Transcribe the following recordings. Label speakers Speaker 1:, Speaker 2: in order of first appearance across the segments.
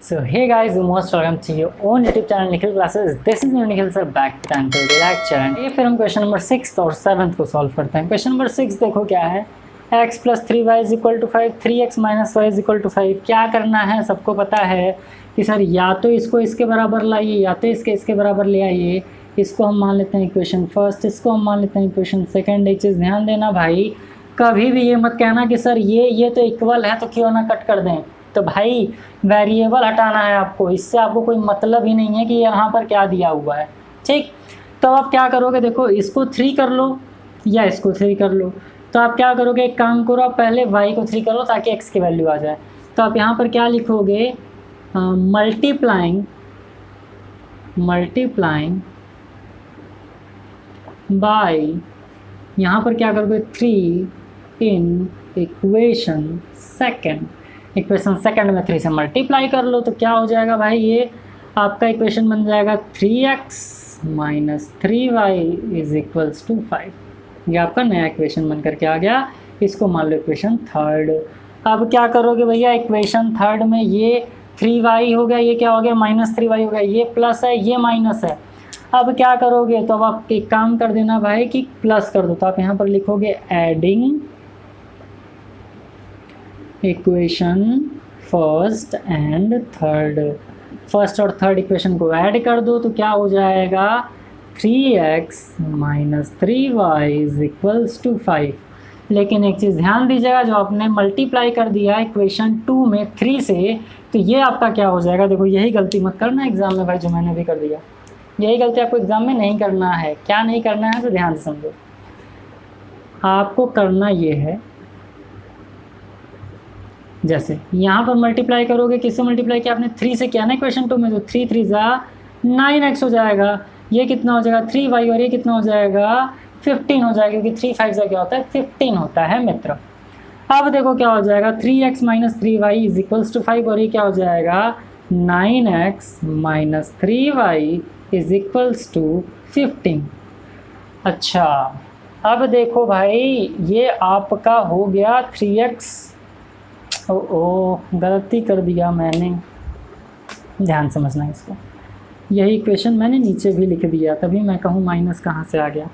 Speaker 1: So hey guys, most welcome to your own YouTube channel Nikhil Classes. This is Nikhil sir back with another lecture. ये फिर हम question number 6 और 7 को solve करते हैं। Question number 6 देखो क्या है, x + 3y = 5, 3x - y = 5। क्या करना है, सबको पता है कि सर या तो इसको इसके बराबर लाइए या तो इसके बराबर ले आइए। इसको हम मान लेते हैं इक्वेशन फर्स्ट, इसको हम मान लेते हैं इक्वेशन सेकेंड। एक चीज़ ध्यान देना भाई, कभी भी ये मत कहना कि सर ये तो इक्वल है तो क्यों ना कट कर दें। तो भाई वेरिएबल हटाना है आपको, इससे आपको कोई मतलब ही नहीं है कि यहाँ पर क्या दिया हुआ है। ठीक, तो आप क्या करोगे, देखो इसको 3 कर लो या इसको 3 कर लो। तो आप क्या करोगे, एक काम करो, आप पहले y को 3 करो ताकि x की वैल्यू आ जाए। तो आप यहाँ पर क्या लिखोगे, मल्टीप्लाइंग बाय, यहाँ पर क्या करोगे 3 in equation second. Equation second में 3 से मल्टीप्लाई कर लो तो क्या हो जाएगा भाई, ये आपका इक्वेशन बन जाएगा 3x - 3y = 5। ये आपका नया इक्वेशन बन करके आ गया। इसको मान लो इक्वेशन थर्ड। अब क्या करोगे भैया, इक्वेशन थर्ड में ये 3y हो गया, ये क्या हो गया -3y हो गया, ये प्लस है ये माइनस है। अब क्या करोगे, तो अब आप एक काम कर देना भाई कि प्लस कर दो। तो आप यहाँ पर लिखोगे adding equation first and third. First और थर्ड इक्वेशन को ऐड कर दो तो क्या हो जाएगा 3x - 3y = 5। लेकिन एक चीज़ ध्यान दीजिएगा, जो आपने मल्टीप्लाई कर दिया इक्वेशन 2 में 3 से, तो ये आपका क्या हो जाएगा। देखो यही गलती मत करना एग्जाम में भाई, जो मैंने भी कर दिया। यही गलती आपको एग्जाम में नहीं करना है। क्या नहीं करना है, तो ध्यान से समझो। आपको करना ये है, जैसे यहाँ पर मल्टीप्लाई करोगे, किससे मल्टीप्लाई किया आपने 3 से किया ना इक्वेशन 2 में, तो 3 3 × 9x हो जाएगा। ये कितना हो जाएगा 3y, और ये कितना हो जाएगा 15 हो जाएगा, क्योंकि 3 5 क्या होता है 15 होता है मित्र। अब देखो क्या हो जाएगा 3x - 3y = 5, और ये क्या हो जाएगा 9x - 3y = 15। अच्छा, अब देखो भाई ये आपका हो गया 3x, गलती कर दिया मैंने, ध्यान समझना इसको। यही इक्वेशन मैंने नीचे भी लिख दिया, तभी मैं कहूँ माइनस कहाँ से आ गया।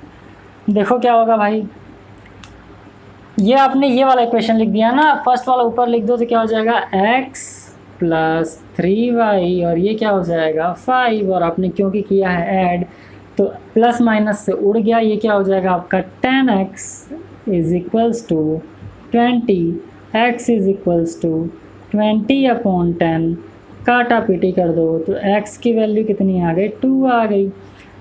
Speaker 1: देखो क्या होगा भाई, ये आपने ये वाला इक्वेशन लिख दिया ना, फर्स्ट वाला ऊपर लिख दो तो क्या हो जाएगा x + 3y, और ये क्या हो जाएगा 5, और आपने क्योंकि किया है ऐड तो प्लस माइनस से उड़ गया। ये क्या हो जाएगा आपका 10x = 20, x = 20/10, काटा पीटी कर दो तो x की वैल्यू कितनी आ गई 2 आ गई।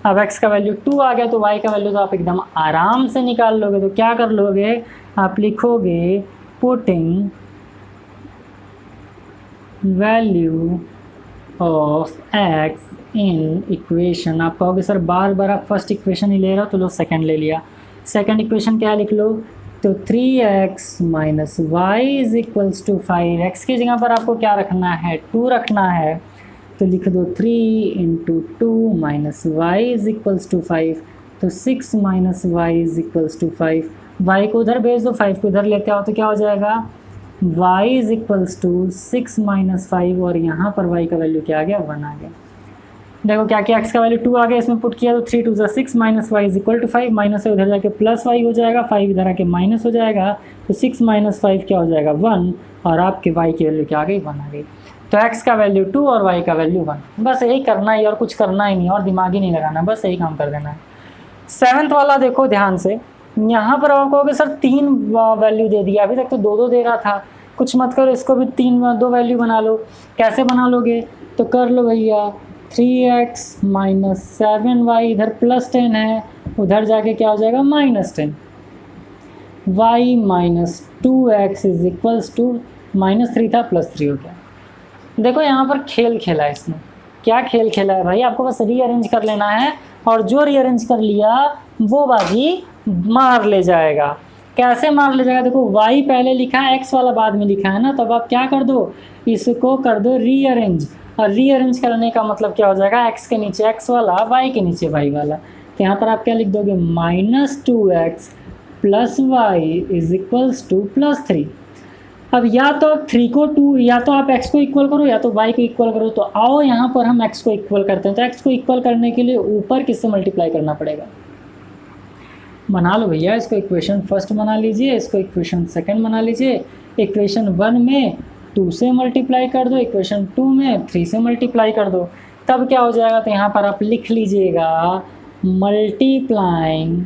Speaker 1: अब x का वैल्यू 2 आ गया तो y का वैल्यू तो आप एकदम आराम से निकाल लोगे। तो क्या कर लोगे, आप लिखोगे putting value of x in equation. आप कहोगे सर बार बार आप फर्स्ट इक्वेशन ही ले रहे हो, तो लो सेकंड ले लिया। सेकंड इक्वेशन क्या लिख लो, तो 3x - y = 5। x की जगह पर आपको क्या रखना है 2 रखना है, तो लिख दो 3 × 2 - y = 5, तो 6 - y = 5। y को उधर भेज दो, 5 को उधर लेते आओ तो क्या हो जाएगा y = 6 - 5, और यहाँ पर y का वैल्यू क्या आ गया 1 आ गया। देखो क्या किया, x का वैल्यू 2 आ गया, इसमें पुट किया तो 3 × 2 = 6 - y = 5, माइनस से उधर जाके प्लस y हो जाएगा, 5 इधर आके माइनस हो जाएगा, तो 6 - 5 क्या हो जाएगा 1, और आपके y की वैल्यू क्या आ गई 1 आ गई। तो x का वैल्यू 2 और y का वैल्यू 1। बस यही करना है और कुछ करना ही नहीं, और दिमाग ही नहीं लगाना, बस यही काम कर देना है। 7th वाला देखो ध्यान से, यहाँ पर आप कहोगे सर 3 वैल्यू दे दिया, अभी तक तो 2 दे रहा था। कुछ मत करो, इसको भी 2 वैल्यू बना लो। कैसे बना लोगे, तो कर लो भैया 3x - 7y, इधर +10 है, उधर जाके क्या हो जाएगा -10, y - 2x = -3 था +3 हो गया। देखो यहाँ पर खेल खेला है इसने। क्या खेल खेला है भाई, आपको बस रीअरेंज कर लेना है, और जो रीअरेंज कर लिया वो बाजी मार ले जाएगा। कैसे मार ले जाएगा, देखो y पहले लिखा है, x वाला बाद में लिखा है ना, तब आप क्या कर दो, इसको कर दो रीअरेंज। और रीअरेंज करने का मतलब क्या हो जाएगा, x के नीचे x वाला, y के नीचे y वाला। तो यहाँ पर आप क्या लिख दोगे -2x + y = +3। अब या तो आप 3 को 2, या तो आप x को इक्वल करो या तो y को इक्वल करो। तो आओ यहाँ पर हम x को इक्वल करते हैं। तो x को इक्वल करने के लिए ऊपर किससे मल्टीप्लाई करना पड़ेगा? बना लो भैया, इसको इक्वेशन फर्स्ट बना लीजिए, इसको इक्वेशन सेकंड बना लीजिए। इक्वेशन 1 में 2 से मल्टीप्लाई कर दो, इक्वेशन 2 में 3 से मल्टीप्लाई कर दो, तब क्या हो जाएगा? तो यहाँ पर आप लिख लीजिएगा multiplying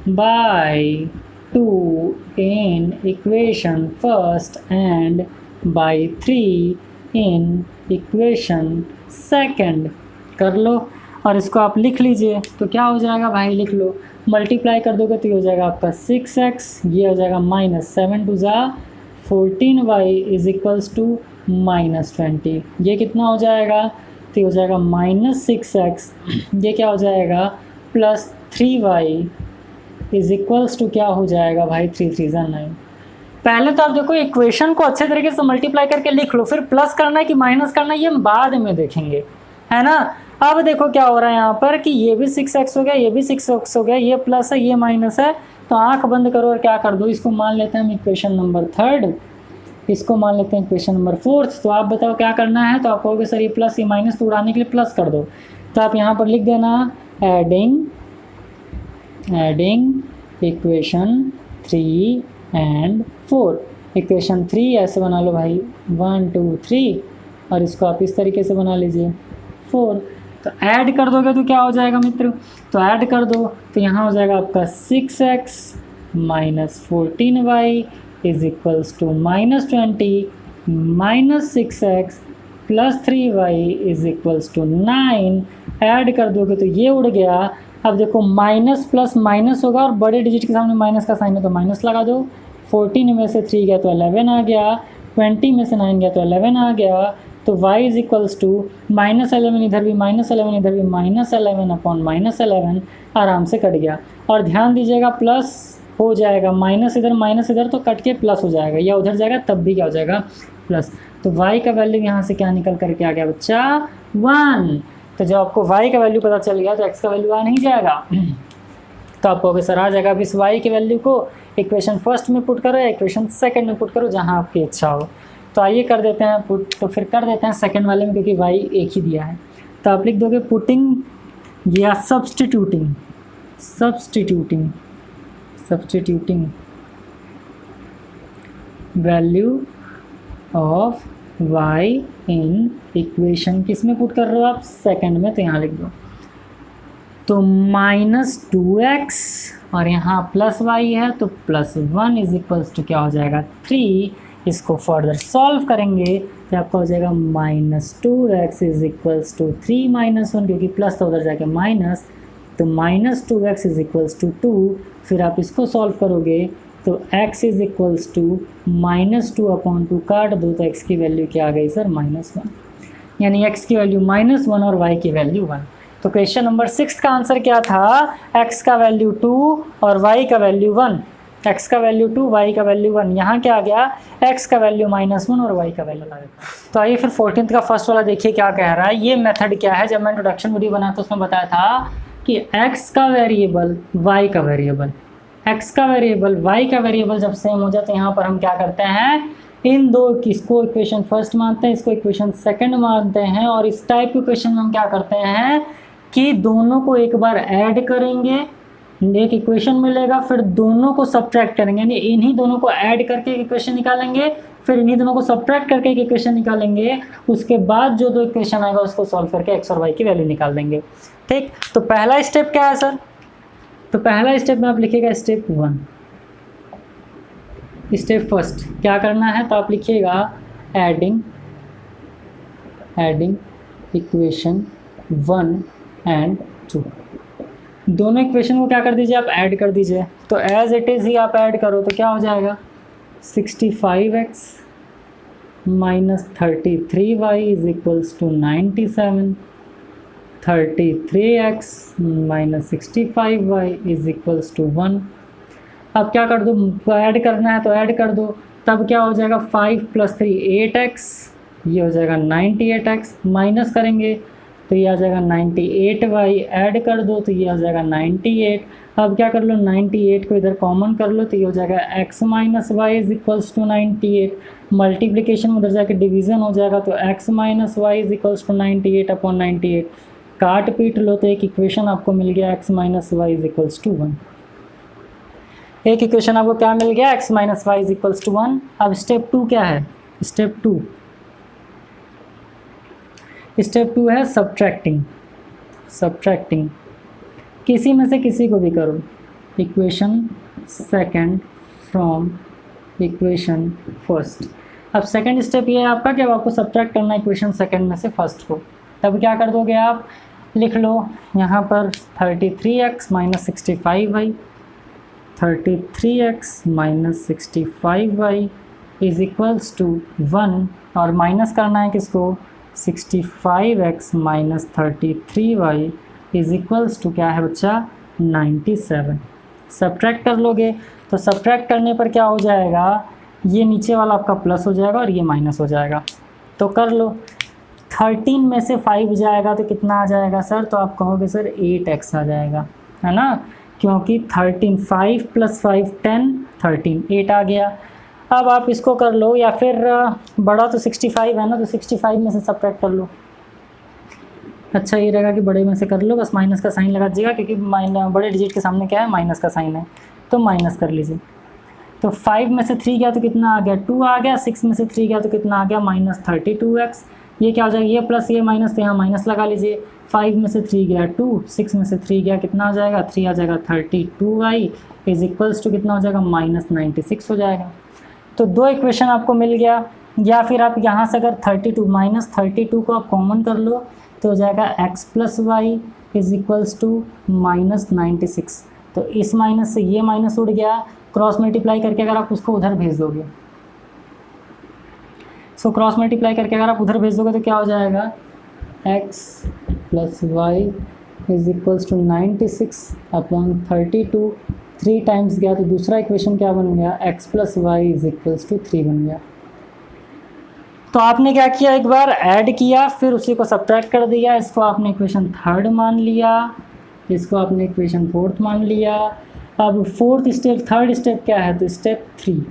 Speaker 1: by 2 in equation first and by 3 in equation second. कर लो और इसको आप लिख लीजिए। तो क्या हो जाएगा भाई, लिख लो। मल्टीप्लाई कर दोगे तो ये हो जाएगा आपका 6x, ये हो जाएगा -7 2 14y इज इक्वल्स टू -20। ये कितना हो जाएगा? तो ये हो जाएगा -6x, ये क्या हो जाएगा +3y इज इक्वल्स टू क्या हो जाएगा भाई 3 3 9। पहले तो आप देखो इक्वेशन को अच्छे तरीके से मल्टीप्लाई करके लिख लो, फिर प्लस करना है कि माइनस करना है ये हम बाद में देखेंगे, है ना। अब देखो क्या हो रहा है यहाँ पर कि ये भी 6x हो गया, ये भी 6x हो गया, ये प्लस है ये माइनस है। तो आंख बंद करो और क्या कर दो, इसको मान लेते हैं हम इक्वेशन नंबर 3, इसको मान लेते हैं इक्वेशन नंबर 4। तो आप बताओ क्या करना है? तो आप कहोगे सर ये प्लस ये माइनस तो उड़ाने के लिए प्लस कर दो। तो आप यहाँ पर लिख देना एडिंग इक्वेशन 3 एंड 4। इक्वेशन 3 ऐसे बना लो भाई 1 2 3, और इसको आप इस तरीके से बना लीजिए 4। तो ऐड कर दोगे तो क्या हो जाएगा मित्र? तो ऐड कर दो तो यहाँ हो जाएगा आपका 6x -14y is equals to -20 -6x +3y is equals to 9। Add कर दोगे तो ये उड़ गया। अब देखो माइनस प्लस माइनस होगा और बड़े डिजिट के सामने माइनस का साइन है तो माइनस लगा दो। 14 में से 3 गया तो 11 आ गया, 20 में से 9 गया तो 11 आ गया। तो y इज इक्वल्स टू -11 इधर भी -11 इधर भी -11 अपॉन -11 आराम से कट गया। और ध्यान दीजिएगा प्लस हो जाएगा, माइनस इधर तो कट के प्लस हो जाएगा, या उधर जाएगा तब भी क्या हो जाएगा प्लस। तो y का वैल्यू यहाँ से क्या निकल करके आ गया बच्चा 1। तो जब आपको y का वैल्यू पता चल गया तो x का वैल्यू आ नहीं जाएगा। तो आप कहोगे सर आ जाएगा। अब इस y के वैल्यू को इक्वेशन फर्स्ट में पुट करो या इक्वेशन सेकंड में पुट करो, जहाँ आपकी इच्छा हो। तो आइए कर देते हैं पुट। तो फिर कर देते हैं सेकंड वाले में, क्योंकि y एक ही दिया है। तो आप लिख दोगे पुटिंग या substituting value of y in equation, किस में पुट कर रहे हो आप? सेकंड में। तो यहाँ लिख दो तो -2x और यहाँ +y है तो +1 इज इक्वल्स टू क्या हो जाएगा 3। इसको फर्दर सॉल्व करेंगे तो आपका हो जाएगा -2x इज इक्वल्स टू 3 -1, क्योंकि प्लस तो उधर जाके माइनस, तो -2x इज इक्वल्स टू 2। फिर आप इसको सॉल्व करोगे तो x इज इक्वल्स टू -2/2 काट दो तो x की वैल्यू क्या आ गई सर -1, यानी x की वैल्यू -1 और y की वैल्यू 1। तो क्वेश्चन नंबर 6 का आंसर क्या था? x का वैल्यू 2 और y का वैल्यू 1। x का वैल्यू 2 y का वैल्यू 1। यहाँ क्या आ गया? x का वैल्यू -1 और y का वैल्यू। तो आइए फिर 14th का फर्स्ट वाला देखिए क्या कह रहा है। ये मेथड क्या है, जब मैं इंट्रोडक्शन वीडियो बनाया तो उसमें बताया था कि x का वेरिएबल y का वेरिएबल, x का वेरिएबल y का वेरिएबल जब सेम हो जाए तो यहाँ पर हम क्या करते हैं, इन दो किसको इक्वेशन फर्स्ट मानते हैं, इसको इक्वेशन सेकंड मानते हैं। और इस टाइप के क्वेश्चन में हम क्या करते हैं कि दोनों को एक बार ऐड करेंगे, एक इक्वेशन मिलेगा, फिर दोनों को सब्ट्रैक्ट करेंगे, यानी इन्हीं दोनों को ऐड करके एक इक्वेशन निकालेंगे, फिर इन्हीं दोनों को सब्ट्रैक्ट करके एक इक्वेशन निकालेंगे। उसके बाद जो दो इक्वेशन आएगा उसको सॉल्व करके x और y की वैल्यू निकाल देंगे। ठीक, तो पहला स्टेप क्या है सर? तो पहला स्टेप में आप लिखिएगा स्टेप 1। स्टेप फर्स्ट क्या करना है, तो आप लिखिएगा एडिंग इक्वेशन 1 एंड 2। दोनों इक्वेशन को क्या कर दीजिए, आप ऐड कर दीजिए। तो एज इट इज़ ही आप ऐड करो तो क्या हो जाएगा 65x -33y is equals to 97, 33x -65y is equals to 1। अब क्या कर दो, ऐड करना है तो ऐड कर दो। तब क्या हो जाएगा 5 + 3 8x, ये हो जाएगा 98x। माइनस करेंगे तो ये आ जाएगा 98y, ऐड कर दो तो ये आ जाएगा 98। अब क्या कर लो, 98 को इधर कॉमन कर लो तो ये हो जाएगा x minus Y is equals to 98। Multiplication उधर जाके डिवीज़न हो जाएगा तो x minus Y is equals to 98 upon 98। काट पीट लो तो एक इक्वेशन आपको मिल गया x minus Y is equals to 1। एक इक्वेशन आपको क्या मिल गया, x minus Y is equals to 1। अब स्टेप 2 क्या है, स्टेप 2 है सब्ट्रैक्टिंग। किसी में से किसी को भी करो, equation second from equation first. अब सेकंड स्टेप ये है आपका कि अब आपको सब्ट्रैक्ट करना है इक्वेशन सेकंड में से फर्स्ट को। तब क्या कर दोगे आप, लिख लो यहाँ पर 33x minus 65y, 33x minus 65y is equals to 1, और माइनस करना है किसको, 65x minus 33y is equals to क्या है बच्चा, 97। सब्ट्रैक्ट कर लोगे तो सब्ट्रैक्ट करने पर क्या हो जाएगा, ये नीचे वाला आपका प्लस हो जाएगा और ये माइनस हो जाएगा। तो कर लो, 13 में से 5 जाएगा तो कितना आ जाएगा सर, तो आप कहोगे सर 8x आ जाएगा, है ना, क्योंकि 13 5 प्लस 5 10 13 8 आ गया। अब आप इसको कर लो, या फिर बड़ा तो 65 है ना, तो 65 में से सब्ट्रैक्ट कर लो। अच्छा ये रहेगा कि बड़े में से कर लो, बस माइनस का साइन लगा दीजिएगा क्योंकि बड़े डिजिट के सामने क्या है, माइनस का साइन है, तो माइनस कर लीजिए। तो 5 में से 3 गया तो कितना आ गया, 2 आ गया। 6 में से 3 गया तो कितना आ गया, माइनस 32x। ये क्या हो जाएगा, ये प्लस ये माइनस, तो यहाँ माइनस लगा लीजिए। 5 में से 3 गया 2, 6 में से 3 गया कितना आ जाएगा, 3 आ जाएगा। 32y इज इक्वल्स टू कितना हो जाएगा, माइनस 96 हो जाएगा। तो 2 इक्वेशन आपको मिल गया। या फिर आप यहाँ से अगर 32 माइनस 32 को आप कॉमन कर लो तो हो जाएगा x plus Y is equals to minus 96। तो इस माइनस से ये माइनस उड़ गया, क्रॉस मल्टीप्लाई करके अगर आप उसको उधर भेज दोगे, सो क्रॉस मल्टीप्लाई करके अगर आप उधर भेज दोगे तो क्या हो जाएगा, x plus Y is equals to 96 upon 32। 3 times गया तो दूसरा इक्वेशन क्या बन गया, x plus Y is equals to 3 बन गया। तो आपने क्या किया, एक बार ऐड किया फिर उसी को सब्ट्रैक्ट कर दिया। इसको आपने इक्वेशन थर्ड मान लिया, इसको आपने इक्वेशन फोर्थ मान लिया। अब थर्ड स्टेप क्या है, तो स्टेप 3।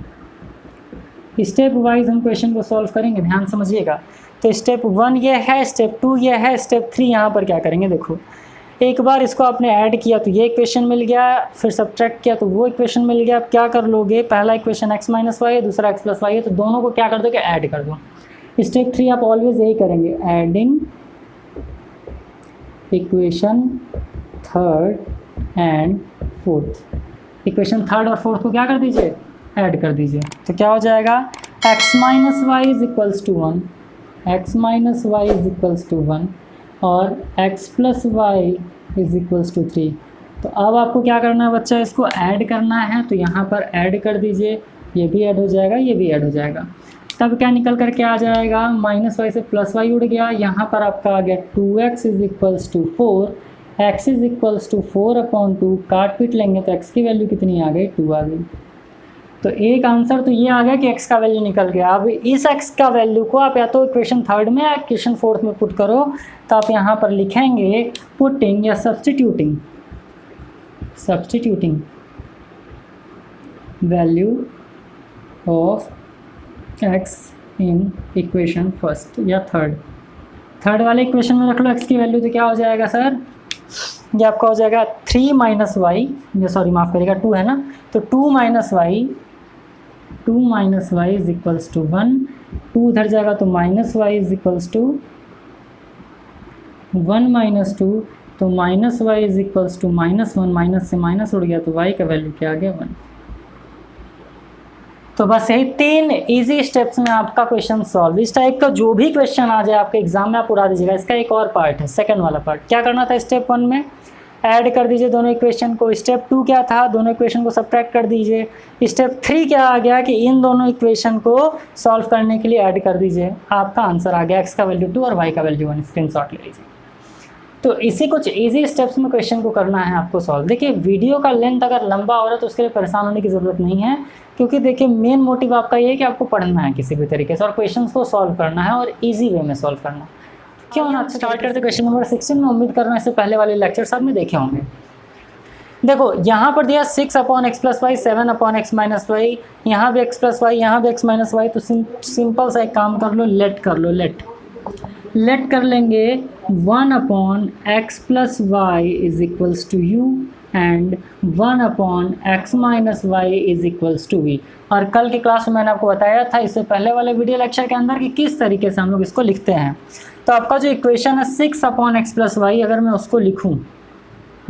Speaker 1: स्टेप वाइज हम क्वेश्चन को सॉल्व करेंगे, ध्यान समझिएगा। तो स्टेप 1 ये है, स्टेप 2 ये है, स्टेप 3 यहाँ पर क्या करेंगे, देखो एक बार इसको आपने ऐड किया तो ये इक्वेशन मिल गया, फिर सब्ट्रैक्ट किया तो वो इक्वेशन मिल गया। अब क्या कर लोगे, पहला इक्वेशन x माइनस वाई है, दूसरा x प्लस वाई है, तो दोनों को क्या कर दोगे, ऐड कर दो। स्टेप 3 आप ऑलवेज यही करेंगे, adding equation third and fourth. Equation third और फोर्थ को क्या कर दीजिए, ऐड कर दीजिए। तो क्या हो जाएगा, x minus Y is equals to 1, x minus Y is equals to 1 और x plus Y is equals to 3। तो अब आपको क्या करना है बच्चा, इसको ऐड करना है, तो यहाँ पर ऐड कर दीजिए, ये भी ऐड हो जाएगा, ये भी ऐड हो जाएगा। तब क्या निकल कर के आ जाएगा, माइनस वाई से प्लस वाई उड़ गया, यहाँ पर आपका आ गया 2x is equals to 4, x is equals to 4 upon 2। काट पीट लेंगे तो x की वैल्यू कितनी आ गई, 2 आ गई। तो एक आंसर तो ये आ गया कि x का वैल्यू निकल गया। अब इस x का वैल्यू को आप या तो इक्वेशन थर्ड में या इक्वेशन फोर्थ में पुट करो, तो आप यहाँ पर लिखेंगे पुटिंग या substituting value of x in equation first या थर्ड वाले इक्वेशन में रख लो x की वैल्यू, तो क्या हो जाएगा सर, ये आपका हो जाएगा 3 माइनस वाई, ये सॉरी माफ़ करिएगा 2 है ना, तो 2 minus Y is equals to 1। 2 उधर जाएगा तो minus Y is equals to 1 minus 2, तो minus Y is equals to -1, minus से माइनस उड़ गया तो y का वैल्यू क्या आ गया, 1। तो बस यही 3 इजी स्टेप्स में आपका क्वेश्चन सॉल्व। इस टाइप का जो भी क्वेश्चन आ जाए आपके एग्जाम में आप उड़ा दीजिएगा। इसका एक और पार्ट है, सेकंड वाला पार्ट। क्या करना था, स्टेप 1 में ऐड कर दीजिए दोनों इक्वेशन को। स्टेप 2 क्या था, दोनों इक्वेशन को सब्ट्रैक्ट कर दीजिए। स्टेप 3 क्या आ गया कि इन दोनों इक्वेशन को सॉल्व करने के लिए ऐड कर दीजिए। आपका आंसर आ गया, x का वैल्यू 2 और y का वैल्यू 1। स्क्रीनशॉट ले लीजिए। तो इसी कुछ इजी स्टेप्स में क्वेश्चन को करना है आपको सॉल्व। देखिए वीडियो का लेंथ अगर लंबा हो रहा है तो उसके लिए परेशान होने की ज़रूरत नहीं है, क्योंकि देखिए मेन मोटिव आपका ये है कि आपको पढ़ना है किसी भी तरीके से और क्वेश्चंस को सॉल्व करना है और इजी वे में सॉल्व करना है। क्यों ना स्टार्ट करते क्वेश्चन नंबर 16 में। उम्मीद कर रहा हूँ इससे पहले वाले लेक्चर्स आपने देखे होंगे। देखो यहाँ पर दिया 6/x + y 7/x - y, यहाँ भी x + y, यहाँ भी x - y। तो सिंपल सा एक काम कर लो, लेट कर लो। लेट कर लेंगे 1/x + y = u and 1/x - y = v। और कल की क्लास में मैंने आपको बताया था इससे पहले वाले वीडियो लेक्चर के अंदर कि किस तरीके से हम लोग इसको लिखते हैं। तो आपका जो इक्वेशन है 6/x + y, अगर मैं उसको लिखूं,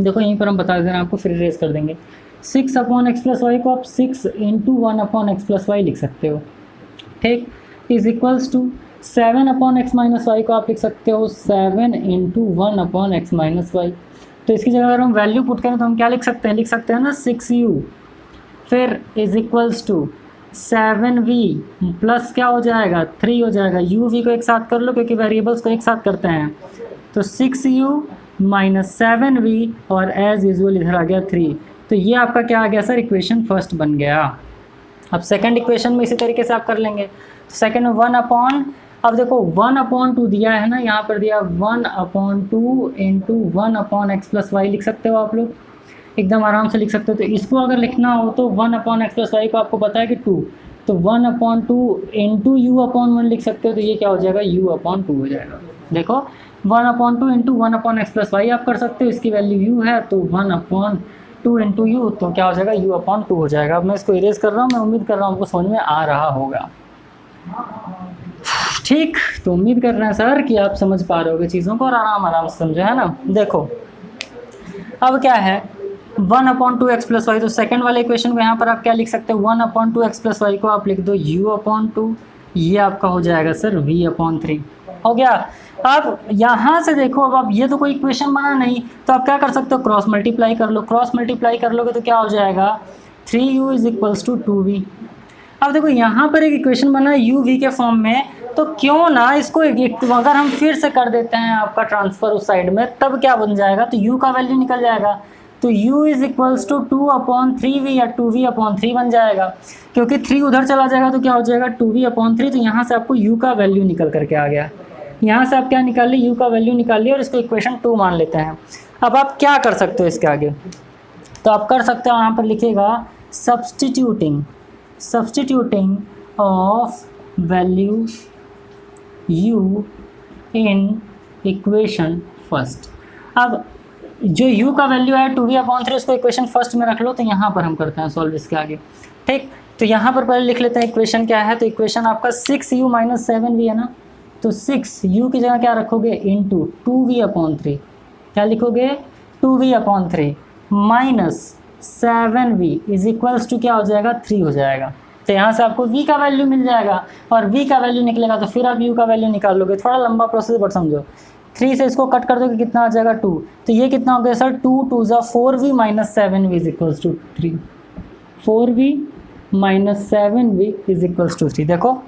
Speaker 1: देखो यहीं पर हम बता दे रहे हैं आपको, फिर रेस कर देंगे। 6/x + y को आप 6 × 1/x + y लिख सकते हो, ठीक, = 7/x - y को आप लिख सकते हो 7 × 1/x - y। तो इसकी जगह अगर हम वैल्यू पुट करें तो हम क्या लिख सकते हैं, ना 6u, फिर = 7v प्लस क्या हो जाएगा 3 हो जाएगा। u v को एक साथ कर लो क्योंकि वेरिएबल्स को एक साथ करते हैं। तो 6u - 7v और एज यूजुअल इधर आ गया 3। तो ये आपका क्या आ गया सर, इक्वेशन फर्स्ट बन गया। अब सेकंड इक्वेशन में इसी तरीके से आप कर लेंगे। सेकंड में 1/, अब देखो 1/2 दिया है ना, यहाँ पर दिया 1/2 × 1/x + y लिख सकते हो आप लोग, एकदम आराम से लिख सकते हो। तो इसको अगर लिखना हो तो 1/x + y को आपको पता है कि 2, तो 1/2 × u/1 लिख सकते हो। तो ये क्या हो जाएगा, u/2 हो जाएगा। देखो 1/2 × 1/x + y आप कर सकते हो, इसकी वैल्यू u है, तो 1/2 × u, तो क्या हो जाएगा, u/2 हो जाएगा। अब मैं इसको इरेज कर रहा हूँ, मैं उम्मीद कर रहा हूँ आपको समझ में आ रहा होगा, ठीक। तो उम्मीद कर रहे हैं सर कि आप समझ पा रहे होगे चीज़ों को और आराम से समझो, है ना। देखो अब क्या है 1/2x + y, तो सेकंड वाले इक्वेशन को यहाँ पर आप क्या लिख सकते हो, 1/2x + y को आप लिख दो u/2, ये आपका हो जाएगा सर v/3, हो गया। अब यहाँ से देखो, अब आप ये तो कोई इक्वेशन बना नहीं, तो आप क्या कर सकते हो, क्रॉस मल्टीप्लाई कर लो। क्रॉस मल्टीप्लाई कर लोगे तो क्या हो जाएगा, 3u = 2v। अब देखो यहाँ पर एक इक्वेशन बना है u v के फॉर्म में, तो क्यों ना इसको अगर हम फिर से कर देते हैं आपका ट्रांसफ़र उस साइड में, तब क्या बन जाएगा, तो u का वैल्यू निकल जाएगा। तो u = 2/3v या 2v/3 बन जाएगा, क्योंकि 3 उधर चला जाएगा तो क्या हो जाएगा 2v/3। तो यहाँ से आपको u का वैल्यू निकल करके आ गया। यहाँ से आप क्या निकाल ली, u का वैल्यू निकाल लिया और इसको इक्वेशन 2 मान लेते हैं। अब आप क्या कर सकते हो इसके आगे, तो आप कर सकते हो, यहाँ पर लिखिएगा substituting of value u in equation first. अब जो u का वैल्यू है 2v/3, उसको इक्वेशन फर्स्ट में रख लो। तो यहाँ पर हम करते हैं सॉल्व इसके आगे, ठीक। तो यहाँ पर पहले लिख लेते हैं इक्वेशन क्या है। तो इक्वेशन आपका 6u - 7v है ना, तो 6u की जगह क्या रखोगे, इंटू 2v/3, क्या लिखोगे 2v/3 माइनस 7v = क्या हो जाएगा, 3 हो जाएगा। तो यहाँ से आपको v का वैल्यू मिल जाएगा और v का वैल्यू निकलेगा तो फिर आप u का वैल्यू निकाल लोगे। थोड़ा लंबा प्रोसेस बट समझो। 3 से इसको कट कर दोगे कितना आ जाएगा 2, तो ये कितना हो गया sir 2 × 2 = 4v - 7v = 3, 4v - 7v = 3। देखो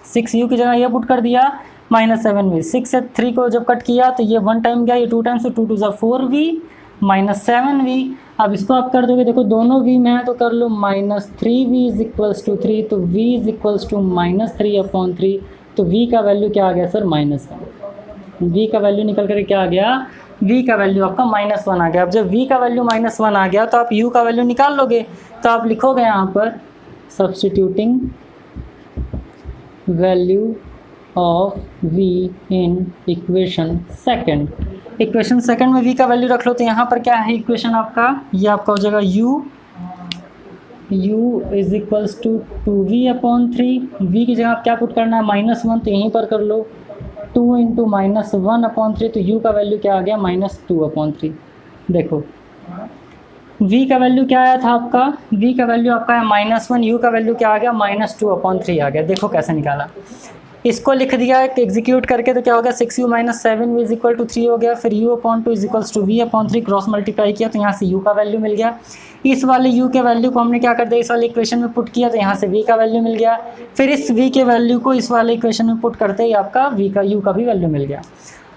Speaker 1: 6u की जगह ये पुट कर दिया -7v, 6 से 3 को जब कट किया तो ये 1 टाइम गया, ये 2 टाइम्स, तो 2 × 2 = 4v - 7v। अब इसको आप कर दोगे, देखो दोनों v में है तो कर लो -3v = 3, तो v = -3/3। तो v का वैल्यू क्या आ गया सर, -1। v का वैल्यू निकल कर क्या आ गया, v का वैल्यू आपका -1 आ गया। अब जब v का वैल्यू -1 आ गया तो आप u का वैल्यू निकाल लोगे। तो आप लिखोगे यहाँ पर substituting value of v in equation second. Equation second में v का वैल्यू रख लो। तो यहाँ पर क्या है इक्वेशन आपका, ये आपका हो जाएगा u = 2v/3। v की जगह आप क्या पुट करना है, -1, तो यहीं पर कर लो 2 × -1/3। तो u का वैल्यू क्या आ गया, -2/3। देखो v का वैल्यू क्या आया था आपका, v का वैल्यू आपका है -1, u का वैल्यू क्या आ गया, -2/3 आ गया। देखो कैसे निकाला, इसको लिख दिया एग्जीक्यूट करके, तो क्या हो गया 6u - 7v = 3 हो गया। फिर u/2 = v/3, क्रॉस मल्टीप्लाई किया तो यहाँ से u का वैल्यू मिल गया। इस वाले u के वैल्यू को हमने क्या कर दिया, इस वाले इक्वेशन में पुट किया तो यहाँ से v का वैल्यू मिल गया। फिर इस v के वैल्यू को इस वाले इक्वेशन में पुट करते ही आपका u का भी वैल्यू मिल गया।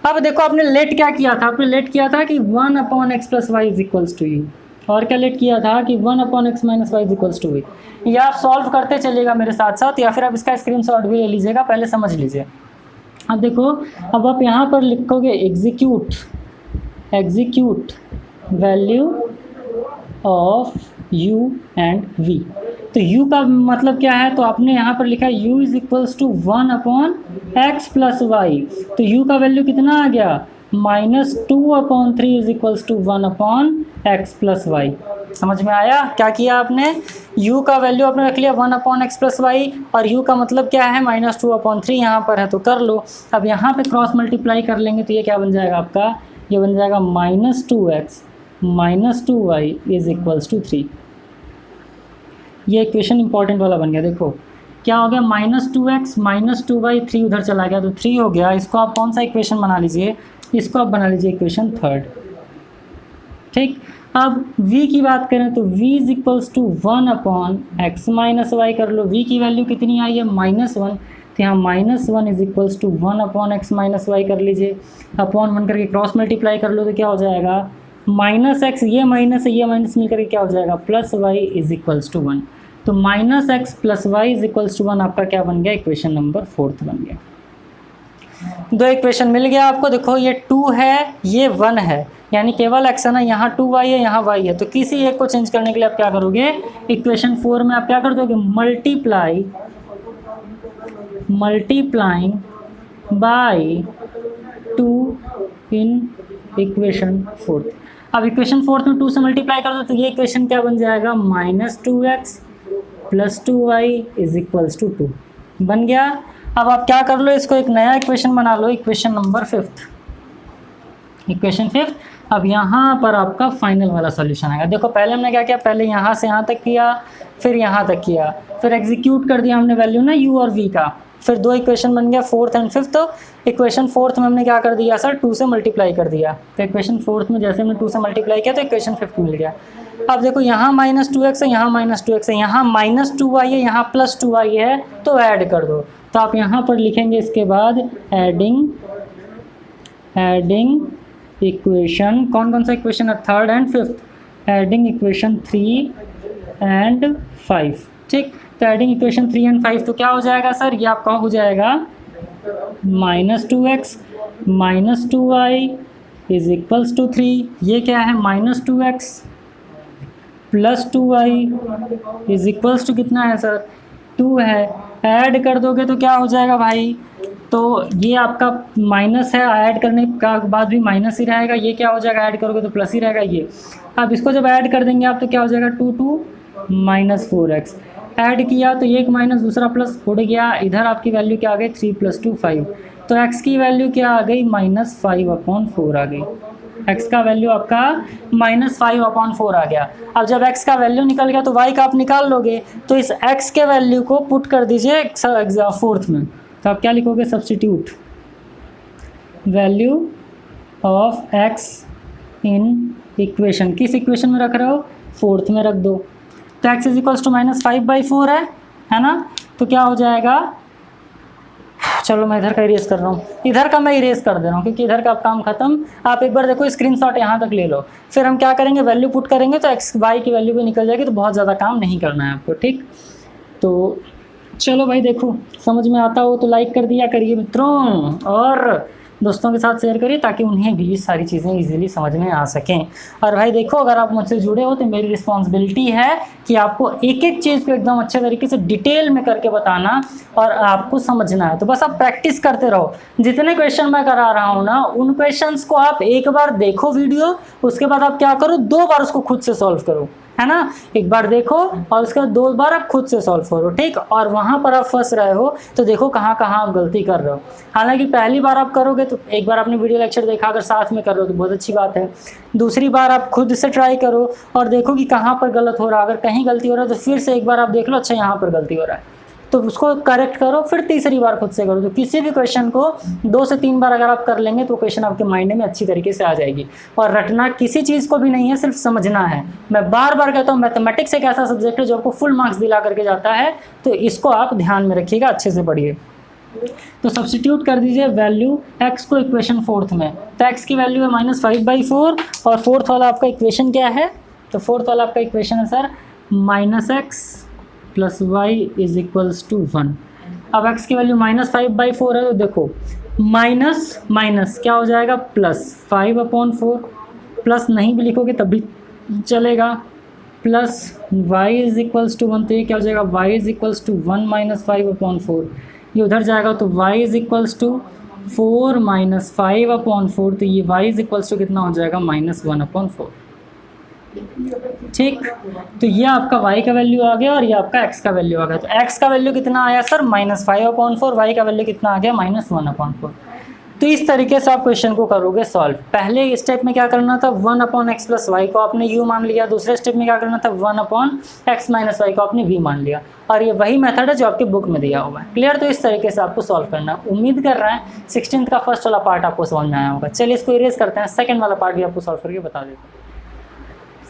Speaker 1: अब देखो आपने लेट क्या किया था, आपने लेट किया था कि 1/x + y = u, और क्या लेट किया था कि 1/x - y = v। या आप सॉल्व करते चलिएगा मेरे साथ साथ, या फिर आप इसका स्क्रीनशॉट भी ले लीजिएगा, पहले समझ लीजिए। अब देखो, अब आप यहाँ पर लिखोगे execute value of u and v। तो u का मतलब क्या है, तो आपने यहाँ पर लिखा है u is equals to 1/x plus Y. तो u का वैल्यू कितना आ गया, -2/3 is equals to 1/x plus Y. समझ में आया क्या किया आपने, u का वैल्यू आपने रख लिया 1/x प्लस वाई, और u का मतलब क्या है -2/3 यहाँ पर है, तो कर लो। अब यहाँ पे क्रॉस मल्टीप्लाई कर लेंगे तो ये क्या बन जाएगा आपका, ये बन जाएगा -2x -2y is equals to 3। ये इक्वेशन इंपॉर्टेंट वाला बन गया। देखो क्या हो गया, -2x -2y 3 उधर चला गया तो 3 हो गया। इसको आप कौन सा इक्वेशन बना लीजिए, इसको आप बना लीजिए इक्वेशन थर्ड। ठीक, अब v की बात करें तो v is equals to 1/x minus Y कर लो। v की वैल्यू कितनी आई है, -1, तो यहाँ -1 is equals to 1/x minus Y कर लीजिए। अपॉन 1 करके क्रॉस मल्टीप्लाई कर लो तो क्या हो जाएगा, -x, ये माइनस है ये माइनस मिल करके क्या हो जाएगा, +y इज इक्वल्स टू 1। तो -x + y is equals to 1 आपका क्या बन गया, इक्वेशन नंबर 4 बन गया। दो इक्वेशन मिल गया आपको। देखो ये 2 है ये 1 है, यानी केवल x है ना, यहाँ 2y है यहाँ y है, तो किसी एक को चेंज करने के लिए आप क्या करोगे, इक्वेशन 4 में आप क्या कर दोगे, मल्टीप्लाइंग बाय 2 इन इक्वेशन 4। अब इक्वेशन 4 में 2 से मल्टीप्लाई कर दो तो ये इक्वेशन क्या बन जाएगा, -2x + 2y is equals to 2 बन गया। अब आप क्या कर लो, इसको एक नया इक्वेशन बना लो, इक्वेशन नंबर 5। इक्वेशन 5, अब यहाँ पर आपका फाइनल वाला सॉल्यूशन आएगा। देखो पहले हमने क्या किया, पहले यहाँ से यहाँ तक किया, फिर यहाँ तक किया, फिर एग्जीक्यूट कर दिया हमने वैल्यू ना u और v का, फिर दो इक्वेशन बन गया 4th एंड 5th। तो इक्वेशन 4th में हमने क्या कर दिया सर, 2 से मल्टीप्लाई कर दिया। तो इक्वेशन 4th में जैसे हमने 2 से मल्टीप्लाई किया तो इक्वेशन 5th मिल गया। अब देखो यहाँ -2x है यहाँ -2x है, यहाँ -2y है यहाँ +2y है, तो ऐड कर दो। तो आप यहाँ पर लिखेंगे इसके बाद एडिंग इक्वेशन, कौन सा इक्वेशन है, 3rd and 5th, adding equation 3 and 5। ठीक, तो एडिंग इक्वेशन 3 एंड 5 तो क्या हो जाएगा सर, ये आपका हो जाएगा -2x -2y is equals to 3। ये क्या है, -2x + 2y is equals to कितना है सर, 2 है। ऐड कर दोगे तो क्या हो जाएगा भाई, तो ये आपका माइनस है, ऐड करने का बाद भी माइनस ही रहेगा, ये क्या हो जाएगा, ऐड करोगे तो प्लस ही रहेगा ये। अब इसको जब ऐड कर देंगे आप तो क्या हो जाएगा, 2 -4x। ऐड किया तो एक माइनस दूसरा प्लस उड़ गया, इधर आपकी वैल्यू क्या आ गई, 3 + 2 5। तो x की वैल्यू क्या आ गई, -5/4 आ गई। x का वैल्यू आपका -5/4 आ गया। अब जब x का वैल्यू निकल गया तो y का आप निकाल लोगे, तो इस x के वैल्यू को पुट कर दीजिए 4th में। तो आप क्या लिखोगे, substitute value of x in equation, किस इक्वेशन में रख रहे हो, 4th में रख दो। तो x इज इक्वल्स टू -5/4 है ना, तो क्या हो जाएगा, चलो मैं इधर का इरेज कर रहा हूँ, इधर का मैं इरेज कर दे रहा हूँ क्योंकि इधर का काम खत्म। आप एक बार देखो स्क्रीनशॉट यहाँ तक ले लो, फिर हम क्या करेंगे, वैल्यू पुट करेंगे तो x y की वैल्यू भी निकल जाएगी, तो बहुत ज़्यादा काम नहीं करना है आपको। ठीक, तो चलो भाई देखो समझ में आता हो तो लाइक कर दिया करिए मित्रों, और दोस्तों के साथ शेयर करिए ताकि उन्हें भी सारी चीज़ें इजीली समझ में आ सकें। और भाई देखो अगर आप मुझसे जुड़े हो तो मेरी रिस्पॉन्सिबिलिटी है कि आपको एक एक चीज़ को एकदम अच्छे तरीके से डिटेल में करके बताना और आपको समझना है। तो बस आप प्रैक्टिस करते रहो। जितने क्वेश्चन मैं करा रहा हूँ ना, उन क्वेश्चंस को आप एक बार देखो वीडियो, उसके बाद आप क्या करो, 2 बार उसको खुद से सॉल्व करो, है ना। एक बार देखो और उसके बाद 2 बार आप खुद से सॉल्व करो, ठीक। और वहाँ पर आप फंस रहे हो तो देखो कहाँ कहाँ आप गलती कर रहे हो। हालांकि पहली बार आप करोगे तो एक बार आपने वीडियो लेक्चर देखा, अगर साथ में कर रहे हो तो बहुत अच्छी बात है। दूसरी बार आप खुद से ट्राई करो और देखो कि कहाँ पर गलत हो रहा है। अगर कहीं गलती हो रहा है तो फिर से एक बार आप देख लो, अच्छा यहाँ पर गलती हो रहा है तो उसको करेक्ट करो, फिर तीसरी बार खुद से करो। तो किसी भी क्वेश्चन को 2 से 3 बार अगर आप कर लेंगे तो क्वेश्चन आपके माइंड में अच्छी तरीके से आ जाएगी। और रटना किसी चीज़ को भी नहीं है, सिर्फ समझना है। मैं बार बार कहता हूँ मैथमेटिक्स एक ऐसा सब्जेक्ट है जो आपको फुल मार्क्स दिला करके जाता है, तो इसको आप ध्यान में रखिएगा, अच्छे से पढ़िए। तो सब्स्टिट्यूट कर दीजिए वैल्यू x को इक्वेशन 4th में। तो x की वैल्यू है -5/4 और 4th वाला आपका इक्वेशन क्या है, तो 4th वाला आपका इक्वेशन है सर -x + y = 1। अब x की वैल्यू -5/4 है तो देखो माइनस माइनस क्या हो जाएगा प्लस 5/4, प्लस नहीं भी लिखोगे तब भी चलेगा, plus y is equals to 1, तो ये क्या हो जाएगा y is equals to 1 minus 5/4, ये उधर जाएगा तो y is equals to 4 minus 5/4, तो ये y इज इक्वल्स टू कितना हो जाएगा -1/4। ठीक, तो ये आपका y का वैल्यू आ गया और ये आपका x का वैल्यू आ गया। तो x का वैल्यू कितना आया सर -5/4, y का वैल्यू कितना आ गया -1/4। तो इस तरीके से आप क्वेश्चन को करोगे सॉल्व। पहले स्टेप में क्या करना था 1/x प्लस वाई को आपने u मान लिया, दूसरे स्टेप में क्या करना था 1/x माइनस वाई को आपने v मान लिया, और ये वही मेथड है जो आपके बुक में दिया हुआ है। क्लियर? तो इस तरीके से आपको सॉल्व करना है। उम्मीद कर रहे हैं 16th का फर्स्ट वाला पार्ट आपको समझ में आया होगा। चलिए इसको इरेज करते हैं, सेकेंड वाला पार्ट भी आपको सॉल्व करके बता देते हैं।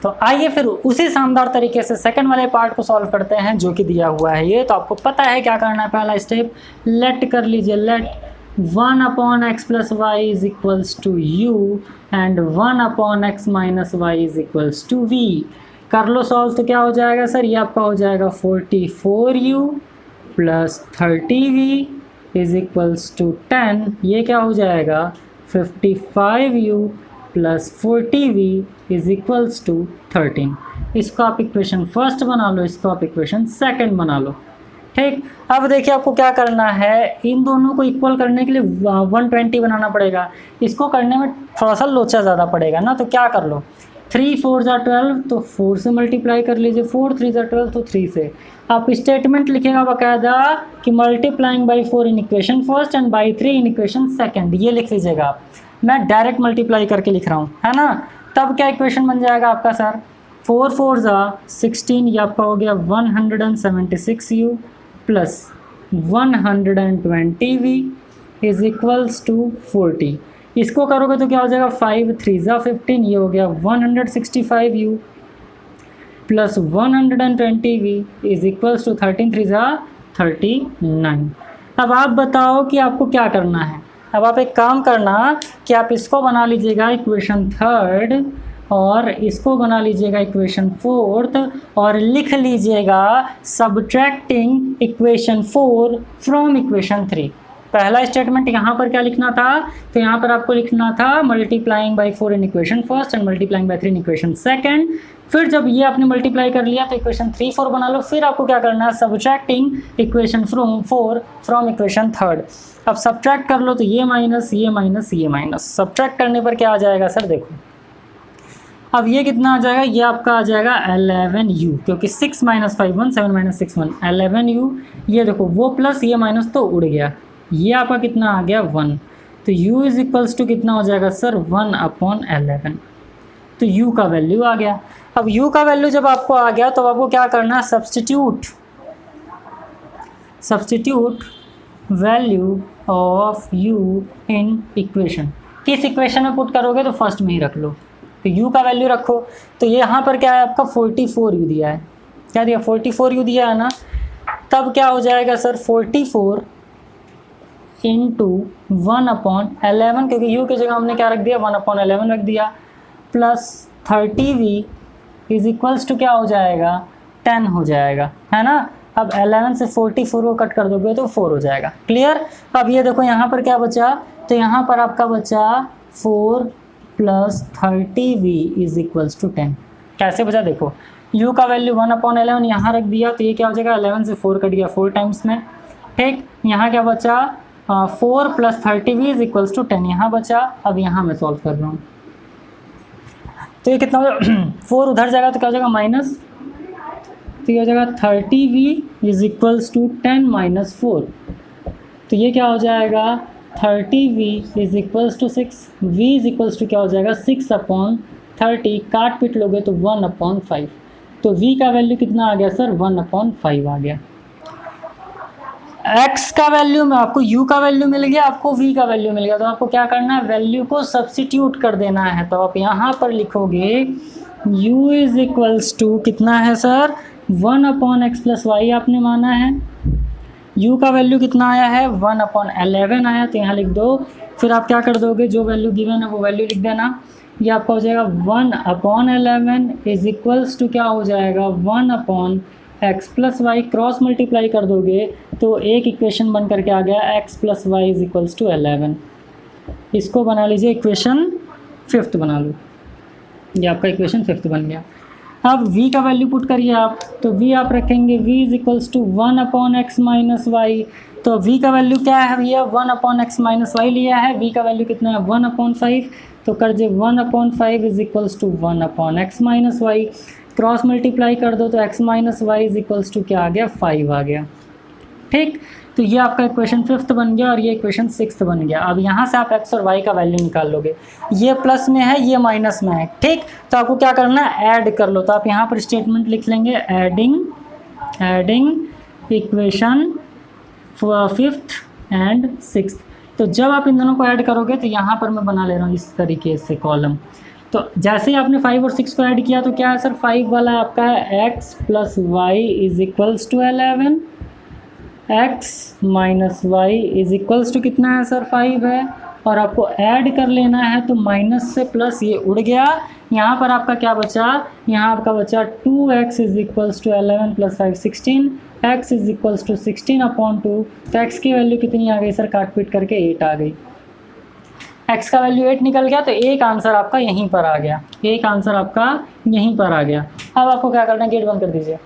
Speaker 1: तो आइए फिर उसी शानदार तरीके से सेकंड वाले पार्ट को सॉल्व करते हैं जो कि दिया हुआ है ये। तो आपको पता है क्या करना है, पहला स्टेप लेट कर लीजिए, let 1/x plus Y is equals to U and 1/x minus Y is equals to V. कर लो सॉल्व, तो क्या हो जाएगा सर, ये आपका हो जाएगा 44u plus 30v is equals to 10, ये क्या हो जाएगा 55u plus 40v is equals to 13। इसको आप इक्वेशन फर्स्ट बना लो, इसको आप इक्वेशन सेकंड बना लो। ठीक, अब देखिए आपको क्या करना है, इन दोनों को इक्वल करने के लिए 120 बनाना पड़ेगा। इसको करने में थोड़ा सा लोचा ज़्यादा पड़ेगा ना, तो क्या कर लो 3 4 = 12, तो 4 से मल्टीप्लाई कर लीजिए, 4 3 = 12, तो 3 से आप स्टेटमेंट लिखेगा बाकायदा कि multiplying by 4 in equation first and by 3 in equation second, ये लिख लीजिएगा आप। मैं डायरेक्ट मल्टीप्लाई करके लिख रहा हूँ, है ना। तब क्या इक्वेशन बन जाएगा आपका सर 4 4 = 16, ये आपका हो गया 176u plus 120v is equals to 40। इसको करोगे तो क्या हो जाएगा 5 3 = 15, ये हो गया 165u plus 120v is equals to 13 3 = 39। अब आप बताओ कि आपको क्या करना है। अब आप एक काम करना कि आप इसको बना लीजिएगा इक्वेशन थर्ड और इसको बना लीजिएगा इक्वेशन फोर्थ और लिख लीजिएगा सब्ट्रैक्टिंग इक्वेशन 4 फ्रॉम इक्वेशन 3। पहला स्टेटमेंट यहाँ पर क्या लिखना था, तो यहाँ पर आपको लिखना था multiplying by 4 in equation first and multiplying by 3 in equation second. फिर जब ये आपने मल्टीप्लाई कर लिया तो इक्वेशन 3 4 बना लो। फिर आपको क्या करना है subtracting equation 4 from equation third. अब सब्ट्रैक्ट कर लो तो ये माइनस ये माइनस ये माइनस, सब्ट्रैक्ट करने पर क्या आ जाएगा सर, देखो अब ये कितना आ जाएगा, ये आपका आ जाएगा 11u, क्योंकि 6 - 5 1 7 - 6 1 11u। ये देखो वो प्लस ये माइनस तो उड़ गया, ये आपका कितना आ गया 1, तो u इज इक्वल्स टू कितना हो जाएगा सर 1/11। तो u का वैल्यू आ गया। अब u का वैल्यू जब आपको आ गया तो आपको क्या करना है substitute value of u in equation. किस इक्वेशन में पुट करोगे तो फर्स्ट में ही रख लो, तो u का वैल्यू रखो। तो ये यहाँ पर क्या है आपका 44u दिया है, क्या दिया 44u दिया है ना। तब क्या हो जाएगा सर 44 इंटू 1/11, क्योंकि u की जगह हमने क्या रख दिया 1/11 रख दिया, plus 30v is equals to क्या हो जाएगा 10 हो जाएगा, है ना। अब 11 से 44 को कट कर दोगे तो 4 हो जाएगा। क्लियर? अब ये देखो यहाँ पर क्या बचा, तो यहाँ पर आपका बचा 4 plus 30v is equals to 10। कैसे बचा देखो, u का वैल्यू 1/11 यहाँ रख दिया, तो ये क्या हो जाएगा 11 से 4 कट गया 4 टाइम्स में। ठीक, यहाँ क्या बचा 4 plus 30v is equals to 10 यहाँ बचा। अब यहाँ मैं सॉल्व कर रहा हूँ तो ये कितना हो जाएगा 4 उधर जाएगा तो क्या हो जाएगा माइनस, तो ये हो जाएगा 30v इज इक्वल्स टू 10 - 4। तो ये क्या हो जाएगा 30v is equals to 6, v is equals to क्या हो जाएगा 6/30, काट पीट लोगे तो 1/5। तो v का वैल्यू कितना आ गया सर 1/5 आ गया। x का वैल्यू में आपको u का वैल्यू मिल गया, आपको v का वैल्यू मिल गया, तो आपको क्या करना है वैल्यू को सब्स्टिट्यूट कर देना है। तो आप यहाँ पर लिखोगे u इज इक्वल्स टू कितना है सर 1/x प्लस वाई आपने माना है, u का वैल्यू कितना आया है 1/11 आया, तो यहाँ लिख दो। फिर आप क्या कर दोगे, जो वैल्यू गिवन है वो वैल्यू लिख देना। ये आपका हो जाएगा 1/11 इज इक्वल्स टू क्या हो जाएगा X plus Y cross multiply कर दोगे तो एक इक्वेशन बन करके आ गया X plus Y is equals to 11। इसको बना लीजिए इक्वेशन 5th बना लो, ये आपका इक्वेशन 5th बन गया। अब v का वैल्यू पुट करिए आप, तो v आप रखेंगे v is equals to 1/x minus Y. तो v का वैल्यू क्या है भैया, 1/x माइनस वाई लिया है, v का वैल्यू कितना है 1/5। तो कर दीजिए 1/5 is equals to 1/x minus Y, cross multiply कर दो तो x minus Y is equals to क्या आ गया 5 आ गया। ठीक, तो ये आपका इक्वेशन 5th बन गया और ये इक्वेशन 6th बन गया। अब यहाँ से आप x और y का वैल्यू निकाल लोगे, ये प्लस में है ये माइनस में है। ठीक, तो आपको क्या करना है ऐड कर लो, तो आप यहाँ पर स्टेटमेंट लिख लेंगे adding equation 5th and 6th। तो जब आप इन दोनों को ऐड करोगे तो यहाँ पर मैं बना ले रहा हूँ इस तरीके से कॉलम। तो जैसे ही आपने 5 और 6 को ऐड किया तो क्या है सर, 5 वाला आपका है x plus Y is equals to 11, x minus Y is equals to कितना है सर 5 है, और आपको ऐड कर लेना है तो माइनस से प्लस ये उड़ गया। यहाँ पर आपका क्या बचा, यहाँ आपका बचा 2x is equals to 11 plus 5 16, x is equals to 16/2। तो x की वैल्यू कितनी आ गई सर, काट पीट करके 8 आ गई। x का वैल्यू 8 निकल गया तो एक आंसर आपका यहीं पर आ गया, एक आंसर आपका यहीं पर आ गया। अब आपको क्या करना है, गेट बंद कर दीजिए।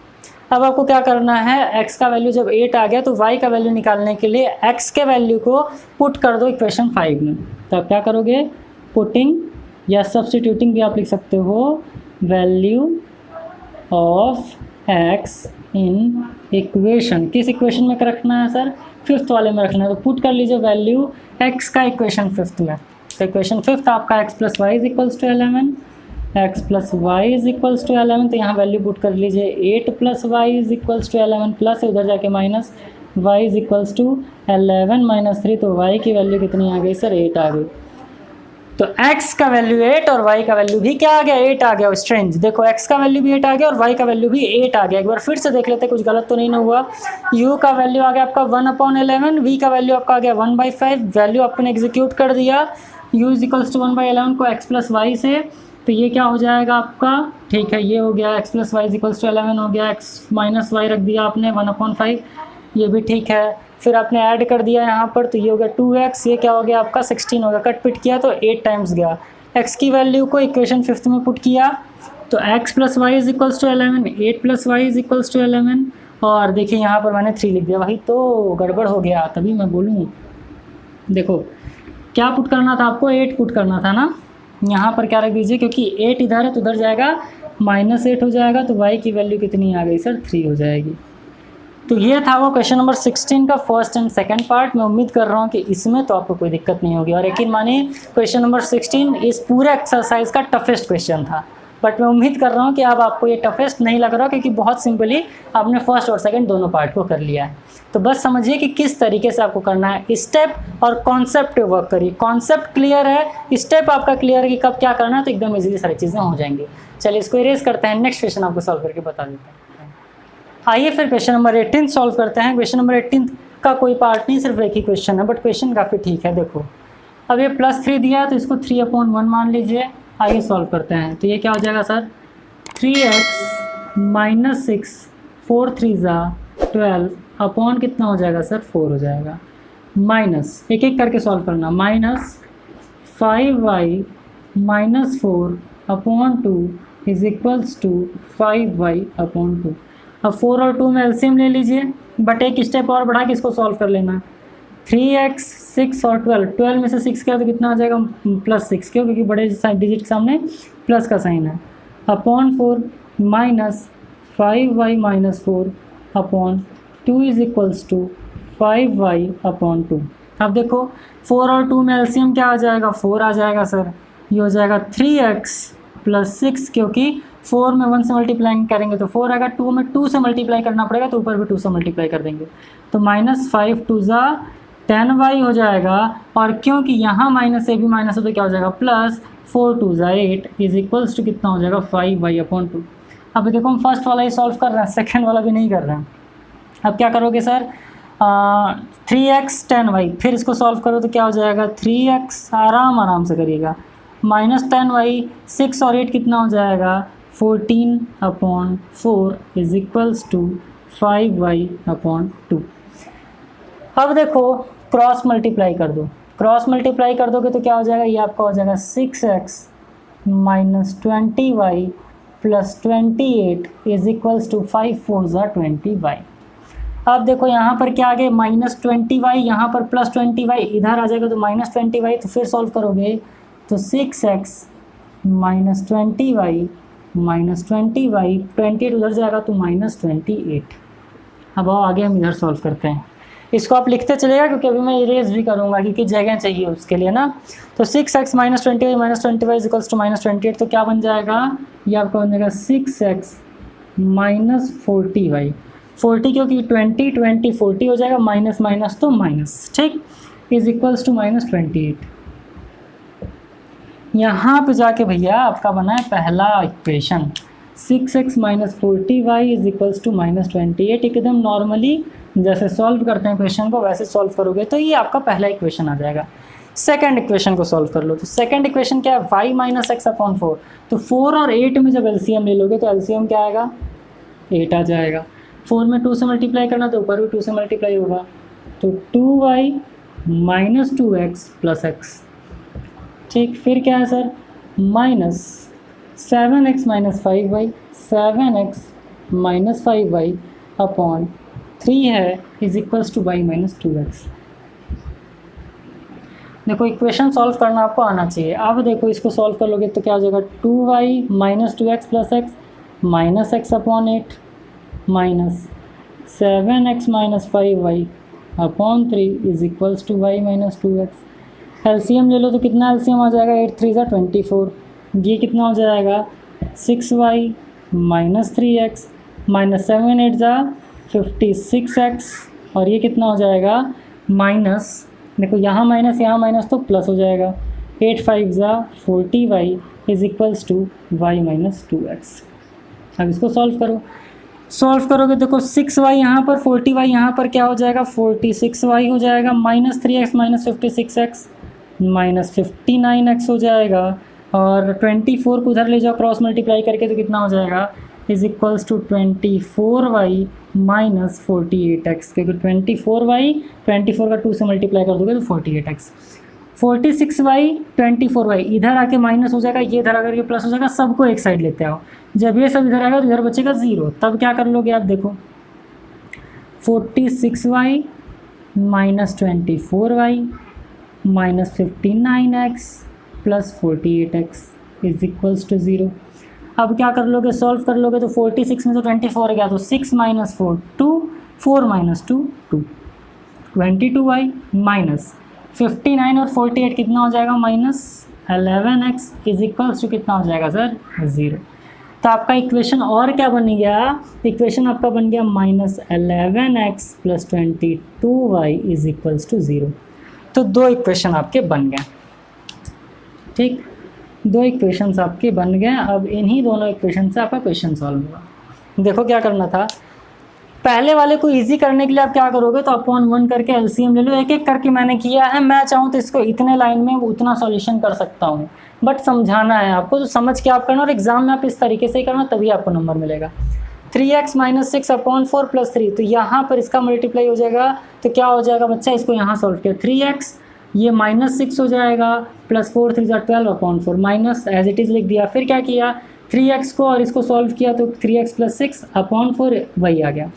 Speaker 1: अब आपको क्या करना है, x का वैल्यू जब 8 आ गया तो y का वैल्यू निकालने के लिए x के वैल्यू को पुट कर दो इक्वेशन 5 में। तो आप क्या करोगे, पुटिंग या सब्स्टिट्यूटिंग भी आप लिख सकते हो, value of x in equation, किस इक्वेशन में रखना है सर, 5th वाले में रखना है। तो पुट कर लीजिए वैल्यू x का इक्वेशन 5th में। तो इक्वेशन 5th आपका x plus Y is equals to 11, x plus Y is equals to 11। तो यहाँ वैल्यू पुट कर लीजिए 8 plus Y is equals to 11, plus उधर जाके minus y is equals to 11 minus 3। तो y की वैल्यू कितनी आ गई सर, 8 आ गई। तो x का वैल्यू 8 और y का वैल्यू भी क्या आ गया, 8 आ गया। स्ट्रेंज देखो, x का वैल्यू भी 8 आ गया और y का वैल्यू भी 8 आ गया। एक बार फिर से देख लेते, कुछ गलत तो नहीं ना हुआ। u का वैल्यू आ गया आपका 1/11, v का वैल्यू आपका आ गया 1/5। वैल्यू आपने एग्जीक्यूट कर दिया, u इज इक्वल्स टू 1/11 को x प्लस वाई से, तो ये क्या हो जाएगा आपका, ठीक है ये हो गया x plus Y is equals to 11 हो गया, x माइनस वाई रख दिया आपने 1/5, ये भी ठीक है। फिर आपने ऐड कर दिया यहाँ पर, तो ये हो गया 2x, ये क्या हो गया आपका 16 हो गया, कट पिट किया तो 8 टाइम्स गया। x की वैल्यू को इक्वेशन 5th में पुट किया तो x plus Y is equals to 11, 8 plus Y is equals to 11, और देखिए यहाँ पर मैंने 3 लिख दिया, वही तो गड़बड़ हो गया, तभी मैं बोलूँ। देखो क्या पुट करना था आपको, 8 पुट करना था ना, यहाँ पर क्या रख दीजिए, क्योंकि 8 इधर है तो उधर जाएगा -8 हो जाएगा, तो y की वैल्यू कितनी आ गई सर, 3 हो जाएगी। तो ये था वो क्वेश्चन नंबर 16 का फर्स्ट एंड सेकंड पार्ट। मैं उम्मीद कर रहा हूँ कि इसमें तो आपको कोई दिक्कत नहीं होगी, और यकीन मानिए क्वेश्चन नंबर 16 इस पूरे एक्सरसाइज का टफेस्ट क्वेश्चन था। बट मैं उम्मीद कर रहा हूँ कि अब आपको ये टफेस्ट नहीं लग रहा, क्योंकि बहुत सिंपली आपने फर्स्ट और सेकंड दोनों पार्ट को कर लिया है। तो बस समझिए कि किस तरीके से आपको करना है, स्टेप और कॉन्सेप्ट वर्क करिए। कॉन्सेप्ट क्लियर है, स्टेप आपका क्लियर है कि कब क्या करना है, तो एकदम ईजिली सारी चीज़ें हो जाएंगी। चलिए इसको इरेज करते हैं, नेक्स्ट क्वेश्चन आपको सॉल्व करके बता देते हैं। आइए फिर क्वेश्चन नंबर 18 सॉल्व करते हैं। क्वेश्चन नंबर 18 का कोई पार्ट नहीं, सिर्फ एक ही क्वेश्चन है, बट क्वेश्चन काफ़ी ठीक है। देखो अब ये +3 दिया है तो इसको 3/1 मान लीजिए। आइए सॉल्व करते हैं। तो ये क्या हो जाएगा सर, 3x माइनस 6 4 3 12 अपॉन कितना हो जाएगा सर, 4 हो जाएगा। माइनस एक एक करके सॉल्व करना, -5y minus 4 upon 2 is equals to 5y upon 2। अब 4 और 2 में एलसीएम ले लीजिए, बट एक स्टेप और बढ़ा के इसको सॉल्व कर लेना। 3x 6 और 12 में से 6 किया तो कितना आ जाएगा, +6, क्यों, क्योंकि बड़े डिजिट के सामने प्लस का साइन है, upon 4 minus 5y minus 4 upon 2 is equals to 5y upon 2। अब देखो 4 और 2 में एलसीएम क्या आ जाएगा, 4 आ जाएगा सर। ये हो जाएगा 3x + 6, क्योंकि 4 में 1 से मल्टीप्लाई करेंगे तो 4 आएगा, 2 में 2 से मल्टीप्लाई करना पड़ेगा तो ऊपर भी 2 से मल्टीप्लाई कर देंगे, तो -5 2 10y हो जाएगा। और क्योंकि यहाँ माइनस ए भी माइनस है तो क्या हो जाएगा, +4 2 8 इज इक्वल्स टू कितना हो जाएगा, 5y अपॉन 2। अब देखो हम फर्स्ट वाला ही सॉल्व कर रहे हैं, सेकेंड वाला भी नहीं कर रहे हैं। अब क्या करोगे सर, 3x 10y, फिर इसको सॉल्व करो तो क्या हो जाएगा, 3x आराम से करिएगा, -10y 6 और 8 कितना हो जाएगा, 14/4 इज इक्वल्स टू 5y/2। अब देखो क्रॉस मल्टीप्लाई कर दो, क्रॉस मल्टीप्लाई कर दोगे तो क्या हो जाएगा, ये आपका हो जाएगा 6x minus 20y plus 28 is equals to 5×4=20y। अब देखो यहाँ पर क्या आ गया, -20y, यहाँ पर +20y, इधर आ जाएगा तो -20y, तो फिर सॉल्व करोगे तो 6x minus 20y minus 20y, 28 उधर जाएगा तो -28। अब आओ आगे हम इधर सॉल्व करते हैं। इसको आप लिखते चलेगा क्योंकि अभी मैं इरेज भी करूँगा क्योंकि जगह चाहिए उसके लिए ना। तो 6x minus 20y minus 20y is equals to -28, तो क्या बन जाएगा, ये आपका बन जाएगा 6x माइनस 40y, 40 क्योंकि 20 20 40 हो जाएगा, माइनस माइनस तो माइनस, ठीक, इज इक्वल्स टू -28। यहाँ पे जाके भैया आपका बना है पहला equation, 6x minus 40y is equals to -28। एकदम नॉर्मली जैसे सॉल्व करते हैं क्वेश्चन को वैसे सॉल्व करोगे तो ये आपका पहला इक्वेशन आ जाएगा। सेकंड इक्वेशन को सॉल्व कर लो, तो सेकंड इक्वेशन क्या है, y माइनस x/4। तो 4 और 8 में जब एलसीएम ले लोगे तो एलसीएम क्या आएगा, 8 आ जाएगा। 4 में 2 से मल्टीप्लाई करना तो ऊपर भी 2 से मल्टीप्लाई होगा, तो 2y minus 2x plus x, ठीक। फिर क्या है sir, minus 7x minus 5y, 7x minus 5y upon 3 है is equals to y minus 2x। देखो इक्वेशन सॉल्व करना आपको आना चाहिए। अब देखो इसको सॉल्व कर लोगे तो क्या हो जाएगा, 2y minus 2x plus x minus x upon 8 minus 7x minus 5y upon 3 is equals to y minus 2x। LCM ले लो तो कितना एलसीएम आ जाएगा, 8 3 24, ये कितना हो जाएगा 6y minus 3x minus 7 8 56x, और ये कितना हो जाएगा माइनस, देखो यहाँ माइनस तो प्लस हो जाएगा, 8 5 40y is equals to y minus 2x। अब इसको सॉल्व करो, सॉल्व करोगे देखो 6y यहाँ पर 40y यहाँ पर क्या हो जाएगा, 46y हो जाएगा, minus 3x minus 56x minus 59x हो जाएगा, और 24 को उधर ले जाओ क्रॉस मल्टीप्लाई करके तो कितना हो जाएगा, is equals to 24y minus 48x, क्योंकि 24 का 2 से मल्टीप्लाई कर दोगे तो 48x, 46y 24y इधर आके माइनस हो जाएगा, ये इधर आकर के प्लस हो जाएगा, सबको एक साइड लेते आओ। जब ये सब इधर आएगा तो इधर बचेगा 0, तब क्या कर लोगे आप, देखो 46y minus 24y minus 59x plus 48x is equals to 0। अब क्या कर लोगे, सॉल्व कर लोगे तो 46 में तो 24 गया तो 6 माइनस 4 2, 4 माइनस 2 2, 22y माइनस 59 और 48 कितना हो जाएगा, minus 11x is equals to कितना हो जाएगा सर, 0। तो आपका इक्वेशन और क्या बन गया, इक्वेशन आपका बन गया minus 11x plus 22y is equals to 0। तो 2 इक्वेशन आपके बन गए, ठीक, 2 इक्वेशंस आपके बन गए। अब इन्हीं दोनों इक्वेशन से आपका क्वेश्चन सॉल्व होगा। देखो क्या करना था, पहले वाले को इजी करने के लिए आप क्या करोगे, तो अपॉन 1 करके एलसीएम ले लो, एक एक करके मैंने किया है। मैं चाहूँ तो इसको इतने लाइन में उतना सॉल्यूशन कर सकता हूँ, बट समझाना है आपको तो समझ के आप करना, और एग्जाम में आप इस तरीके से ही करना तभी आपको नंबर मिलेगा। 3x माइनस 6/4 प्लस 3, तो यहाँ पर इसका मल्टीप्लाई हो जाएगा तो क्या हो जाएगा बच्चा, इसको यहाँ सॉल्व किया 3x, ये माइनस 6 हो जाएगा plus 4 3 12/4 minus as it is लिख दिया। फिर क्या किया, 3x को और इसको सॉल्व किया तो 3x प्लस 6/4 वही आ गया।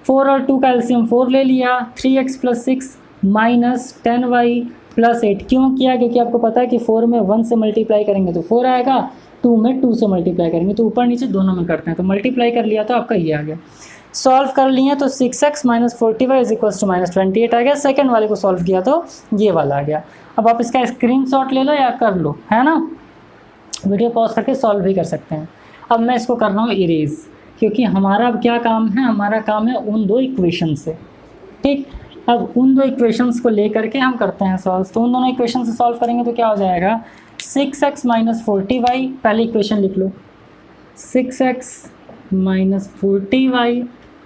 Speaker 1: 4 और 2 का एलसीएम 4 ले लिया, 3x plus 6 minus 10y plus 8। क्यों किया, क्योंकि आपको पता है कि 4 में 1 से मल्टीप्लाई करेंगे तो 4 आएगा, 2 में 2 से मल्टीप्लाई करेंगे तो ऊपर नीचे दोनों में करते हैं, तो मल्टीप्लाई कर लिया तो आपका ये आ गया। सॉल्व कर लिए तो 6x minus 40y is equals to minus 28 आ गया। सेकंड वाले को सॉल्व किया तो ये वाला आ गया। अब आप इसका स्क्रीनशॉट ले लो या कर लो, है ना, वीडियो पॉज करके सॉल्व भी कर सकते हैं। अब मैं इसको कर रहा हूँ इरेज, क्योंकि हमारा अब क्या काम है, हमारा काम है उन 2 इक्वेशन से, ठीक। अब उन 2 इक्वेशंस को लेकर के हम करते हैं सॉल्व। तो उन दोनों इक्वेशन से सॉल्व करेंगे तो क्या हो जाएगा, 6x माइनस 40y, पहले इक्वेशन लिख लो, 6x minus 40y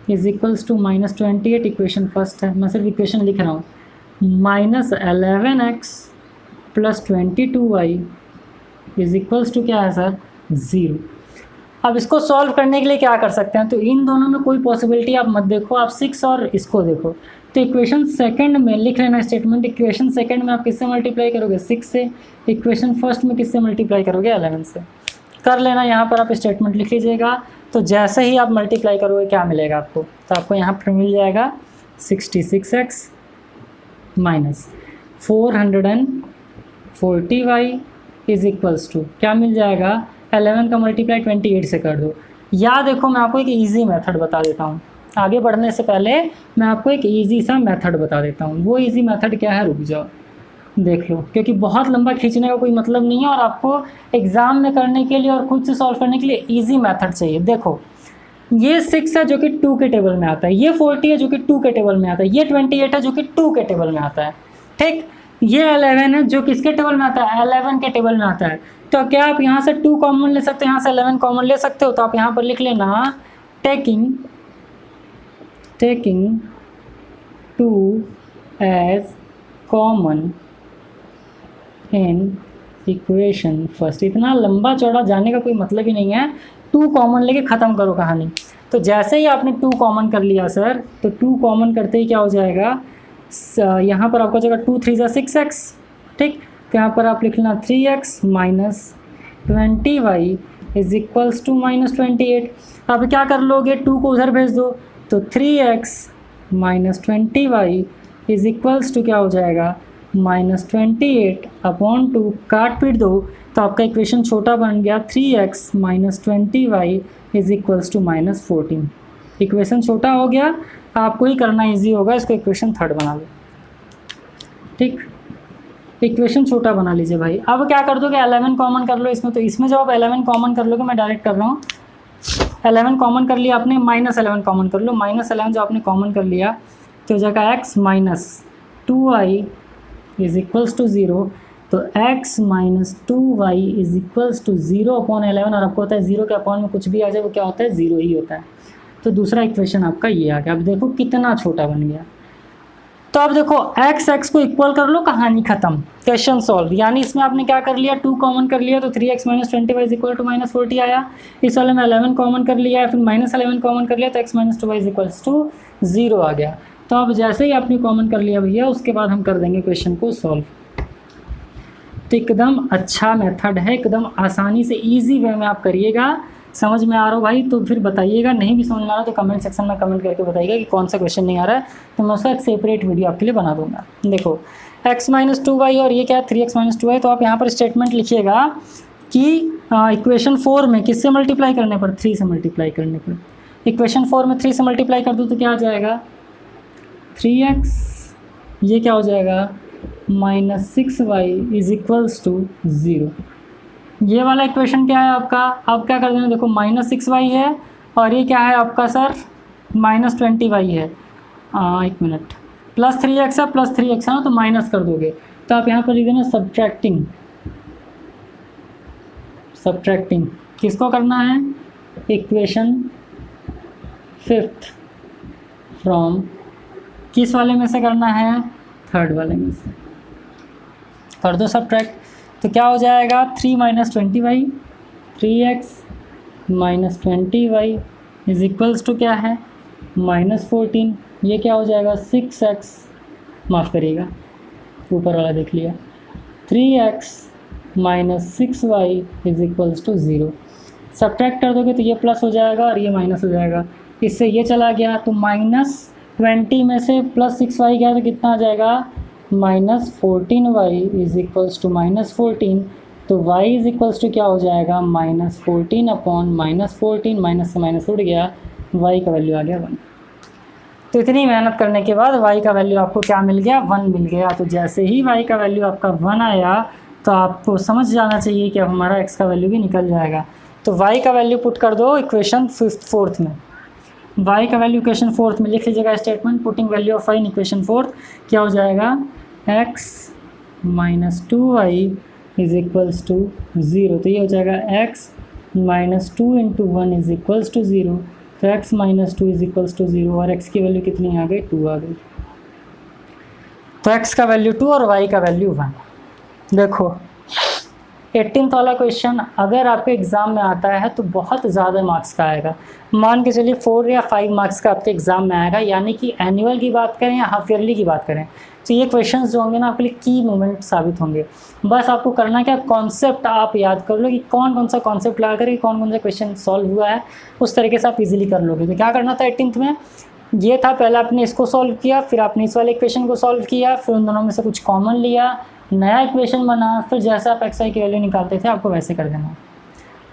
Speaker 1: is equals to minus 28, equation first है, मैं सिर्फ इक्वेशन लिख रहा हूँ, minus 11x plus 22y is equals to क्या है सर, 0। अब इसको सॉल्व करने के लिए क्या कर सकते हैं, तो इन दोनों में कोई पॉसिबिलिटी आप मत देखो, आप 6 और इसको देखो। तो इक्वेशन सेकंड में लिख लेना स्टेटमेंट, इक्वेशन सेकंड में आप किससे मल्टीप्लाई करोगे 6 से, इक्वेशन फर्स्ट में किससे मल्टीप्लाई करोगे 11 से। कर लेना, यहाँ पर आप स्टेटमेंट लिख लीजिएगा। तो जैसे ही आप मल्टीप्लाई करोगे क्या मिलेगा आपको, तो आपको यहाँ पर मिल जाएगा 66x minus 440y is equals to क्या मिल जाएगा, 11 का मल्टीप्लाई 28 से कर दो। या देखो मैं आपको एक इजी मेथड बता देता हूँ, आगे बढ़ने से पहले मैं आपको एक इजी सा मेथड बता देता हूँ। वो इजी मेथड क्या है, रुक जाओ देख लो, क्योंकि बहुत लंबा खींचने का कोई मतलब नहीं है और आपको एग्ज़ाम में करने के लिए और खुद से सॉल्व करने के लिए इजी मेथड चाहिए। देखो ये 6 है जो कि 2 के टेबल में आता है, ये 40 है जो कि 2 के टेबल में आता है, ये 28 है जो कि 2 के टेबल में आता है, ठीक। ये 11 है जो किसके टेबल में आता है, 11 के टेबल में आता है। तो क्या आप यहाँ से 2 कॉमन ले सकते हो, यहाँ से 11 कॉमन ले सकते हो। तो आप यहाँ पर लिख लेना taking 2 as common in equation first. इतना लंबा चौड़ा जाने का कोई मतलब ही नहीं है, 2 कॉमन लेके ख़त्म करो कहानी। तो जैसे ही आपने 2 कॉमन कर लिया सर, तो 2 कॉमन करते ही क्या हो जाएगा, यहाँ पर आपको हो जाएगा 2 3 = 6x, ठीक। तो यहाँ पर आप लिख लेना 3x minus 20y is equals to minus 28। अब क्या कर लोगे, 2 को उधर भेज दो, तो 3x minus 20y is equals to क्या हो जाएगा, माइनस 28 अपॉन 2, काट पीट दो तो आपका इक्वेशन छोटा बन गया 3x minus 20y is equals to minus 14। Equation छोटा हो गया, आपको ही करना इजी होगा, इसको इक्वेशन थर्ड बना लो, ठीक। इक्वेशन छोटा बना लीजिए भाई। अब क्या कर दोगे, 11 कॉमन कर लो इसमें। तो इसमें जब आप 11 कॉमन कर लोगे, मैं डायरेक्ट कर रहा हूँ, 11 कॉमन कर लिया आपने, -11 कॉमन कर लो। -11 जो आपने कॉमन कर लिया तो हो जाएगा x minus 2y is equals to 0। तो x minus 2y is equals to 0 upon 11, और आपको होता है 0 के अपॉन में कुछ भी आ जाए वो क्या होता है, 0 ही होता है। तो दूसरा इक्वेशन आपका ये आ गया। अब देखो कितना छोटा बन गया। तो अब देखो x को इक्वल कर लो, कहानी खत्म, क्वेश्चन सॉल्व। यानी इसमें आपने क्या कर लिया, 2 कॉमन कर लिया तो 3x minus 20y is equal to minus 40 आया। इस वाले में 11 कॉमन कर लिया, फिर -11 कॉमन कर लिया तो x minus 2y is equals to 0 आ गया। तो अब जैसे ही आपने कॉमन कर लिया भैया, उसके बाद हम कर देंगे क्वेश्चन को सॉल्व। तो एकदम अच्छा मेथड है, एकदम आसानी से ईजी वे में आप करिएगा। समझ में आ रहा हो भाई तो फिर बताइएगा, नहीं भी समझ में आ रहा तो कमेंट सेक्शन में कमेंट करके बताइएगा कि कौन सा क्वेश्चन नहीं आ रहा है, तो मैं उसका एक सेपरेट वीडियो आपके लिए बना दूंगा। देखो x माइनस 2y और ये क्या है 3x माइनस 2y। तो आप यहाँ पर स्टेटमेंट लिखिएगा कि इक्वेशन 4 में किससे मल्टीप्लाई करने पर, 3 से मल्टीप्लाई करने पर। इक्वेशन 4 में 3 से मल्टीप्लाई कर दूँ तो क्या आ जाएगा, 3x, ये क्या हो जाएगा minus 6y is equals to 0। ये वाला इक्वेशन क्या है आपका, अब क्या कर देना, देखो -6y है और ये क्या है आपका सर -20y है। एक मिनट, +3x है, +3x है ना, तो माइनस कर दोगे तो आप यहाँ पर लिख देना सब्ट्रैक्टिंग किसको करना है, इक्वेशन 5th फ्रॉम किस वाले में से करना है, 3rd वाले में से। कर दो सब्ट्रैक्ट, तो क्या हो जाएगा 3 minus 20y, 3x minus 20y is equals to क्या है -14। ये क्या हो जाएगा 6x, माफ़ करिएगा ऊपर वाला देख लिया, 3x minus 6y is equals to 0। Subtract कर दोगे तो ये प्लस हो जाएगा और ये माइनस हो जाएगा, इससे ये चला गया तो -20 में से +6y गया तो कितना आ जाएगा -14y इज इक्वल्स टू -14। तो y इज इक्वल्स टू क्या हो जाएगा -14 अपॉन -14, माइनस से माइनस उड़ गया, y का वैल्यू आ गया 1। तो इतनी मेहनत करने के बाद y का वैल्यू आपको क्या मिल गया, 1 मिल गया। तो जैसे ही y का वैल्यू आपका 1 आया तो आपको समझ जाना चाहिए कि अब हमारा x का वैल्यू भी निकल जाएगा। तो y का वैल्यू पुट कर दो इक्वेशन 4th में, y का वैल्यू इक्वेशन 4th में लिख लीजिएगा statement, putting value of y in equation 4th क्या हो जाएगा, x minus 2y is equals to 0। तो ये हो जाएगा x minus 2 into 1 is equals to 0। तो x minus 2 is equals to 0 और x की वैल्यू कितनी आ गई, 2 आ गई। तो x का वैल्यू 2 और y का वैल्यू 1। देखो 18th वाला क्वेश्चन अगर आपके एग्ज़ाम में आता है तो बहुत ज़्यादा मार्क्स का आएगा। मान के चलिए 4 या 5 मार्क्स का आपके एग्ज़ाम में आएगा, यानी कि एनुअल की बात करें या हाफ ईयरली की बात करें तो ये क्वेश्चंस जो होंगे ना आपके लिए की मोमेंट साबित होंगे। बस आपको करना क्या, कॉन्सेप्ट आप याद कर लो कि कौन कौन सा कॉन्सेप्ट लगा कर कौन कौन सा क्वेश्चन सॉल्व हुआ है, उस तरीके से आप इजीली कर लोगे। तो क्या करना था 18th में, ये था पहले आपने इसको सॉल्व किया, फिर आपने इस वाले इक्वेशन को सॉल्व किया, फिर उन दोनों में से कुछ कॉमन लिया, नया इक्वेशन बना, फिर जैसा आप एक्स आई की वैल्यू निकालते थे आपको वैसे कर देना।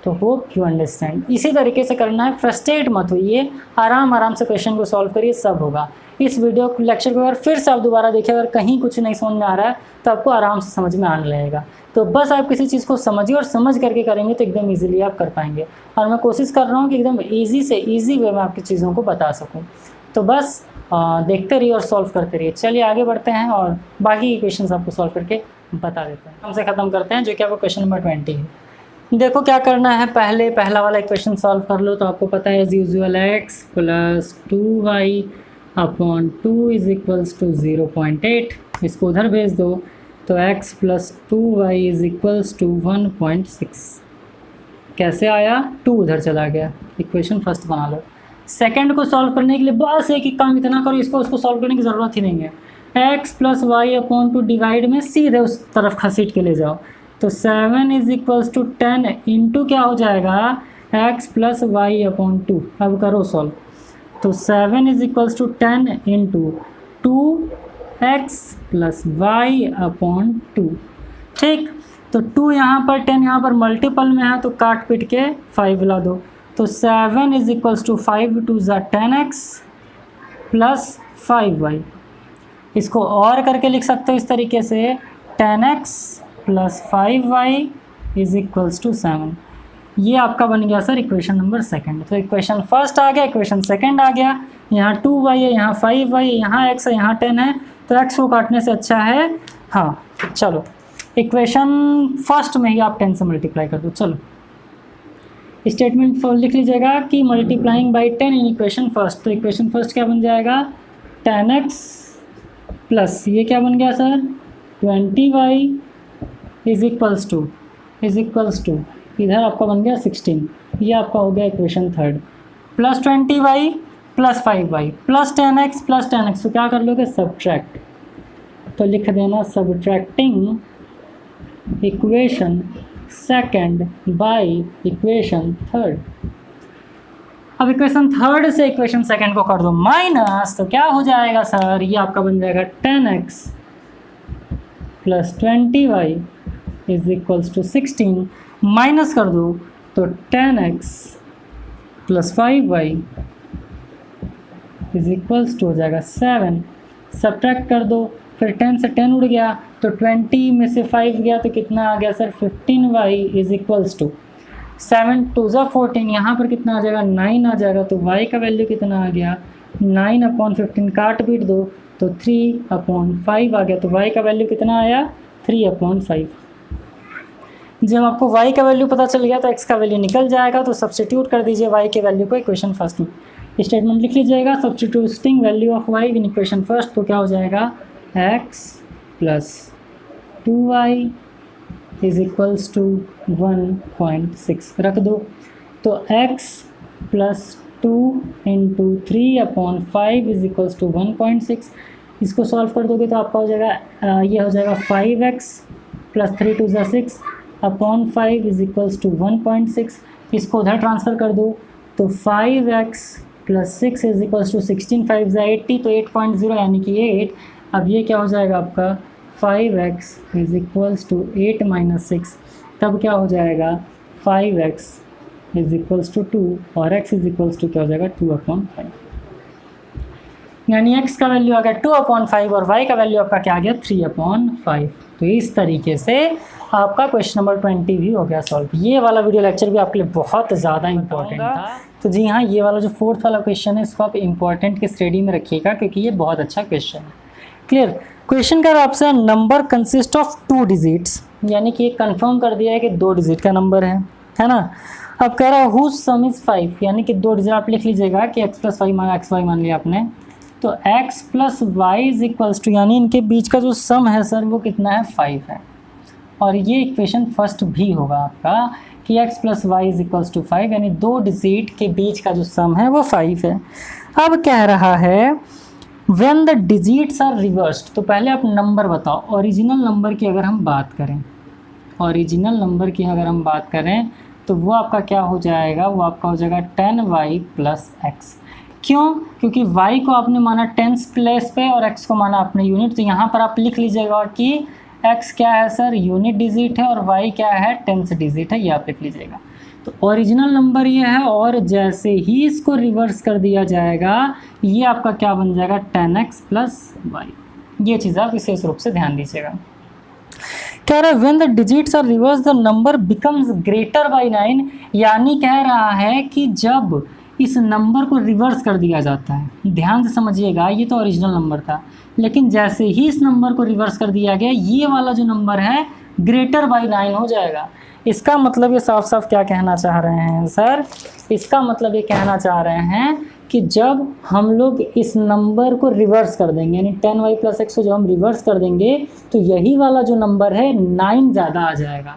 Speaker 1: तो होप यू अंडरस्टैंड, इसी तरीके से करना है, फ्रस्ट्रेट मत होइए, आराम से क्वेश्चन को सॉल्व करिए, सब होगा। इस वीडियो लेक्चर को अगर फिर से आप दोबारा देखिए, अगर कहीं कुछ नहीं समझ में आ रहा है तो आपको आराम से समझ में आने लगेगा। तो बस आप किसी चीज़ को समझिए और समझ करके करेंगे तो एकदम ईजिली आप कर पाएंगे। और मैं कोशिश कर रहा हूँ कि एकदम ईजी से ईजी वे में आपकी चीज़ों को बता सकूँ। तो बस देखते रहिए और सॉल्व करते रहिए। चलिए आगे बढ़ते हैं और बाकी क्वेश्चंस आपको सॉल्व करके बता देते हैं। हमसे ख़त्म करते हैं जो कि आपको क्वेश्चन नंबर 20 है। देखो क्या करना है, पहले पहला वाला इक्वेशन सॉल्व कर लो। तो आपको पता है as usual x + 2y upon 2 is equals to 0.8, इसको उधर भेज दो तो x + 2y is equals to 1.6। कैसे आया, 2 उधर चला गया, इक्वेशन फर्स्ट बना लो। सेकंड को सॉल्व करने के लिए बस एक काम इतना करो, इसको उसको सॉल्व करने की ज़रूरत ही नहीं है। x + y अपॉन 2 डिवाइड में सीधे उस तरफ खसीट के ले जाओ। तो 7 इज इक्वल्स टू 10 इंटू क्या हो जाएगा, x + y अपॉन 2। अब करो सॉल्व। तो 7 is equals to 10 into 2x + y upon 2। ठीक, तो 2 यहाँ पर 10 यहाँ पर मल्टीपल में है तो काट पीट के 5 ला दो। तो 7 is equals to 5 × 2 = 10x + 5y। इसको और करके लिख सकते हो इस तरीके से 10x + 5y is equals to 7। ये आपका बन गया सर इक्वेशन नंबर सेकंड। तो इक्वेशन फर्स्ट आ गया, इक्वेशन सेकंड आ गया। यहाँ 2y है, यहाँ 5y है, यहाँ x है, यहाँ 10 है, तो x को काटने से अच्छा है। हाँ चलो, इक्वेशन फर्स्ट में ही आप 10 से मल्टीप्लाई कर दो। चलो स्टेटमेंट लिख लीजिएगा कि multiplying by 10 in equation first. तो इक्वेशन फर्स्ट क्या बन जाएगा, 10x प्लस ये क्या बन गया sir 20y is equals to इधर आपका बन गया 16। ये आपका हो गया equation third. Plus 20y plus 5y plus 10x plus 10x। तो क्या कर लोगे, सब्ट्रैक्ट। तो लिख देना subtracting equation second by equation third. अब इक्वेशन थर्ड से इक्वेशन सेकंड को कर दो माइनस, तो क्या हो जाएगा सर, ये आपका बन जाएगा 10x plus 20y is equals to 16। Minus कर दो तो 10x plus 5y is equals to हो जाएगा 7। सब्ट्रैक्ट कर दो, फिर 10 से 10 उड़ गया तो 20 में से 5 गया तो कितना आ गया sir 15y is equals to 7 × 2 = 14। यहाँ पर कितना आ जाएगा 9 आ जाएगा। तो y का वैल्यू कितना आ गया 9/15। काट पीट दो तो 3/5 आ गया। तो y का वैल्यू कितना आया 3/5। जब आपको y का वैल्यू पता चल गया तो x का वैल्यू निकल जाएगा। तो सब्स्टिट्यूट कर दीजिए y के वैल्यू को इक्वेशन फर्स्ट में। स्टेटमेंट लिख लीजिएगा substituting value of y in equation first. तो क्या हो जाएगा x + 2y is equals to 1.6 रख दो। तो x + 2 × 3/5 इज इक्वल्स टू 1.6। इसको सॉल्व कर दोगे तो आपका हो जाएगा ये हो जाएगा 5x + 3 × 2 = 6 upon 5 is equals to 1.6। इसको उधर ट्रांसफ़र कर दो तो 5x + 6 इज इक्वल्स टू 16 5 × 80 तो 8.0 यानी कि 8। अब ये क्या हो जाएगा आपका 5x इज इक्वल्स टू 8 - 6। तब क्या हो जाएगा 5x इज इक्वल्स टू 2 और x इज इक्वल्स टू क्या हो जाएगा 2/5। यानी x का वैल्यू आ गया 2/5 और y का वैल्यू आपका क्या आ गया 3/5। तो इस तरीके से आपका क्वेश्चन नंबर 20 भी हो गया सॉल्व। ये वाला वीडियो लेक्चर भी आपके लिए बहुत ज़्यादा इंपॉर्टेंट था। तो जी हाँ, ये वाला जो फोर्थ वाला क्वेश्चन है इसको आप इंपॉर्टेंट की स्टडी में रखिएगा क्योंकि ये बहुत अच्छा क्वेश्चन है। क्लियर। क्वेश्चन का आपसे नंबर कंसिस्ट ऑफ 2 डिजिट्स, यानी कि ये कंफर्म कर दिया है कि 2 डिजिट का नंबर है ना। अब कह रहा है हुज सम इज़ 5, यानी कि 2 डिजिट आप लिख लीजिएगा कि x + 5 x y मान लिया आपने। तो x + y is equals to यानी इनके बीच का जो सम है सर वो कितना है 5 है। और ये इक्वेशन फर्स्ट भी होगा आपका कि x plus Y is equals to 5, यानी 2 डिजिट के बीच का जो सम है वो 5 है। अब कह रहा है when the digits are reversed, तो पहले आप नंबर बताओ। ओरिजिनल नंबर की अगर हम बात करें, ओरिजिनल नंबर की अगर हम बात करें तो वो आपका क्या हो जाएगा, वो आपका हो जाएगा 10y प्लस x। क्यों? क्योंकि y को आपने माना टेंस प्लेस पे और x को माना अपने यूनिट, तो यहाँ पर आप लिख लीजिएगा कि x क्या है सर, यूनिट डिजिट है, और y क्या है, टेंस डिजिट है, ये आप लिख लीजिएगा। तो ओरिजिनल नंबर ये है, और जैसे ही इसको रिवर्स कर दिया जाएगा ये आपका क्या बन जाएगा 10x प्लस वाई। ये चीज़ आप विशेष रूप से ध्यान दीजिएगा। कह रहा है when the digits are reverse the number becomes greater by 9, यानी कह रहा है कि जब इस नंबर को रिवर्स कर दिया जाता है, ध्यान से समझिएगा, ये तो ओरिजिनल नंबर था, लेकिन जैसे ही इस नंबर को रिवर्स कर दिया गया ये वाला जो नंबर है ग्रेटर बाई 9 हो जाएगा। इसका मतलब ये साफ साफ क्या कहना चाह रहे हैं सर, इसका मतलब ये कहना चाह रहे हैं कि जब हम लोग इस नंबर को रिवर्स कर देंगे, यानी 10y प्लस एक्स को जब हम रिवर्स कर देंगे तो यही वाला जो नंबर है 9 ज़्यादा आ जाएगा।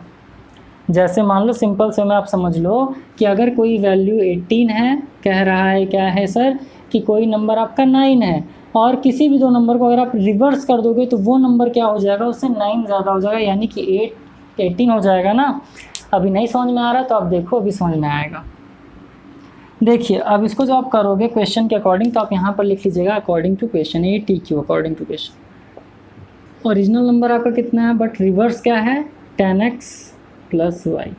Speaker 1: जैसे मान लो सिंपल से में आप समझ लो कि अगर कोई वैल्यू 18 है, कह रहा है क्या है सर कि कोई नंबर आपका 9 है, और किसी भी दो नंबर को अगर आप रिवर्स कर दोगे तो वो नंबर क्या हो जाएगा, उससे 9 ज़्यादा हो जाएगा, यानी कि 18 हो जाएगा ना। अभी नहीं समझ में आ रहा तो आप देखो, अभी समझ में आएगा। देखिए अब इसको जो आप करोगे क्वेश्चन के अकॉर्डिंग, तो आप यहाँ पर लिख लीजिएगा अकॉर्डिंग टू क्वेश्चन, ये TQ according to question. Original number आपका कितना है, बट रिवर्स क्या है 10x प्लस वाई।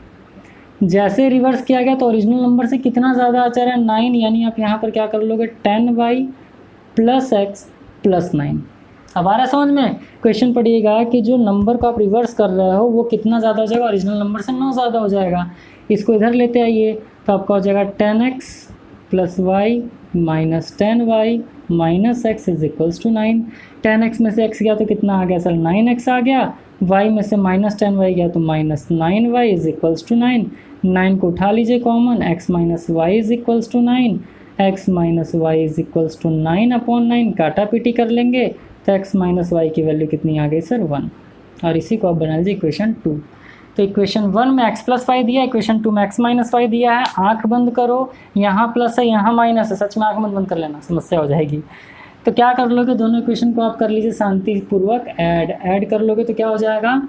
Speaker 1: जैसे रिवर्स किया गया तो ओरिजिनल नंबर से कितना ज़्यादा आ जा रहा है 9, यानी आप यहाँ पर क्या कर लोगे 10y प्लस एक्स प्लस 9। अब आ रहा समझ में, क्वेश्चन पढ़िएगा कि जो नंबर को आप रिवर्स कर रहे हो वो कितना ज़्यादा हो जाएगा, ओरिजिनल नंबर से 9 ज़्यादा हो जाएगा। इसको इधर लेते आइए तो आपका हो जाएगा 10x plus y minus 10y minus x is equals to 9। 10x में से x गया तो कितना आ गया सर 9x आ गया, y में से माइनस 10y गया तो minus 9y is equals to 9। 9 को उठा लीजिए common, x minus Y is equals to 9, x minus Y is equals to 9 upon 9, काटा पीटी कर लेंगे तो x माइनस वाई की वैल्यू कितनी आ गई सर 1, और इसी को आप बना लीजिए इक्वेशन 2। तो इक्वेशन 1 में x प्लस वाई दिया, इक्वेशन 2 में x माइनस वाई दिया है। आंख बंद करो, यहाँ प्लस है यहाँ माइनस है, सच में आंख मत बंद कर लेना, समस्या हो जाएगी। तो क्या कर लोगे, दोनों इक्वेशन को आप कर लीजिए शांतिपूर्वक ऐड कर लोगे तो क्या हो जाएगा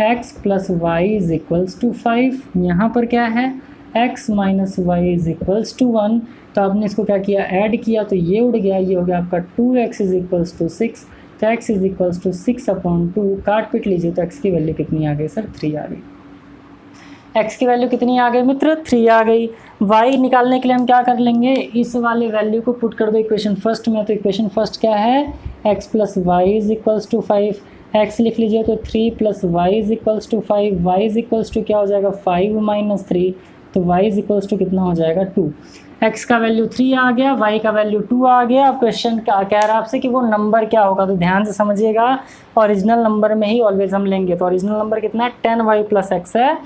Speaker 1: x plus Y is equals to 5, यहाँ पर क्या है x minus Y is equals to 1। तो आपने इसको क्या किया, ऐड किया तो ये उड़ गया, ये हो गया आपका 2x इज इक्वल्स टू 6, तो x is equals to 6 upon 2, काट पीट लीजिए तो x की वैल्यू कितनी आ गई सर 3 आ गई। x की वैल्यू कितनी आ गई मित्र 3 आ गई। y निकालने के लिए हम क्या कर लेंगे, इस वाले वैल्यू को पुट कर दो इक्वेशन फर्स्ट में। तो इक्वेशन फर्स्ट क्या है, x plus Y is equals to 5, x लिख लीजिए तो 3 plus Y is equals to 5, y is equals to क्या हो जाएगा 5 माइनस 3, तो y इज इक्वल्स टू कितना हो जाएगा 2। x का वैल्यू 3 आ गया, y का वैल्यू 2 आ गया। अब क्वेश्चन क्या कह रहा है आपसे कि वो नंबर क्या होगा, तो ध्यान से समझिएगा, ओरिजिनल नंबर में ही ऑलवेज हम लेंगे। तो ओरिजिनल नंबर कितना है 10y प्लस एक्स है,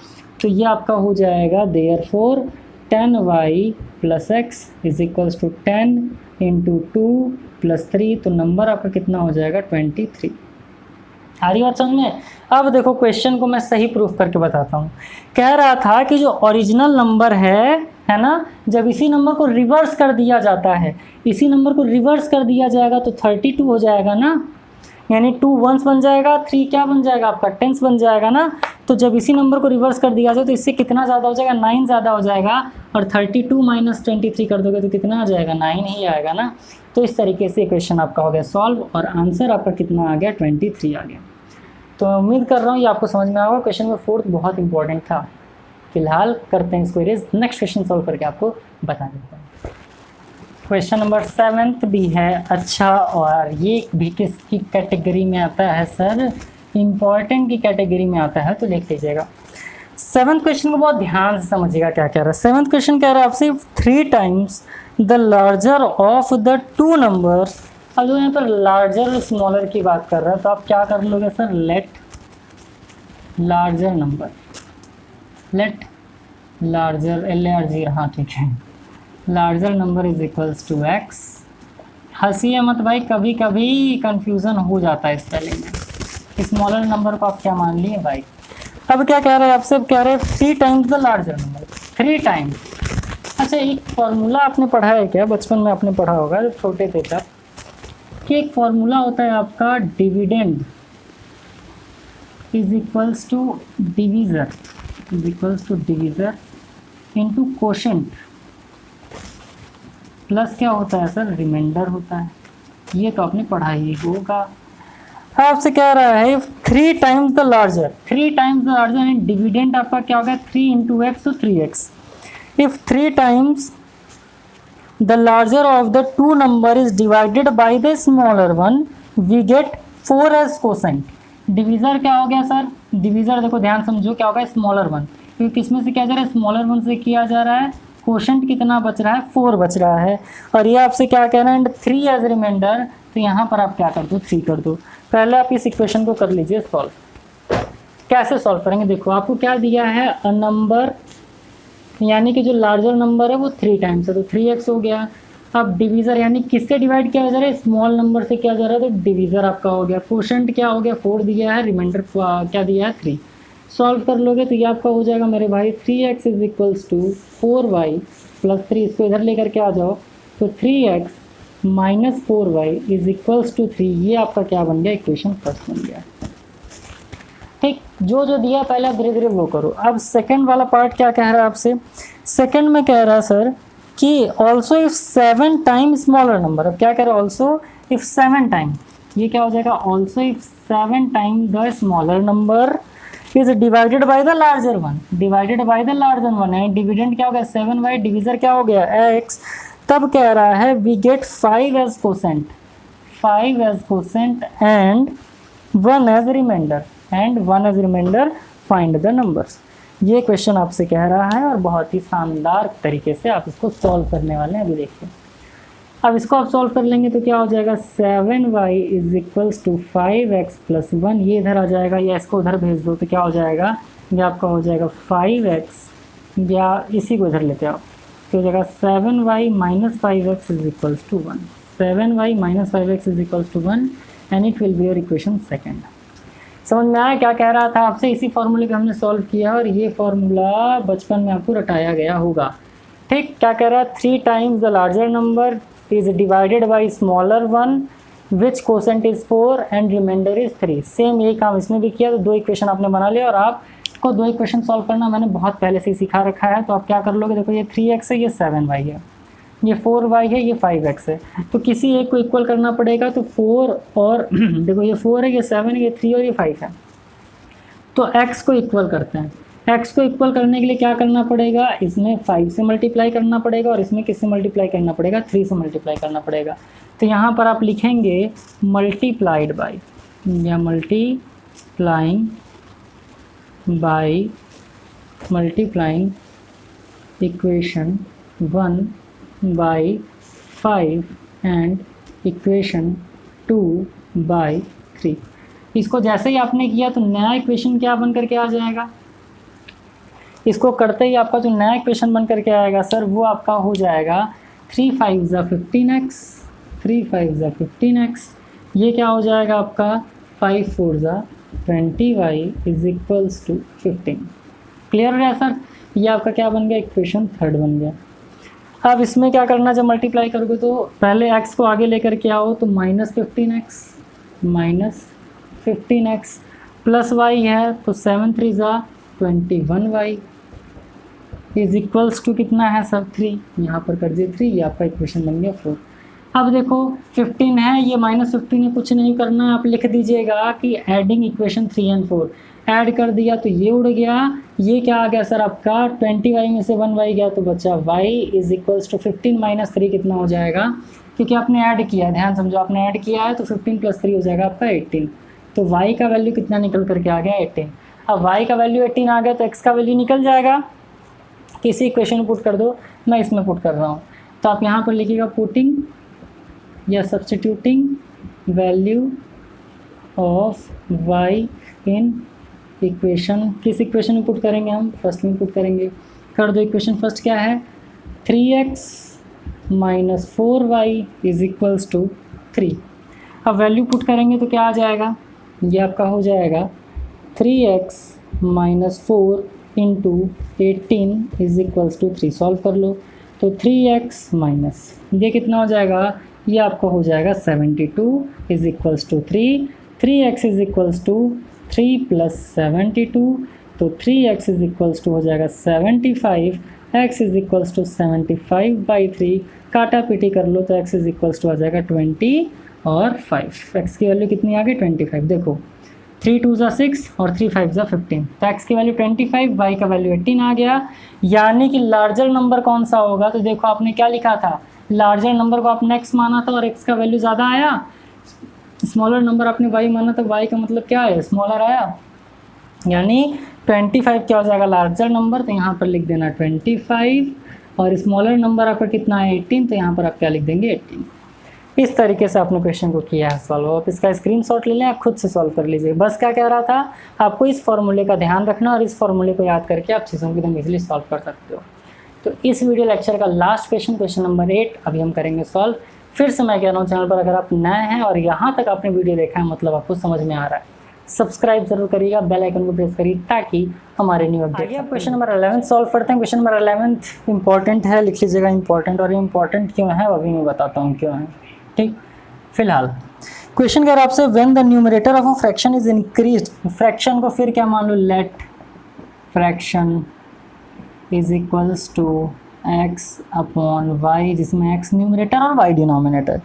Speaker 1: तो ये आपका हो जाएगा therefore 10y plus x is equals to 10 into 2 plus 3, तो नंबर आपका कितना हो जाएगा 23। आ रही बात समझ में। अब देखो क्वेश्चन को मैं सही प्रूफ करके बताता हूँ। कह रहा था कि जो ओरिजिनल नंबर है ना, जब इसी नंबर को रिवर्स कर दिया जाता है, इसी नंबर को रिवर्स कर दिया जाएगा तो 32 हो जाएगा ना, यानी 2 वंस बन जाएगा, 3 क्या बन जाएगा आपका टेंस बन जाएगा ना। तो जब इसी नंबर को रिवर्स कर दिया जाए तो इससे कितना ज़्यादा हो जाएगा 9 ज़्यादा हो जाएगा, और 32 माइनस 23 कर दोगे तो कितना आ जाएगा 9 ही आएगा ना। तो इस तरीके से क्वेश्चन आपका हो गया सॉल्व, और आंसर आपका कितना आ गया 23 आ गया। तो उम्मीद कर रहा हूँ ये आपको समझ में आएगा। क्वेश्चन नंबर 4 बहुत इंपॉर्टेंट था। फिलहाल करते हैं इसको इरेज, नेक्स्ट क्वेश्चन सॉल्व करके आपको बता देता हूँ। क्वेश्चन नंबर 7 भी है अच्छा, और ये भी किसकी कैटेगरी में आता है सर, इम्पॉर्टेंट की कैटेगरी में आता है, तो लिख लीजिएगा। 7th क्वेश्चन को बहुत ध्यान से समझिएगा क्या कह रहा है। 7th क्वेश्चन कह रहा है आपसे 3 times the larger of the 2 numbers. अब जो यहाँ पर लार्जर और स्मॉलर की बात कर रहा है, तो आप क्या कर लोगे sir, let larger number, let larger LARG, हाँ ठीक है, larger number is equals to x। हंसिए मत भाई, कभी कभी कंफ्यूजन हो जाता है स्पेलिंग में। स्मॉलर नंबर को आप क्या मान लिए भाई। अब क्या कह रहे हैं आपसे, अब कह रहे हैं 3 times the larger number, 3 times. अच्छा, एक फॉर्मूला आपने पढ़ा है क्या, बचपन में आपने पढ़ा होगा जब छोटे थे तब, कि एक फॉर्मूला होता है आपका dividend is equals to divisor, is equals to divisor into quotient plus क्या होता है सर, रिमाइंडर होता है। ये तो आपने पढ़ा ही होगा। आपसे कह रहा है 3 times the larger, 3 times the larger and dividend आपका क्या होगा 3 इंटू एक्स, तो 3x। If 3 times the larger of the two number is divided by the smaller one, we get 4 as quotient. Divisor क्या हो गया सर, डिवीज़र देखो ध्यान समझो क्या होगा, स्मॉलर वन, क्योंकि किसमें से किया जा रहा है, स्मॉलर वन से किया जा रहा है। कोशेंट कितना बच रहा है, 4 बच रहा है। और ये आपसे क्या कहना है, एंड 3 एज रिमाइंडर, तो यहाँ पर आप क्या कर दो, 3 कर दो। पहले आप इस इक्वेशन को कर लीजिए सॉल्व। कैसे सॉल्व करेंगे, देखो आपको क्या दिया है, अ नंबर, यानी कि जो लार्जर नंबर है वो 3 टाइम्स है, तो 3x हो गया। अब डिवीज़र यानी किससे डिवाइड किया जा रहा है, स्मॉल नंबर से किया जा रहा है, तो डिवीज़र आपका हो गया। कोशेंट क्या हो गया, 4 दिया है, रिमाइंडर क्या दिया है, 3। सॉल्व कर लोगे तो ये आपका हो जाएगा मेरे भाई 3x is equals to 4y plus 3, इसको इधर लेकर के आ जाओ, तो 3x minus 4y is equals to 3। ये आपका क्या बन गया, इक्वेशन फर्स्ट बन गया। ठीक, जो जो दिया पहले आप धीरे धीरे वो करो। अब सेकंड वाला पार्ट क्या कह रहा है आपसे, सेकंड में कह रहा है सर कि also if 7 time smaller number. अब क्या कह रहा है, ऑल्सो इफ 7 टाइम, ये क्या हो जाएगा, also if 7 time the smaller number is divided by the larger one, divided by the larger one है। डिविडेंड क्या हो गया 7y, डिवीजर क्या हो गया x। तब कह रहा है we get 5 as quotient, 5 as quotient and 1 as remainder, and 1 as remainder, find the numbers. ये क्वेश्चन आपसे कह रहा है और बहुत ही शानदार तरीके से आप इसको सॉल्व करने वाले हैं। अभी देखिए, अब इसको आप सॉल्व कर लेंगे तो क्या हो जाएगा, 7y is equals to 5x plus 1, ये इधर आ जाएगा, या इसको उधर भेज दो तो क्या हो जाएगा, ये आपका हो जाएगा 5x, या इसी को इधर लेते आओ तो हो जाएगा 7y minus 5x is equals to 1, 7y minus 5x is equals to 1 and it will be your equation second. समझ में आया क्या कह रहा था आपसे, इसी फॉर्मूले को हमने सॉल्व किया और ये फॉर्मूला बचपन में आपको रटाया गया होगा। ठीक, क्या कह रहा है, 3 times the larger number is divided by smaller one which quotient is 4 and remainder is 3। Same यही काम इसमें भी किया, तो 2 इक्वेशन आपने बना लिया। और आपको 2 इक्वेशन सॉल्व करना मैंने बहुत पहले से ही सिखा रखा है, तो आप क्या कर लोगे, देखो ये 3x है, ये 7y है, ये 4y है, ये 5x है, तो किसी एक को इक्वल करना पड़ेगा। तो 4 और देखो ये 4 है, ये 7 है, ये 3 और ये 5 है, तो x को इक्वल करते हैं। x को इक्वल करने के लिए क्या करना पड़ेगा, इसमें 5 से मल्टीप्लाई करना पड़ेगा और इसमें किससे मल्टीप्लाई करना पड़ेगा, 3 से मल्टीप्लाई करना पड़ेगा। तो यहाँ पर आप लिखेंगे मल्टीप्लाइड बाय, या multiplying by, multiplying equation 1 by 5 and equation 2 by 3। इसको जैसे ही आपने किया तो नया इक्वेशन क्या बन करके आ जाएगा, इसको करते ही आपका जो नया इक्वेशन बन करके आएगा सर, वो आपका हो जाएगा 3 5 ज़ा 15x, 3 5 ज़ा 15x, ये क्या हो जाएगा आपका 5 4 ज़ा 20y is equals to 15। Clear हो गया सर, ये आपका क्या बन गया, इक्वेशन थर्ड बन गया। अब इसमें क्या करना, जब मल्टीप्लाई करोगे तो पहले x को आगे लेकर के आओ, तो माइनस 15x प्लस y है, तो 7 3 ज़ा 21y इज इक्वल्स टू कितना है सर, 3। यहाँ पर कर दिए 3, ये आपका इक्वेशन बन गया 4। अब देखो 15 है, ये माइनस 15 है, कुछ नहीं करना है, आप लिख दीजिएगा कि एडिंग इक्वेशन 3 एंड 4, ऐड कर दिया तो ये उड़ गया, ये क्या आ गया सर आपका 20y में से 1y गया, तो बचा y is equals to 15 minus 3 कितना हो जाएगा, क्योंकि आपने ऐड किया, ध्यान समझो आपने ऐड किया है, तो 15 प्लस 3 हो जाएगा आपका 18। तो y का वैल्यू कितना निकल करके आ गया 18। अब y का वैल्यू 18 आ गया तो x का वैल्यू निकल जाएगा, किसी इक्वेशन में पुट कर दो, मैं इसमें पुट कर रहा हूँ, तो आप यहाँ पर लिखिएगा पुटिंग या substituting value of y in equation. किस इक्वेशन में पुट करेंगे हम, फर्स्ट में पुट करेंगे। कर दो, इक्वेशन फर्स्ट क्या है, 3x minus 4y is equals to 3। अब वैल्यू पुट करेंगे तो क्या आ जाएगा, ये आपका हो जाएगा 3x -4 into 18 is equals to 3। Solve कर लो तो 3x माइनस ये कितना हो जाएगा, ये आपका हो जाएगा 72 is equals to 3। 3x is equals to 3 plus 72, तो 3x इज इक्वल्स टू हो जाएगा 75, x इज इक्वल्स टू 75/3। काटा पीटी कर लो तो x इज इक्वल्स टू आ जाएगा 20 और 5। x की वैल्यू कितनी आ गई 25। देखो 3 2 ज़ा 6 और 3 5 ज़ा 15, तो x की वैल्यू 25, y का वैल्यू 18 आ गया। यानी कि लार्जर नंबर कौन सा होगा, तो देखो आपने क्या लिखा था, लार्जर नंबर को आपने x माना था और x का वैल्यू ज़्यादा आया, स्मॉलर नंबर आपने y माना तो y का मतलब क्या है, स्मॉलर आया। यानी 25 क्या हो जाएगा लार्जर नंबर, तो यहाँ पर लिख देना 25, और स्मॉलर नंबर आपका कितना है 18, तो यहाँ पर आप क्या लिख देंगे 18। इस तरीके से आपने क्वेश्चन को किया है सॉल्व। आप इसका स्क्रीनशॉट ले लें, आप खुद से सॉल्व कर लीजिए। बस क्या कह रहा था, आपको इस फॉर्मूले का ध्यान रखना और इस फॉर्मूले को याद करके आप चीज़ों को एकदम ईजिली सॉल्व कर सकते हो। तो इस वीडियो लेक्चर का लास्ट क्वेश्चन, क्वेश्चन नंबर 8 अभी हम करेंगे सॉल्व। फिर से मैं कह रहा हूँ, चैनल पर अगर आप नए हैं और यहाँ तक आपने वीडियो देखा है मतलब आपको समझ में आ रहा है, सब्सक्राइब जरूर करिएगा, बेल आइकन को प्रेस करिए ताकि हमारे न्यू अपडेट। आगे आप क्वेश्चन नंबर 11 सॉल्व करते हैं। क्वेश्चन नंबर 11 इंपॉर्टेंट है, लिख लीजिएगा इंपॉर्टेंट। और ये इंपॉर्टेंट क्यों है अभी मैं बताता हूँ क्यों है। ठीक, फिलहाल क्वेश्चन कह रहा है आपसे, when the numerator of a fraction is increased, fraction को फिर क्या मान लो, let fraction is equals to x upon y, जिसमें x न्यूमरेटर और y डिनोमिनेटर।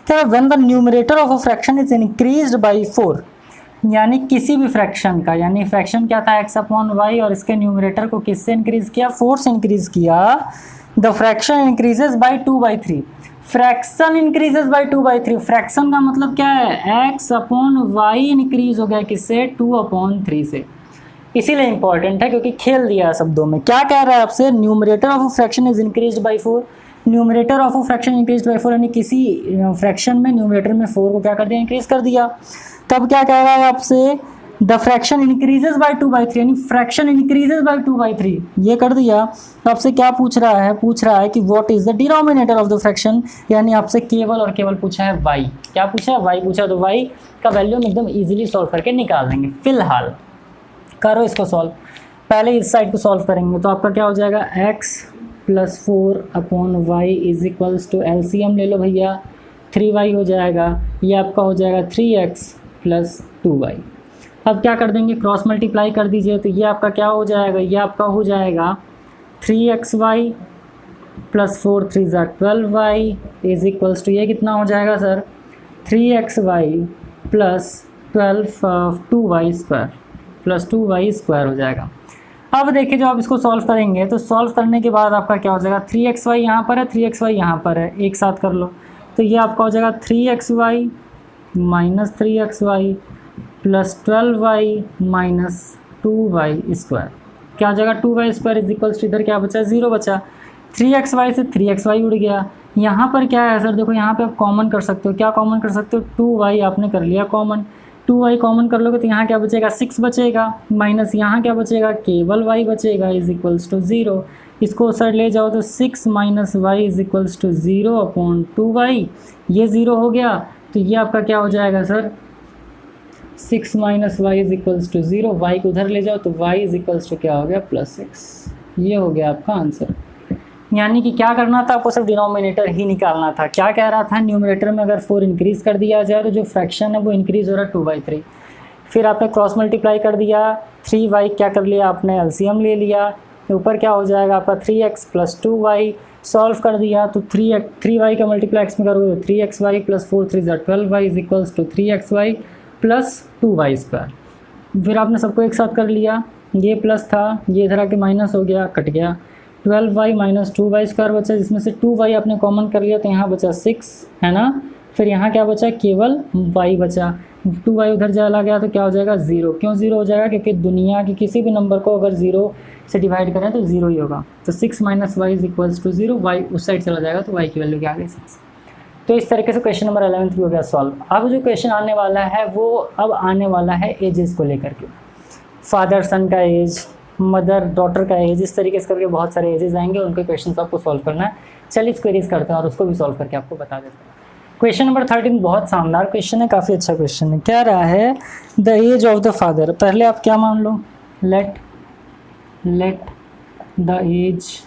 Speaker 1: क्या, when the numerator of a fraction is increased by 4, यानी किसी भी फ्रैक्शन का, यानी फ्रैक्शन क्या था x अपॉन y और इसके न्यूमरेटर को किससे इंक्रीज किया, 4 से इंक्रीज किया। The fraction increases by 2/3, fraction increases by 2/3। Fraction का मतलब क्या है, x अपॉन y इंक्रीज हो गया किससे, 2/3 से। इसीलिए इंपॉर्टेंट है क्योंकि खेल दिया है शब्दों में। क्या कह रहा है आपसे, numerator of a fraction is increased by 4। Numerator of a fraction increased by 4 यानी किसी फ्रैक्शन में न्यूमरेटर में 4 को क्या कर दिया, इंक्रीज कर दिया। तब क्या कह रहा है आपसे, द फ्रैक्शन इंक्रीजेज बाय 2/3, यानी फ्रैक्शन इंक्रीजेज बाय 2/3 ये कर दिया। तो आपसे क्या पूछ रहा है, पूछ रहा है कि what is the denominator of the fraction, यानी आपसे केवल और केवल पूछा है y। क्या पूछा है, y पूछा, तो y का वैल्यू हम एकदम इजीली सॉल्व करके निकाल देंगे। फिलहाल करो इसको सॉल्व। पहले इस साइड को सॉल्व करेंगे तो आपका क्या हो जाएगा, x plus 4 upon y is equals to LCM ले लो भैया, 3y हो जाएगा। ये आपका हो जाएगा 3x प्लस 2y। अब क्या कर देंगे, क्रॉस मल्टीप्लाई कर दीजिए, तो ये आपका क्या हो जाएगा, ये आपका हो जाएगा 3xy प्लस 4 3 ज़ा 12y इज इक्वल्स टू, ये कितना हो जाएगा sir, 3xy plus 2y square plus 2y square हो जाएगा। अब देखिए जब आप इसको सॉल्व करेंगे तो सॉल्व करने के बाद आपका क्या हो जाएगा, 3xy यहाँ पर है, 3xy यहाँ पर है, एक साथ कर लो तो ये आपका हो जाएगा 3xy minus 3xy plus 12y minus 2y square. क्या हो जाएगा, 2y square is equals to, इधर क्या बचा, 0 बचा। 3xy से 3xy उड़ गया। यहाँ पर क्या है सर, देखो यहाँ पे आप कॉमन कर सकते हो। क्या कॉमन कर सकते हो, 2y आपने कर लिया कॉमन, 2y कॉमन कर लोगे तो यहाँ क्या बचेगा, 6 बचेगा, माइनस यहाँ क्या बचेगा, केवल y बचेगा इज इक्वल्स टू 0। इसको सर ले जाओ तो 6 minus Y is equals to 0 upon 2y, ये 0 हो गया। तो ये आपका क्या हो जाएगा sir, 6 minus Y is equals to 0, y को उधर ले जाओ तो y इज इक्वल्स टू क्या हो गया, +6। ये हो गया आपका आंसर। यानी कि क्या करना था आपको, सिर्फ डिनोमिनेटर ही निकालना था। क्या कह रहा था, न्यूमरेटर में अगर 4 इंक्रीज़ कर दिया जाए तो जो फ्रैक्शन है वो इंक्रीज़ हो रहा है 2/3। फिर आपने क्रॉस मल्टीप्लाई कर दिया, 3y क्या कर लिया आपने, एलसीएम ले लिया, ऊपर क्या हो जाएगा आपका 3x प्लस 2y। सॉल्व कर दिया तो 3y का मल्टीप्लाई x में करोगे तो 3xy प्लस 4 3 ज़ा 12y is equals to 3xy plus 2y square. फिर आपने सबको एक साथ कर लिया, ये प्लस था, ये इधर आके माइनस हो गया, कट गया, 12y माइनस 2y स्क्वायर बचा, जिसमें से 2y आपने कॉमन कर लिया तो यहाँ बचा 6 है ना। फिर यहाँ क्या बचा, केवल y बचा, 2y उधर चला गया तो क्या हो जाएगा 0। क्यों 0 हो जाएगा, क्योंकि दुनिया के किसी भी नंबर को अगर 0 से डिवाइड करें तो 0 ही होगा। तो 6 minus Y is equals to 0, y उस साइड चला जाएगा तो y की वैल्यू क्या आ गई 6। तो इस तरीके से क्वेश्चन नंबर 11 भी हो गया सॉल्व। अब जो क्वेश्चन आने वाला है वो अब आने वाला है एजेस को लेकर के, फादर सन का एज, मदर डॉटर का एज, इस तरीके से करके बहुत सारे एजेस आएंगे, उनके क्वेश्चन आपको सॉल्व करना है। चलिए इसको क्वेरीज करते हैं और उसको भी सॉल्व करके आपको बता देते हैं। क्वेश्चन नंबर 13 बहुत शानदार क्वेश्चन है, काफ़ी अच्छा क्वेश्चन है। क्या रहा है, the age of the father. पहले आप क्या मान लो, let the age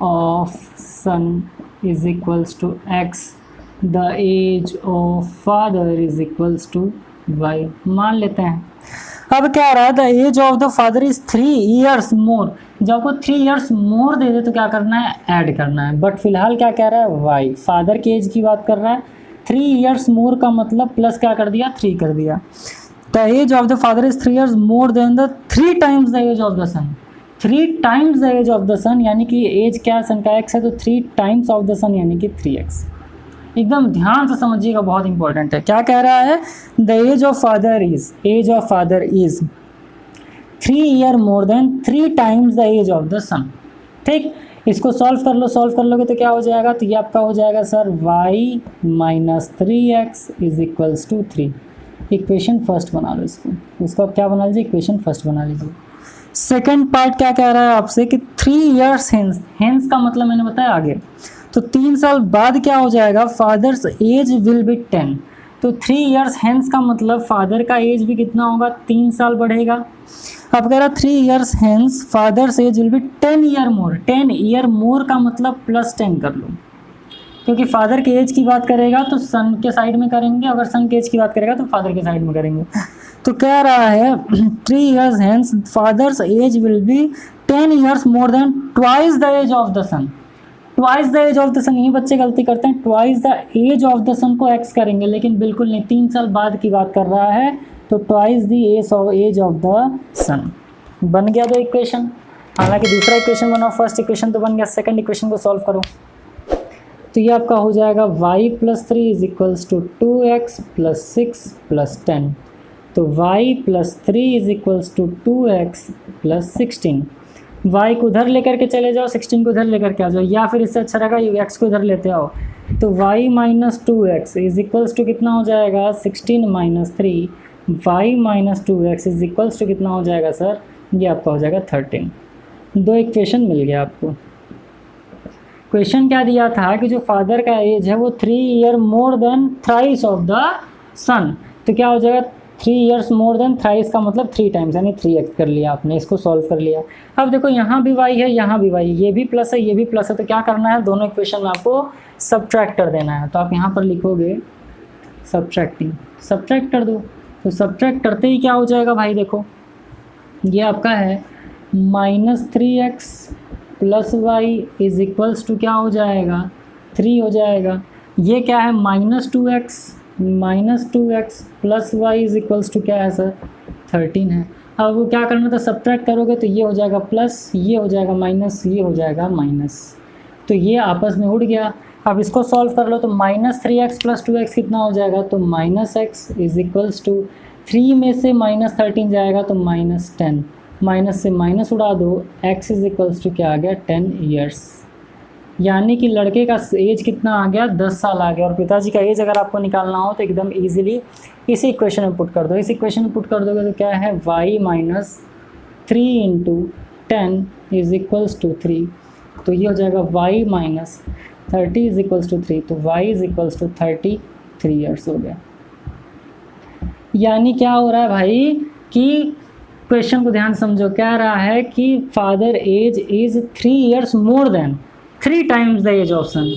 Speaker 1: of son is equals to x, the age of father is equals to y मान लेते हैं। अब क्या आ रहा है, the age of the father is 3 years more. जब आपको 3 ईयर्स मोर दे दे तो क्या करना है, ऐड करना है। बट फिलहाल क्या कह रहा है, वाई, फादर की एज की बात कर रहा है। 3 ईयर्स मोर का मतलब प्लस क्या कर दिया, 3 कर दिया। The age of the father is 3 years more than the 3 times the age of the son. 3 times the age of the son, यानी कि एज क्या सन का एक्स है, तो 3 टाइम्स ऑफ द सन यानी कि 3x। एकदम ध्यान से समझिएगा, बहुत इंपॉर्टेंट है। क्या कह रहा है, the age of father is 3 year more than 3 times the age of the son. ठीक, इसको सॉल्व कर लो, सॉल्व कर लोगे तो क्या हो जाएगा, तो ये आपका हो जाएगा sir y minus 3x is equals to 3। Equation first बना लो इसको आप क्या बना लीजिए, इक्वेशन फर्स्ट बना लीजिए। सेकेंड पार्ट क्या कह रहा है आपसे कि 3 ईयर्स हेंस का मतलब मैंने बताया आगे, तो 3 साल बाद क्या हो जाएगा, फादर्स एज विल बी 10। तो 3 ईयर्स हेंस का मतलब फादर का एज भी कितना होगा, 3 साल बढ़ेगा। अब कह रहा 3 years hence father's age will be 10 year more. 10 year मोर का मतलब प्लस 10 कर लो, क्योंकि फादर के एज की बात करेगा तो सन के साइड में करेंगे, अगर सन के एज की बात करेगा तो फादर के साइड में करेंगे। तो कह रहा है 3 years hence father's age will be 10 years more than twice the age of the son. Twice the age of the son, यही बच्चे गलती करते हैं, twice the age of the son को एक्स करेंगे, लेकिन बिल्कुल नहीं, 3 साल बाद की बात कर रहा है, तो twice the age of the son. बन गया दो इक्वेशन। हालांकि दूसरा इक्वेशन बनाओ, फर्स्ट इक्वेशन तो बन गया, सेकंड इक्वेशन को सॉल्व करो। तो ये आपका हो जाएगा y plus 3 is equals to 2x plus 6 plus 10। तो y plus 3 is equals to 2x plus 16। y को उधर लेकर के चले जाओ, 16 को उधर लेकर के आ जाओ, या फिर इससे अच्छा रहेगा x को इधर लेते आओ। तो y minus 2x is equals to कितना हो जाएगा, 16 minus 3। y minus 2x is equals to कितना हो जाएगा सर, ये आपका हो जाएगा 13। दो इक्वेशन मिल गया आपको। क्वेश्चन क्या दिया था कि जो फादर का एज है वो 3 year more than thrice of the son. तो क्या हो जाएगा, 3 ईयर्स मोर देन थ्राइस का मतलब 3 टाइम्स, यानी 3x कर लिया आपने, इसको सॉल्व कर लिया। अब देखो यहाँ भी y है, यहाँ भी y, ये भी प्लस है, ये भी प्लस है, तो क्या करना है, दोनों इक्वेशन में आपको सब्ट्रैक्ट कर देना है। तो आप यहाँ पर लिखोगे सब्ट्रैक्टिंग, सब्ट्रैक्ट कर दो। तो सब्ट्रैक्ट करते ही क्या हो जाएगा भाई, देखो ये आपका है minus 3x plus Y is equals to क्या हो जाएगा, 3 हो जाएगा। ये क्या है, minus 2x plus Y is equals to क्या है सर, 13 है। अब वो क्या करना था, सब्ट्रैक्ट करोगे तो ये हो जाएगा प्लस, ये हो जाएगा माइनस, ये हो जाएगा माइनस, तो ये आपस में उड़ गया। अब इसको सॉल्व कर लो, तो माइनस 3x प्लस 2x कितना हो जाएगा, तो minus x is equals to 3 में से माइनस 13 जाएगा तो माइनस 10, माइनस से माइनस उड़ा दो, x इज इक्वल्स टू क्या आ गया, 10 ईयर्स। यानी कि लड़के का एज कितना आ गया, 10 साल आ गया। और पिताजी का एज अगर आपको निकालना हो तो एकदम इजीली इसी इक्वेशन में पुट कर दो। इस इक्वेशन में पुट कर दोगे तो क्या है, y minus 3 into 10 is equals to 3। तो ये हो जाएगा y minus 30 is equals to 3। तो y is equals to 33 years हो गया। यानी क्या हो रहा है भाई कि क्वेश्चन को ध्यान समझो, कह रहा है कि father age is 3 years more than 3 times the age of son.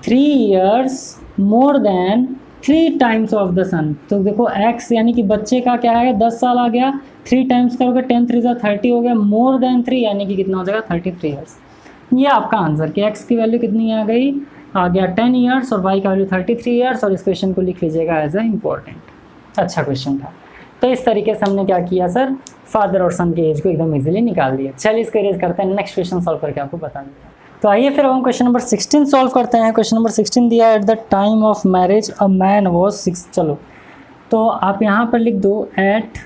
Speaker 1: 3 years more than 3 times of the son. तो देखो x यानी कि बच्चे का क्या है, 10 साल आ गया, 3 टाइम्स करोगे 10 3 30 हो गया, मोर देन 3 यानी कि कितना हो जाएगा, 33 ईयर्स। ये आपका आंसर कि x की वैल्यू कितनी आ गई, आ गया 10 ईयर्स और y का वैल्यू 33 ईयर्स। और इस क्वेश्चन को लिख लीजिएगा एज ए इम्पोर्टेंट। अच्छा क्वेश्चन था। तो इस तरीके से हमने क्या किया सर, फादर और सन के एज को एकदम इजीली निकाल दिया। चलिए इसको इरेज करते हैं, नेक्स्ट क्वेश्चन सॉल्व करके आपको बता देते हैं। तो आइए फिर हम क्वेश्चन नंबर 16 सॉल्व करते हैं। क्वेश्चन नंबर 16 दिया है, at the time of marriage a man was 6। चलो तो आप यहाँ पर लिख दो, at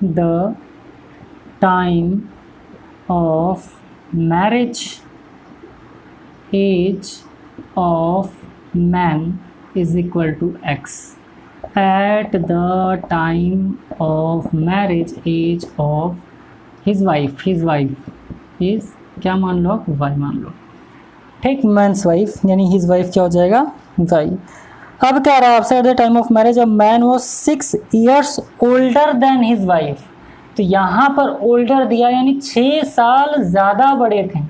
Speaker 1: the time of marriage age of man is equal to x। At the time of marriage age of his wife is क्या मान लो, y मान लो, ठीक, मैन्स वाइफ यानी his wife क्या हो जाएगा, y। अब क्या रहा है आपसे, eight the time of marriage a man was 6 years older than his wife. तो यहाँ पर ओल्डर दिया यानी 6 साल ज़्यादा बड़े थे,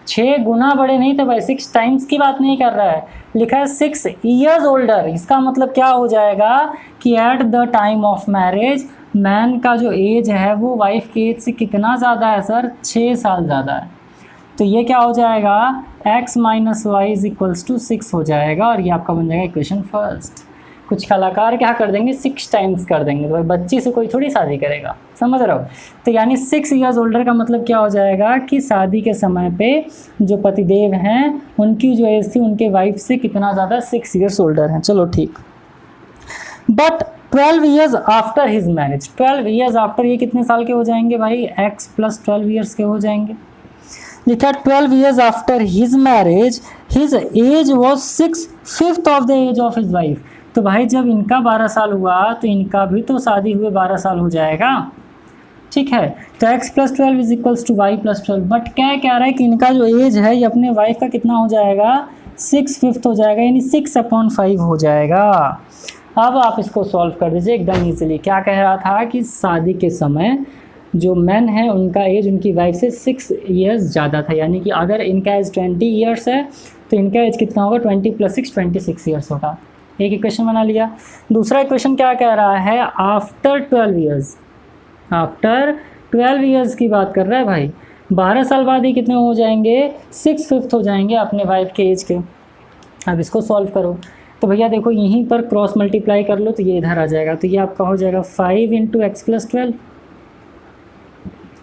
Speaker 1: 6 गुना बड़े नहीं थे भाई, 6 टाइम्स की बात नहीं कर रहा है, लिखा है 6 ईयर्स ओल्डर। इसका मतलब क्या हो जाएगा कि eight the time of marriage man का जो एज है वो वाइफ के एज से कितना ज़्यादा है सर, 6 साल ज़्यादा है। तो ये क्या हो जाएगा, x minus Y is equals to 6 हो जाएगा, और ये आपका बन जाएगा इक्वेशन फर्स्ट। कुछ कलाकार क्या कर देंगे, 6 टाइम्स कर देंगे, तो भाई बच्ची से कोई थोड़ी शादी करेगा, समझ रहे हो। तो यानी 6 ईयर्स ओल्डर का मतलब क्या हो जाएगा कि शादी के समय पे जो पतिदेव हैं उनकी जो एज थी उनके वाइफ से कितना ज़्यादा, 6 ईयर्स ओल्डर हैं। चलो ठीक। But 12 years after his marriage, 12 years after ये कितने साल के हो जाएंगे भाई, x प्लस 12 ईयर्स के हो जाएंगे। लिखा 12 years after his marriage his age was 6/5 of the age of his wife. तो भाई जब इनका 12 साल हुआ तो इनका भी तो शादी हुए 12 साल हो जाएगा, ठीक है। तो x plus 12 is equals to y plus 12, but क्या कह रहा है कि इनका जो एज है ये अपने वाइफ का कितना हो जाएगा, 6/5 हो जाएगा, यानी 6/5 हो जाएगा। अब आप इसको सॉल्व कर दीजिए एकदम ईजिली। क्या कह रहा था कि शादी के समय जो मैन है उनका एज उनकी वाइफ से 6 ईयर्स ज़्यादा था, यानी कि अगर इनका एज 20 ईयर्स है तो इनका एज कितना होगा, 20 + 6 26 ईयर्स होगा। एक इक्वेशन बना लिया। दूसरा इक्वेशन क्या कह रहा है, आफ्टर 12 ईयर्स, आफ्टर 12 ईयर्स की बात कर रहा है भाई, 12 साल बाद ही कितने हो जाएंगे, 6/5 हो जाएंगे अपने वाइफ के एज के। अब इसको सॉल्व करो तो भैया देखो यहीं पर क्रॉस मल्टीप्लाई कर लो तो ये इधर आ जाएगा, तो ये आपका हो जाएगा 5 × x + 12।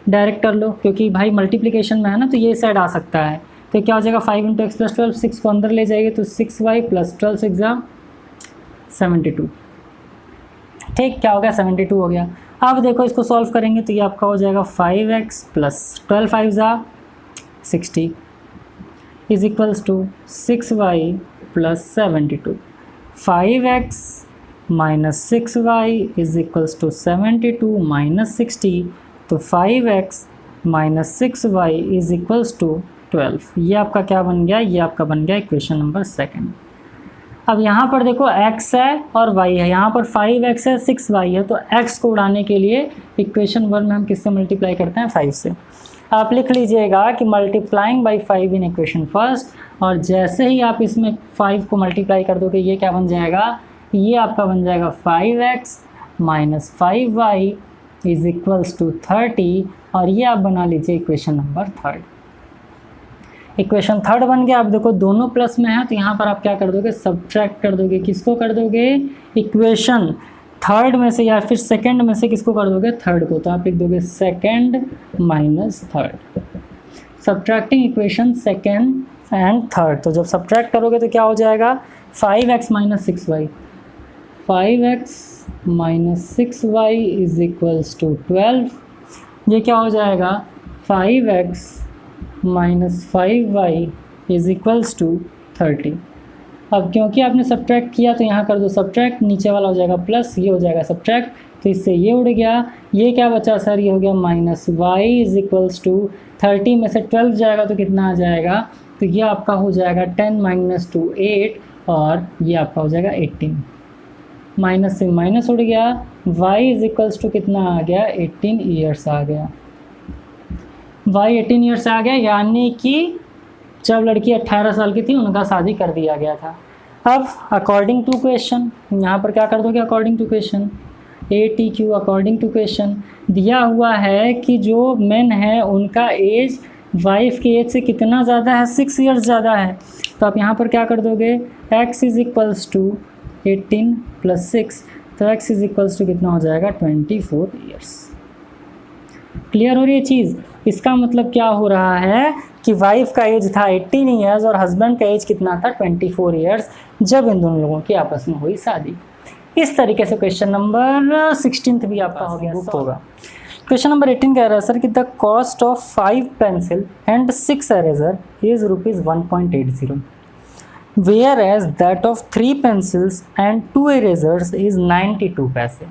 Speaker 1: डायरेक्ट कर लो क्योंकि भाई मल्टीप्लिकेशन में है ना, तो ये साइड आ सकता है। तो क्या हो जाएगा 5 × x + 12, 6 को अंदर ले जाएंगे तो 6y + 12 6 72। ठीक, क्या हो गया, 72 हो गया। अब देखो इसको सॉल्व करेंगे तो ये आपका हो जाएगा 5x + 12 5 60 is equals to 6y + 72। 5x - 6y is equals to 72 - 60, तो 5x - 6y is equals to 12। ये आपका क्या बन गया, ये आपका बन गया इक्वेशन नंबर 2। अब यहाँ पर देखो x है और y है, यहाँ पर 5x है 6y है, तो x को उड़ाने के लिए इक्वेशन 1 में हम किससे मल्टीप्लाई करते हैं, 5 से। आप लिख लीजिएगा कि multiplying by 5 in equation first, और जैसे ही आप इसमें 5 को मल्टीप्लाई कर दोगे ये क्या बन जाएगा, ये आपका बन जाएगा 5x - 5y is equals to 30, और ये आप बना लीजिए इक्वेशन नंबर 3। इक्वेशन 3 बन गया। अब देखो दोनों प्लस में है तो यहाँ पर आप क्या कर दोगे, सब्ट्रैक्ट कर दोगे। किसको कर दोगे, इक्वेशन 3 में से या फिर सेकंड में से किसको कर दोगे, 3rd को। तो आप लिख दोगे 2nd - 3rd, subtracting equation 2nd and 3rd। तो जब सब्ट्रैक्ट करोगे तो क्या हो जाएगा, 5x - 6y, 5x - 6y is equals to 12। ये क्या हो जाएगा, 5x - 5y is equals to 30। अब क्योंकि आपने सब्ट्रैक्ट किया तो यहाँ कर दो सब्ट्रैक्ट, नीचे वाला हो जाएगा प्लस, ये हो जाएगा सब्ट्रैक्ट, तो इससे ये उड़ गया। ये क्या बचा सर, ये हो गया -y इज इक्वल्स टू 30 में से 12 जाएगा तो कितना आ जाएगा, तो ये आपका हो जाएगा 10 - 2 8, और ये आपका हो जाएगा 18। माइनस से माइनस उड़ गया, y इज इक्वल्स टू कितना आ गया, 18 ईयर्स आ गया। y 18 ईयर्स आ गया, यानी कि जब लड़की 18 साल की थी उनका शादी कर दिया गया था। अब अकॉर्डिंग टू क्वेश्चन, यहाँ पर क्या कर दोगे, according to question, ATQ according to question दिया हुआ है कि जो मेन है उनका एज वाइफ के एज से कितना ज़्यादा है, 6 ईयर्स ज़्यादा है। तो आप यहाँ पर क्या कर दोगे, x इज इक्वल्स टू 18 + 6, तो x इज इक्वल्स टू कितना हो जाएगा, 24 ईयर्स। क्लियर हो रही है चीज़। इसका मतलब क्या हो रहा है कि वाइफ का एज था 18 ईयर्स और हस्बैंड का एज कितना था, 24 ईयर्स, जब इन दोनों लोगों की आपस में हुई शादी। इस तरीके से क्वेश्चन नंबर 16 भी आपका हो गया होगा। क्वेश्चन नंबर 18 कह रहा है सर कि the cost of 5 pencil and 6 eraser is ₹1.80, whereas that of 3 pencils and 2 erasers is 92 paise.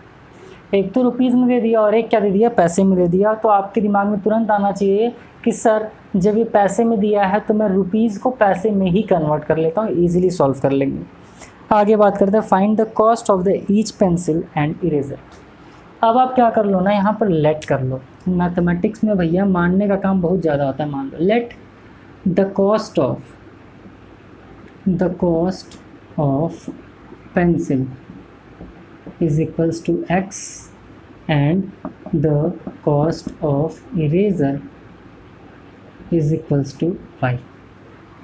Speaker 1: एक तो रुपीज़ में दे दिया और एक क्या दे दिया, पैसे में दे दिया। तो आपके दिमाग में तुरंत आना चाहिए कि सर जब ये पैसे में दिया है तो मैं रुपीज़ को पैसे में ही कन्वर्ट कर लेता हूँ, ईजिली सॉल्व कर लेंगे। आगे बात करते हैं, find the cost of the each pencil and eraser. अब आप क्या कर लो ना, यहाँ पर लेट कर लो। मैथमेटिक्स में भैया मानने का काम बहुत ज़्यादा होता है। मान लो let the cost of pencil is equals to x and the cost of eraser is equals to y।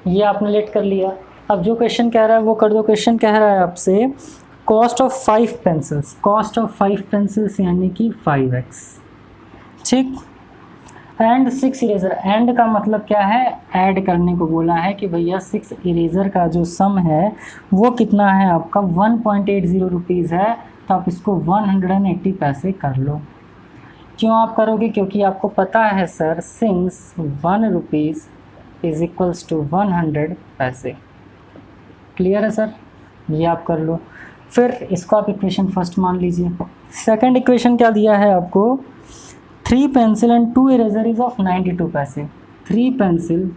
Speaker 1: ये आपने लेट कर लिया। अब जो क्वेश्चन कह रहा है वो कर दो। क्वेश्चन कह रहा है आपसे cost of 5 pencils, cost of 5 pencils यानी कि 5x, ठीक। एंड 6 इरेजर, एंड का मतलब क्या है, ऐड करने को बोला है कि भैया 6 इरेजर का जो सम है वो कितना है आपका 1.80 रुपीज़ है, तो आप इसको 180 पैसे कर लो। क्यों आप करोगे, क्योंकि आपको पता है sir since 1 rupees is equals to 100 paise. Clear है सर, ये आप कर लो। फिर इसको आप इक्वेशन फर्स्ट मान लीजिए। सेकंड इक्वेशन क्या दिया है आपको, 3 pencil and 2 eraser is of 92 पैसे। 3 पेंसिल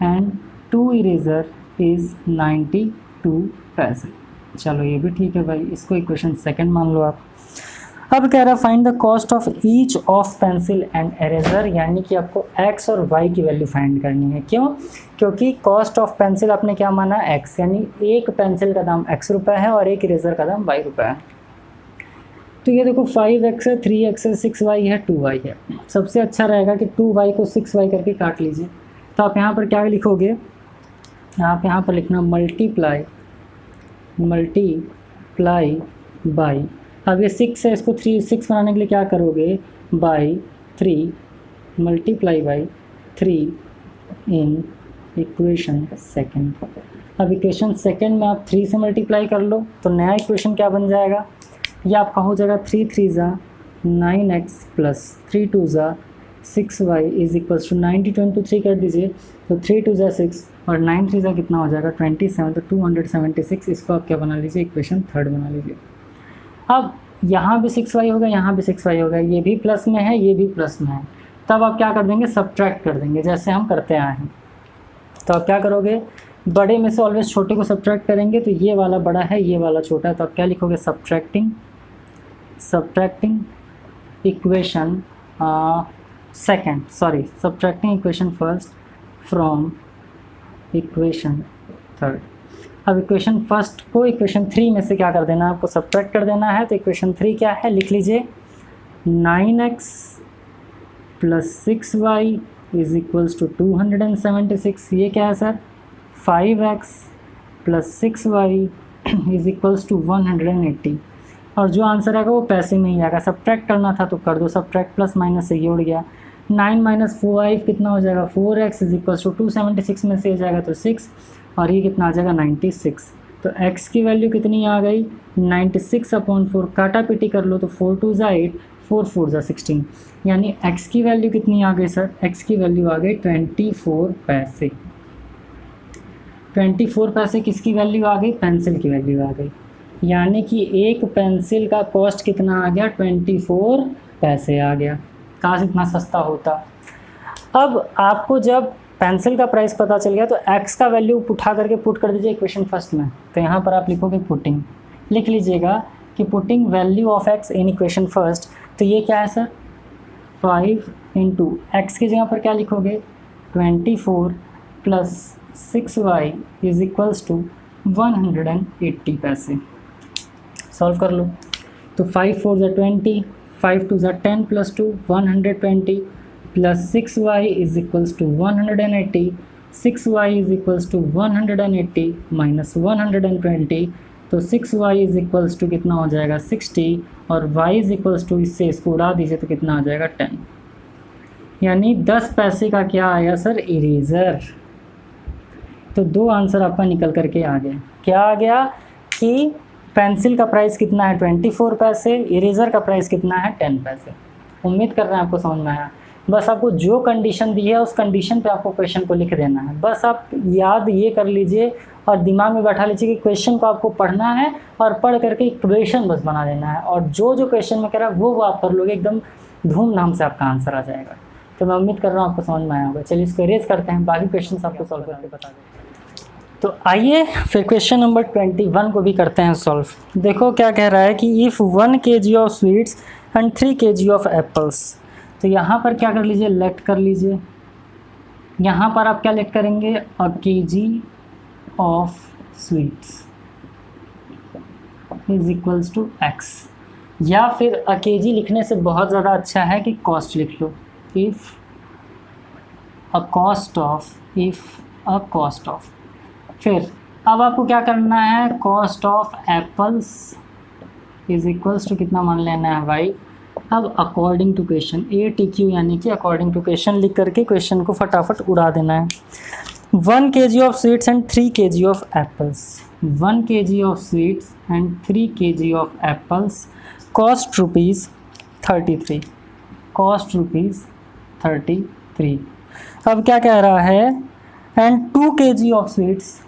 Speaker 1: एंड 2 इरेजर इज़ 92 पैसे। चलो ये भी ठीक है भाई, इसको इक्वेशन सेकंड मान लो आप। अब कह रहा है find the cost of each of pencil and eraser, यानी कि आपको x और y की वैल्यू फाइंड करनी है। क्यों, क्योंकि कॉस्ट ऑफ पेंसिल आपने क्या माना x, यानी एक पेंसिल का दाम x रुपये है और एक इरेजर का दाम y रुपये है। तो ये देखो 5x है, 3x है, 6y है, 2y है। सबसे अच्छा रहेगा कि 2y को 6y करके काट लीजिए। तो आप यहाँ पर क्या लिखोगे, आप यहाँ पर लिखना मल्टीप्लाई बाई, अब ये 6 है, इसको 6 बनाने के लिए क्या करोगे, by 3, multiply by 3 in equation second. अब इक्वेशन सेकंड में आप 3 से मल्टीप्लाई कर लो तो नया इक्वेशन क्या बन जाएगा, ये आपका हो जाएगा 3 3 ज़ा 9x प्लस 3 2 ज़ा 6y is equals to 90 into 3 कर दीजिए तो 3 2 ज़ा 6 और 9 3 ज़ा कितना हो जाएगा 27, तो 276। इसको आप क्या बना लीजिए, इक्वेशन थर्ड बना लीजिए। अब यहाँ भी 6y होगा, यहाँ भी 6y होगा, ये भी प्लस में है, ये भी प्लस में है। तब आप क्या कर देंगे, सब्ट्रैक्ट कर देंगे, जैसे हम करते आए हैं। तो आप क्या करोगे, बड़े में से ऑलवेज छोटे को सब्ट्रैक्ट करेंगे, तो ये वाला बड़ा है, ये वाला छोटा है, तो आप क्या लिखोगे, subtracting equation second, sorry subtracting equation first from equation third. अब इक्वेशन फर्स्ट को इक्वेशन 3 में से क्या कर देना है, आपको सब्ट्रैक्ट कर देना है। तो इक्वेशन 3 क्या है, लिख लीजिए 9x plus 6y is equals to 276। ये क्या है sir, 5x plus 6y is equals to 180। और जो आंसर आएगा वो पैसे में ही आएगा। सब्ट्रैक्ट करना था तो कर दो, सब्ट्रैक्ट प्लस माइनस से ये उड़ गया। 9 माइनस 5 कितना हो जाएगा, 4x इज इक्वल्स टू 276 में से आ जाएगा तो 6, और ये कितना आ जाएगा 96। तो x की वैल्यू कितनी आ गई 96/4। काटा पीटी कर लो तो 4 2 ज़ा 8, 4 4 ज़ा 16, यानी x की वैल्यू कितनी आ गई सर, x की वैल्यू आ गई 24 पैसे। 24 पैसे किसकी वैल्यू आ गई, पेंसिल की वैल्यू आ गई। यानी कि एक पेंसिल का कॉस्ट कितना आ गया, 24 पैसे आ गया। काश इतना सस्ता होता। अब आपको जब पेंसिल का प्राइस पता चल गया तो x का वैल्यू उठा करके पुट कर दीजिए इक्वेशन फर्स्ट में। तो यहाँ पर आप लिखोगे पुटिंग, लिख लीजिएगा कि putting value of x in equation first. तो ये क्या है सर, 5 इंटू एक्स की जगह पर क्या लिखोगे 24 plus 6y is equals to 180 पैसे। सॉल्व कर लो तो 5 4 ज़ा 20, 5 2 ज़ा 10 plus 2 120 plus 6y is equals to 180, 6y is equals to 180 minus 120, तो 6y इज इक्वल्स टू कितना हो जाएगा 60, और y इज इक्वल्स टू इससे इसको उड़ा दीजिए तो कितना आ जाएगा 10। यानी 10 पैसे का क्या आया सर, इरेज़र। तो 2 आंसर आपका निकल करके आ गया। क्या आ गया कि पेंसिल का प्राइस कितना है 24 पैसे, इरेज़र का प्राइस कितना है 10 पैसे। उम्मीद कर रहे हैं आपको समझ में आया। बस आपको जो कंडीशन दी है उस कंडीशन पे आपको क्वेश्चन को लिख देना है। बस आप याद ये कर लीजिए और दिमाग में बैठा लीजिए कि क्वेश्चन को आपको पढ़ना है और पढ़ करके इक्वेशन बस बना देना है, और जो जो क्वेश्चन में कह रहा है वो आप कर लोगे, एकदम धूमधाम से आपका आंसर आ जाएगा। तो मैं उम्मीद कर रहा हूँ आपको समझ में आया होगा। चलिए इसको इरेज करते हैं, बाकी क्वेश्चन आपको सॉल्व करके बता दें। तो आइए फिर क्वेश्चन नंबर 21 को भी करते हैं सॉल्व। देखो क्या कह रहा है कि if 1 kg of sweets and 3 kg of apples. तो यहाँ पर क्या कर लीजिए, लेट कर लीजिए, यहाँ पर आप क्या लेट करेंगे, a kg of sweets is equals to x, या फिर अ kg लिखने से बहुत ज़्यादा अच्छा है कि कॉस्ट लिख लो, इफ़ अ कॉस्ट ऑफ, फिर अब आपको क्या करना है, cost of apples is equals to कितना मान लेना है भाई, अब अकॉर्डिंग टू क्वेश्चन, ATQ यानी कि अकॉर्डिंग टू क्वेश्चन लिख करके क्वेश्चन को फटाफट उड़ा देना है। 1 kg of sweets and 3 kg of apples, 1 kg of sweets and 3 kg of apples, cost rupees 33, cost rupees 33। अब क्या कह रहा है, and 2 kg of sweets,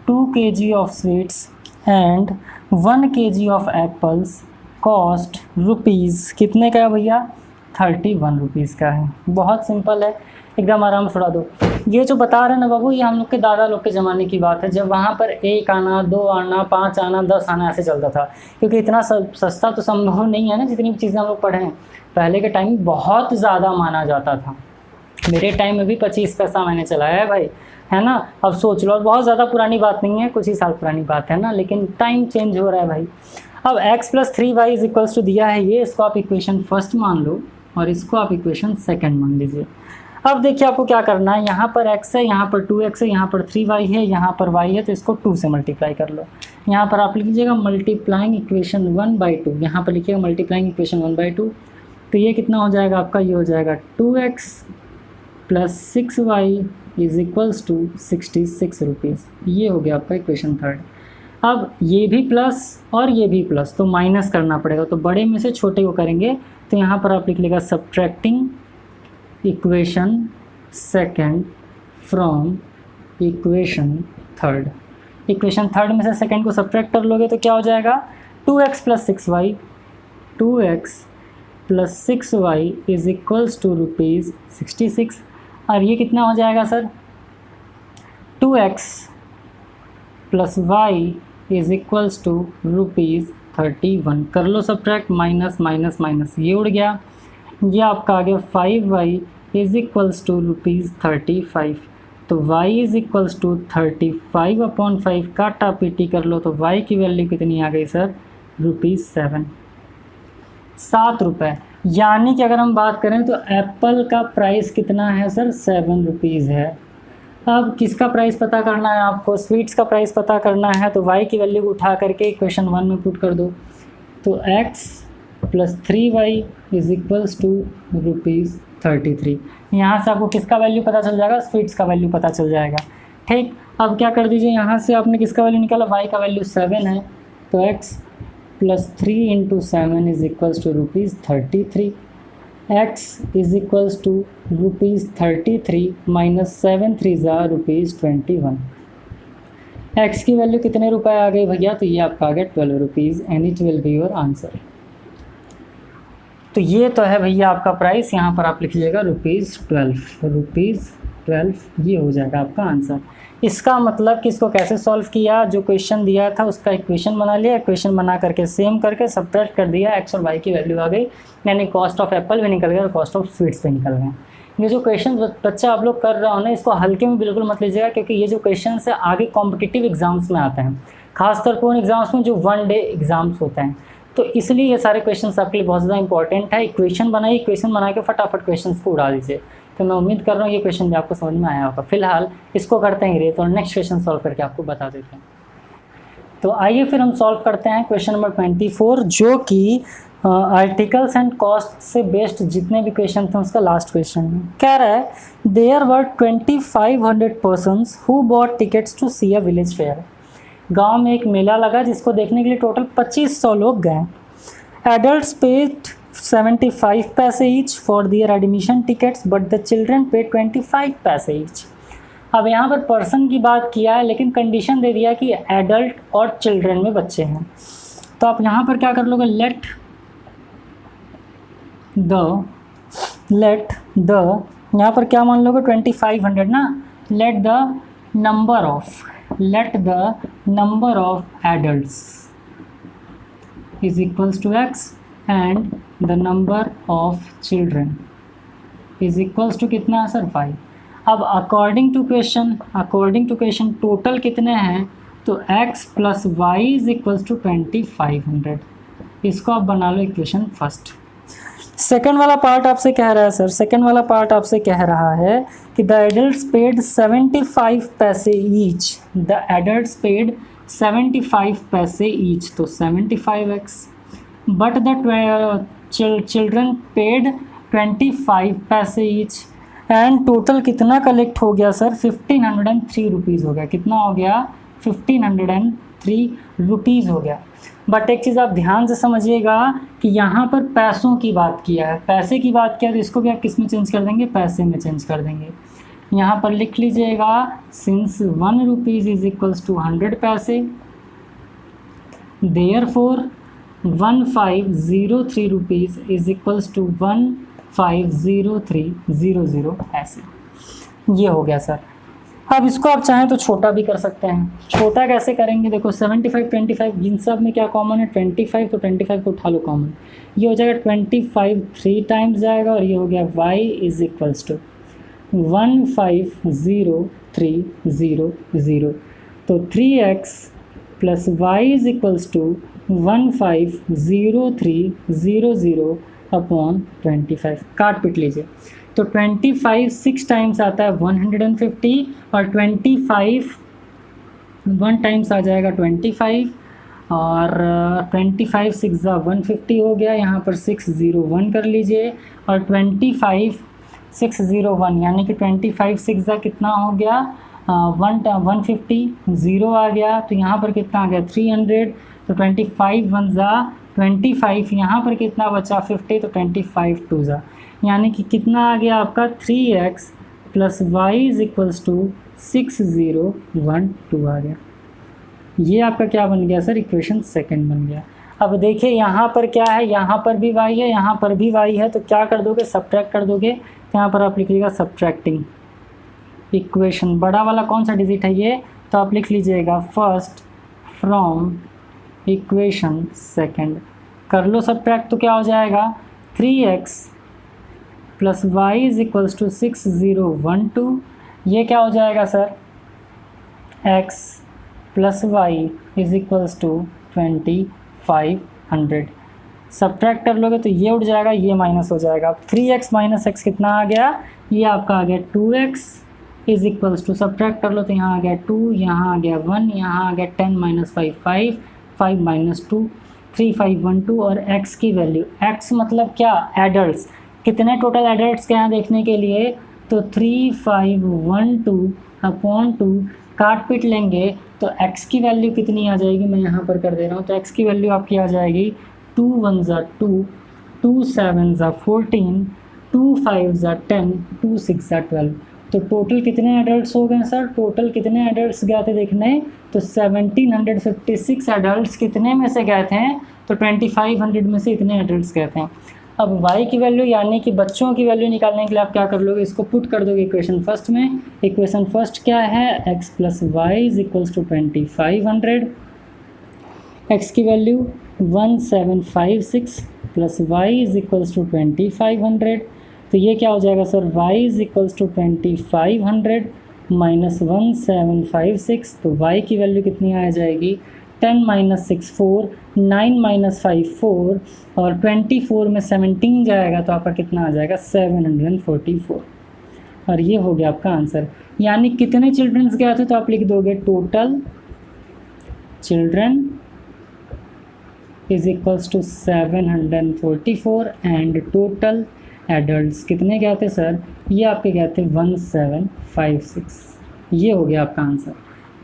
Speaker 1: 2 kg of sweets and 1 kg of apples, cost rupees कितने का है भैया, 31 rupees का है। बहुत सिंपल है, एकदम आराम से उड़ा दो। ये जो बता रहे हैं ना बाबू, ये हम लोग के दादा लोग के ज़माने की बात है, जब वहाँ पर 1 आना, 2 आना, 5 आना, 10 आना ऐसे चलता था, क्योंकि इतना सस्ता तो संभव नहीं है ना, जितनी भी चीज़ें हम लोग पढ़े हैं। पहले के टाइम बहुत ज़्यादा माना जाता था, मेरे टाइम में भी 25 पैसा मैंने चलाया है भाई, है ना। अब सोच लो, बहुत ज़्यादा पुरानी बात नहीं है, कुछ ही साल पुरानी बात है ना, लेकिन टाइम चेंज हो रहा है भाई। अब x + 3y is equals to दिया है ये, इसको आप इक्वेशन फर्स्ट मान लो और इसको आप इक्वेशन सेकंड मान लीजिए। अब देखिए आपको क्या करना है, यहाँ पर x है, यहाँ पर 2x है, यहाँ पर 3y है, यहाँ पर y है, तो इसको 2 से मल्टीप्लाई कर लो। यहाँ पर आप लिख लीजिएगा मल्टीप्लाइंग इक्वेशन 1/2, यहाँ पर लिखिएगा मल्टीप्लाइंग इक्वेशन 1/2, तो ये कितना हो जाएगा आपका, ये हो जाएगा 2x + 6y is equals to 66 rupees. ये हो गया आपका इक्वेशन थर्ड। अब ये भी प्लस और ये भी प्लस, तो माइनस करना पड़ेगा, तो बड़े में से छोटे को करेंगे, तो यहाँ पर आप लिख लेगा subtracting equation second from equation third. Equation third में से सेकंड को सब्ट्रैक्ट कर लोगे तो क्या हो जाएगा, 2x + 6y, 2x + 6y is equals to rupees 66। और ये कितना हो जाएगा sir, 2x + y is equals to rupees 31। कर लो सब्ट्रैक्ट, माइनस माइनस माइनस, ये उड़ गया, ये आपका आ गया 5y is equals to rupees 35। तो y इज इक्वल्स टू 35/5, काटा पीटी कर लो, तो y की वैल्यू कितनी आ गई सर, ₹7, 7 रुपये। यानी कि अगर हम बात करें तो एप्पल का प्राइस कितना है सर, 7 रुपीज़ है। अब किसका प्राइस पता करना है आपको, स्वीट्स का प्राइस पता करना है, तो y की वैल्यू को उठा करके इक्वेशन 1 में पुट कर दो, तो x + 3y is equals to rupees 33। यहाँ से आपको किसका वैल्यू पता चल जाएगा, स्वीट्स का वैल्यू पता चल जाएगा। ठीक, अब क्या कर दीजिए, यहाँ से आपने किसका वैल्यू निकाला, y का वैल्यू 7 है, तो x + 3 × 7 is equals to rupees 33। x is equals to rupees 33 - 7 3 rupees 21। x की वैल्यू कितने रुपए आ गई भैया, तो ये आपका आ गया 12 rupees, and it will be your answer. तो ये तो है भैया आपका प्राइस, यहाँ पर आप लिख लीजिएगा ₹12, ये हो जाएगा आपका आंसर। इसका मतलब कि इसको कैसे सॉल्व किया, जो क्वेश्चन दिया था उसका इक्वेशन बना लिया, इक्वेशन बना करके सेम करके सब्ट्रैक्ट कर दिया, x और y की वैल्यू आ गई, यानी कॉस्ट ऑफ एप्पल भी निकल गया और कॉस्ट ऑफ स्वीट्स भी निकल गए। ये जो क्वेश्चन बच्चा आप लोग कर रहे हो ना, इसको हल्के में बिल्कुल मत लीजिएगा, क्योंकि ये जो क्वेश्चन है आगे कॉम्पिटिटिव एग्जाम्स में आते हैं, खासतौर पर उन एग्जाम्स में जो 1 डे एग्जाम्स होते हैं, तो इसलिए ये सारे क्वेश्चंस आपके लिए बहुत ज़्यादा इंपॉर्टेंट है। इक्वेशन बनाइए, इक्वेशन बना के फटाफट क्वेश्चंस को उड़ा दीजिए। तो मैं उम्मीद कर रहा हूँ ये क्वेश्चन भी आपको समझ में आया होगा। फिलहाल इसको करते हैं इरेज और नेक्स्ट क्वेश्चन सॉल्व करके आपको बता देते हैं। तो आइए फिर हम सॉल्व करते हैं क्वेश्चन नंबर 24, जो कि आर्टिकल्स एंड कॉस्ट से बेस्ड जितने भी क्वेश्चन थे उसका लास्ट क्वेश्चन है। कह रहा है there were 2500 persons who bought tickets to see a village fair. गांव में एक मेला लगा जिसको देखने के लिए टोटल 2500 लोग गए। Adults paid 75 paise each for their admission tickets but the children paid 25 paise each. अब यहाँ पर पर्सन की बात किया है, लेकिन कंडीशन दे दिया कि एडल्ट और चिल्ड्रन में बच्चे हैं। तो आप यहाँ पर क्या कर लोगे, लेट द यहाँ पर क्या मान लोगे 2500 ना, let the number of adults is equals to x and the number of children is equals to कितना है सर 5। अब अकॉर्डिंग टू क्वेश्चन टोटल कितने हैं, तो x plus Y is equals to 2500। इसको आप बना लो इक्वेशन फर्स्ट। सेकंड वाला पार्ट आपसे कह रहा है सर, सेकंड वाला पार्ट आपसे कह रहा है कि the adults paid 75 paise each, the adults paid 75 paise each, तो 75x, but the children paid 25 paise each, and total कितना कलेक्ट हो गया सर 1503 रुपीज़ हो गया। कितना हो गया 1503 रुपीज़ हो गया। बट एक चीज़ आप ध्यान से समझिएगा कि यहाँ पर पैसों की बात किया है, पैसे की बात किया, तो इसको भी आप किस में चेंज कर देंगे, पैसे में चेंज कर देंगे। यहाँ पर लिख लीजिएगा since 1 rupees is equals to 100 paise, therefore 1503 rupees is equals to 150300 ऐसे। ये हो गया सर। अब इसको आप चाहें तो छोटा भी कर सकते हैं। छोटा कैसे करेंगे, देखो 75 25 इन सब में क्या कॉमन है 25, तो 25 को उठा लो कॉमन, ये हो जाएगा 25 3 टाइम्स जाएगा, और ये हो गया y इज इक्वल्स टू 150300, तो 3x plus Y is equals to 150300 upon 25। काट पिट लीजिए, तो 25 6 टाइम्स आता है 150, और 25 1 टाइम्स आ जाएगा 25, और 25 6 ज़ा 150 हो गया। यहाँ पर 601 कर लीजिए, और 25 601 यानी कि 25 6 ज़ा कितना हो गया 150, 0 आ गया, तो यहाँ पर कितना आ गया 300, तो 25 1 ज़ा 25, यहाँ पर कितना बचा 50, तो 25 2 ज़ा, यानी कि कितना आ गया आपका 3x plus Y is equals to 6012 आ गया। ये आपका क्या बन गया सर, इक्वेशन सेकंड बन गया। अब देखिए यहाँ पर क्या है, यहाँ पर भी y है, यहाँ पर भी y है, तो क्या कर दोगे, सब्ट्रैक्ट कर दोगे। तो यहाँ पर आप लिखिएगा सब्ट्रैक्टिंग इक्वेशन, बड़ा वाला कौन सा डिजिट है ये, तो आप लिख लीजिएगा फर्स्ट फ्रॉम इक्वेशन सेकंड, कर लो सब्ट्रैक्ट, तो क्या हो जाएगा 3x plus Y is equals to 6012, ये क्या हो जाएगा sir x plus Y is equals to 2500। Subtract कर लोगे तो ये उठ जाएगा, ये माइनस हो जाएगा। 3x माइनस एक्स कितना आ गया, ये आपका आ गया 2x is equals to, subtract कर लो तो यहाँ आ गया 2, यहाँ आ गया 1, यहाँ आ गया 10 माइनस 5 5, 5 माइनस 2 3 5 1 2, और x की वैल्यू, x मतलब क्या एडल्ट्स, कितने टोटल एडल्ट्स के हैं देखने के लिए, तो 3512 अपॉन 2, काट पीट लेंगे तो x की वैल्यू कितनी आ जाएगी, मैं यहाँ पर कर दे रहा हूँ, तो x की वैल्यू आपकी आ जाएगी 2 1 ज़ा 2, 2 7 ज़ा 14, 2 5 ज़ा 10, 2 6 ज़ा 12। तो टोटल कितने एडल्ट्स हो गए सर, टोटल कितने एडल्ट्स गए थे देखने, तो 1756 एडल्ट्स कितने में से गए थे, तो 2500 में से इतने एडल्ट्स गए थे। अब y की वैल्यू यानी कि बच्चों की वैल्यू निकालने के लिए आप क्या कर लोगे, इसको पुट कर दोगे इक्वेशन फर्स्ट में। इक्वेशन फर्स्ट क्या है, x plus Y is equals to 2500, x की value 1756 plus Y is equals to 2500, तो ये क्या हो जाएगा sir, y is equals to 2500 minus 1756, तो y की वैल्यू कितनी आ जाएगी 10 माइनस 6 4, 9 माइनस 5 4, और 24 में 17 जाएगा तो आपका कितना आ जाएगा 744, और ये हो गया आपका आंसर। यानी कितने चिल्ड्रंस गए थे, तो आप लिख दोगे total children is equals to 744 and total adults कितने गए थे सर, ये आपके गए थे 1756। ये हो गया आपका आंसर।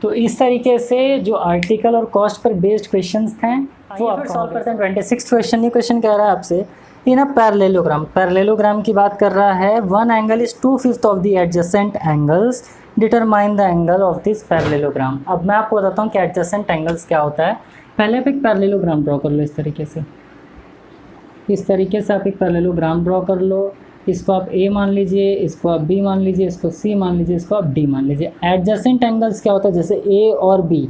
Speaker 1: तो इस तरीके से जो आर्टिकल और कॉस्ट पर बेस्ड क्वेश्चंस थे वो आप सॉल्व करते हैं। 26 क्वेश्चन, ये क्वेश्चन कह रहा है आपसे इन अ पैरेललोग्राम की बात कर रहा है, one angle is 2/5 of the adjacent angles, determine the angle of this parallelogram. अब मैं आपको बताता हूँ कि एडजेसेंट एंगल्स क्या होता है। पहले आप एक पैरेललोग्राम ड्रॉ कर लो इस तरीके से, इस तरीके से आप एक पैरेललोग्राम ड्रॉ कर लो। इसको आप A मान लीजिए, इसको आप B मान लीजिए, इसको C मान लीजिए, इसको आप D मान लीजिए। एडजेसेंट एंगल्स क्या होता है, जैसे A और B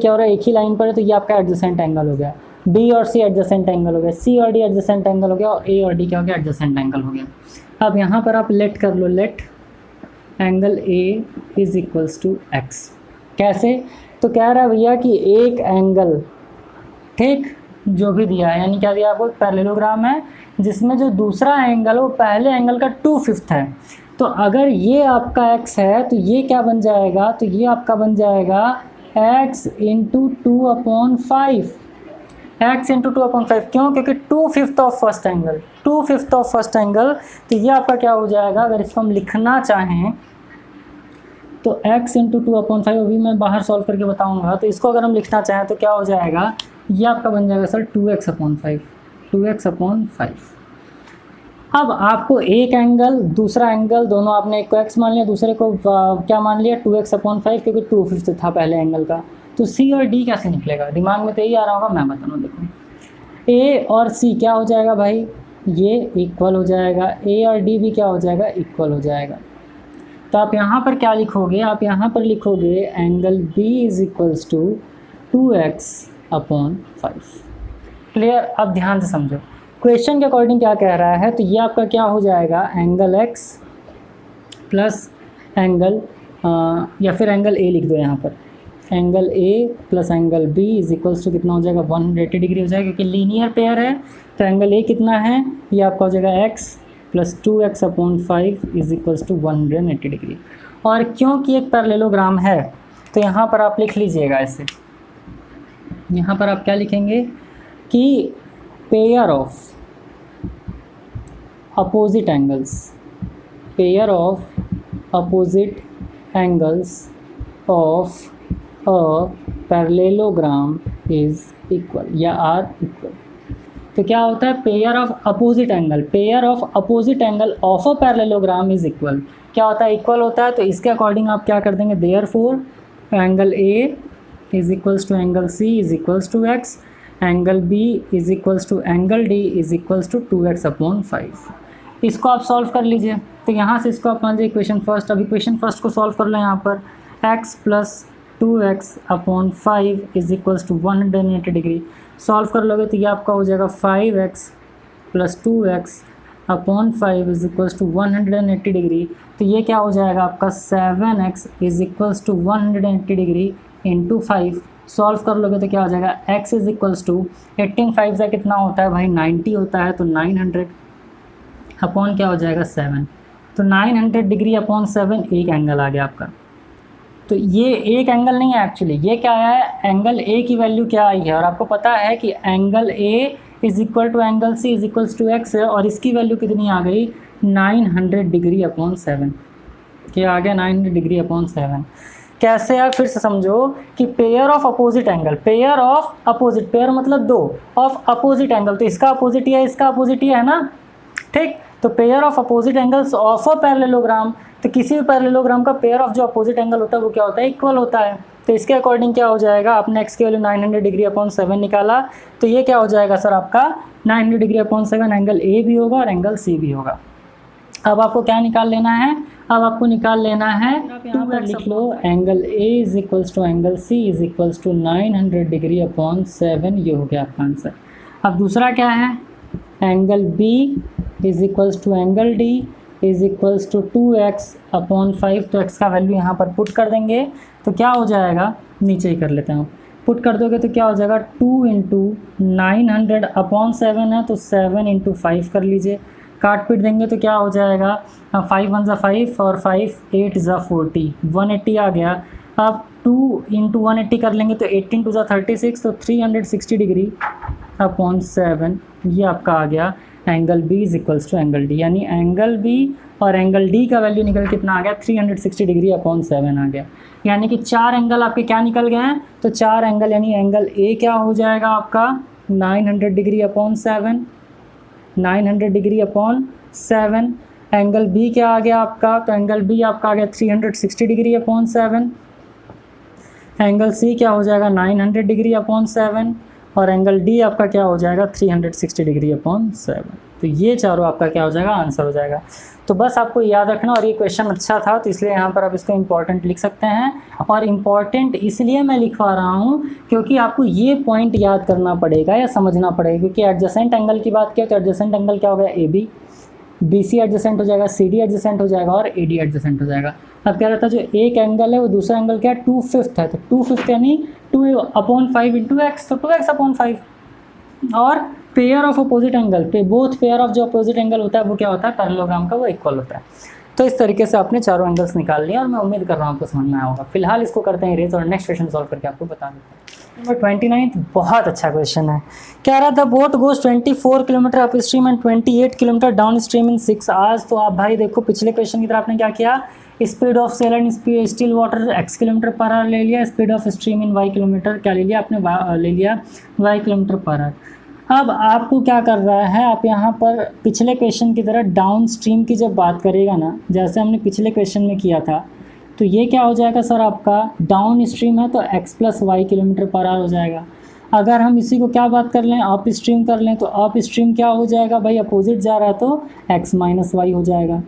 Speaker 1: क्या हो रहा है, एक ही लाइन पर है, तो ये आपका एडजेसेंट एंगल हो गया। बी और सी एडजेसेंट एंगल हो गया, सी और डी एडजेसेंट एंगल हो गया, और ए और डी क्या हो गया, एडजेसेंट एंगल हो गया। अब यहाँ पर आप लेट कर लो, let angle A is equals to x. कैसे? तो कह रहा है भैया कि एक एंगल, ठीक, जो भी दिया है, यानी क्या दिया आपको, पैरेललोग्राम है जिसमें जो दूसरा एंगल वो पहले एंगल का 2/5 है। तो अगर ये आपका x है तो ये क्या बन जाएगा, तो ये आपका बन जाएगा x इंटू 2/5, x इंटू 2/5। क्यों? क्योंकि 2/5 of first angle, 2/5 of first angle. तो ये आपका क्या हो जाएगा, अगर इसको हम लिखना चाहें तो x इंटू 2/5, अभी मैं बाहर सॉल्व करके बताऊंगा। तो इसको अगर हम लिखना चाहें तो क्या हो जाएगा, ये आपका बन जाएगा सर 2x/5, 2x/5। अब आपको एक एंगल, दूसरा एंगल, दोनों आपने एक को x मान लिया, दूसरे को क्या मान लिया, 2x/5, क्योंकि 2/5 था पहले एंगल का। तो c और d कैसे निकलेगा, दिमाग में तो यही आ रहा होगा, मैं बता रहा हूँ। देखो a और c क्या हो जाएगा भाई, ये इक्वल हो जाएगा, a और d भी क्या हो जाएगा, इक्वल हो जाएगा। तो आप यहाँ पर क्या लिखोगे, आप यहाँ पर लिखोगे angle b is equals to 2x/5। Clear? अब ध्यान से समझो, क्वेश्चन के अकॉर्डिंग क्या कह रहा है। तो ये आपका क्या हो जाएगा, एंगल x प्लस एंगल या फिर एंगल a लिख दो यहाँ पर, angle a plus angle b is equals to कितना हो जाएगा, 180 डिग्री हो जाएगा, क्योंकि लीनियर पेयर है। तो एंगल a कितना है, ये आपका हो जाएगा x plus 2x/5 is equals to 180 degree. और क्योंकि एक पैरेललोग्राम है तो यहाँ पर आप लिख लीजिएगा ऐसे, यहाँ पर आप क्या लिखेंगे कि pair of opposite angles, pair of opposite angles of a parallelogram is equal या आर इक्वल। तो क्या होता है, pair of opposite angle, pair of opposite angle of a parallelogram is equal. क्या होता है, इक्वल होता है। तो इसके अकॉर्डिंग आप क्या कर देंगे, therefore angle A is equals to angle C is equals to x, angle B is equals to angle D is equals to 2x/5। इसको आप सॉल्व कर लीजिए। तो यहाँ से इसको आप मान लीजिए इक्वेशन फर्स्ट, अभी इक्वेशन फर्स्ट को सॉल्व कर लो। यहाँ पर x plus 2x/5 is equals to 180 degree solve कर लोगे तो ये आपका हो जाएगा 5x plus 2x/5 is equals to 180 degree. तो ये क्या हो जाएगा आपका 7x is equals to 180 degree into 5। Solve कर लोगे तो क्या हो जाएगा, x इज इक्वल्स टू 18×5 का कितना होता है भाई, 90 होता है। तो 900 अपॉन क्या हो जाएगा 7। तो 900 डिग्री अपॉन 7 एक एंगल आ गया आपका। तो ये एक एंगल नहीं है एक्चुअली, ये क्या है, एंगल ए की वैल्यू क्या आई है। और आपको पता है कि angle A is equal to angle C is equals to x है, और इसकी वैल्यू कितनी आ गई 900 डिग्री अपॉन 7। क्या आ गया 900 डिग्री अपॉन 7। कैसे है, फिर से समझो कि pair of opposite angle, pair of opposite, pair मतलब दो, ऑफ अपोजिट एंगल, तो इसका अपोजिट ही है, इसका अपोजिट ही है ना, ठीक। तो pair of opposite angles of a parallelogram, तो किसी भी पैरेललोग्राम का पेयर ऑफ जो अपोजिट एंगल होता है वो क्या होता है, इक्वल होता है। तो इसके अकॉर्डिंग क्या हो जाएगा, आपने x की वैल्यू 900 डिग्री अपॉन 7 निकाला, तो ये क्या हो जाएगा सर आपका 900 डिग्री अपॉन 7 एंगल ए भी होगा और एंगल सी भी होगा। अब आपको क्या निकाल लेना है, अब आपको निकाल लेना है, यहाँ पर लिख लो angle A is equals to angle C is equals to 900 degree upon 7, ये हो गया आपका आंसर। अब दूसरा क्या है, angle B is equals to angle D is equals to 2x/5। तो x का वैल्यू यहाँ पर पुट कर देंगे तो क्या हो जाएगा, नीचे ही कर लेते हैं, पुट कर दोगे तो क्या हो जाएगा 2 इंटू 900 अपॉन 7 है, तो 7 इंटू 5 कर लीजिए, काट पीट देंगे तो क्या हो जाएगा 5 1 = 5 और 5 8 = 40, 180 आ गया। अब 2 इंटू 180 कर लेंगे तो 18 2 = 36, तो 360 डिग्री अपॉन 7, ये आपका आ गया angle B is equals to angle D. यानी एंगल बी और एंगल डी का वैल्यू निकल कितना आ गया 360 डिग्री अपॉन 7 आ गया। यानी कि 4 एंगल आपके क्या निकल गए हैं, तो 4 एंगल, यानी एंगल ए क्या हो जाएगा आपका 900 degree upon 7, 900 degree upon 7। Angle B क्या आ गया आपका, तो एंगल बी आपका आ गया 360 डिग्री अपॉन 7। एंगल सी क्या हो जाएगा 900 डिग्री अपॉन 7 और एंगल डी आपका क्या हो जाएगा 360 डिग्री अपॉन 7। तो ये चारों आपका क्या हो जाएगा, आंसर हो जाएगा। तो बस आपको याद रखना, और ये क्वेश्चन अच्छा था तो इसलिए यहाँ पर आप इसको इम्पॉर्टेंट लिख सकते हैं। और इम्पॉर्टेंट इसलिए मैं लिखवा रहा हूँ क्योंकि आपको ये पॉइंट याद करना पड़ेगा या समझना पड़ेगा, क्योंकि एडजेसेंट एंगल की बात किया तो एडजेसेंट एंगल क्या हो गया, A B, B C adjacent हो जाएगा, सी डी एडजेसेंट हो जाएगा और ए डी एडजेसेंट हो जाएगा। अब क्या रहता है, जो एक एंगल है वो दूसरा एंगल क्या है, 2/5 है, तो 2/5 यानी 2/5 इंटू एक्स, तो 2x/5। और पेयर ऑफ अपोजिट एंगल पे, बोथ पेयर ऑफ जो अपोजिट एंगल होता है वो क्या होता है, पैरेललोग्राम का वो इक्वल होता है। तो इस तरीके से आपने चारों एंगल्स निकाल लिए और मैं उम्मीद कर रहा हूँ आपको समझ में आया होगा। फिलहाल इसको करते हैं इरेज और नेक्स्ट क्वेश्चन सॉल्व करके आपको बता देते हैं। नंबर 29 बहुत अच्छा क्वेश्चन है। कह रहा था boat goes 24 kilometre up stream and 28 kilometre downstream in 6 hours. तो आप भाई देखो पिछले क्वेश्चन की तरह आपने क्या किया, speed of sail and still water x kilometre per hour ले लिया, speed of stream in y kilometre क्या ले लिया आपने, ले लिया y किलोमीटर पर आवर। अब आपको क्या कर रहा है, आप यहाँ पर पिछले क्वेश्चन की तरह डाउन स्ट्रीम की जब बात करेगा ना, जैसे हमने पिछले क्वेश्चन में किया था, तो ये क्या हो जाएगा सर, आपका डाउन स्ट्रीम है तो x + y kilometre per our हो जाएगा। अगर हम इसी को क्या बात कर लें, अप स्ट्रीम कर लें, तो अप स्ट्रीम क्या हो जाएगा भाई, अपोजिट जा रहा है तो x - y हो जाएगा।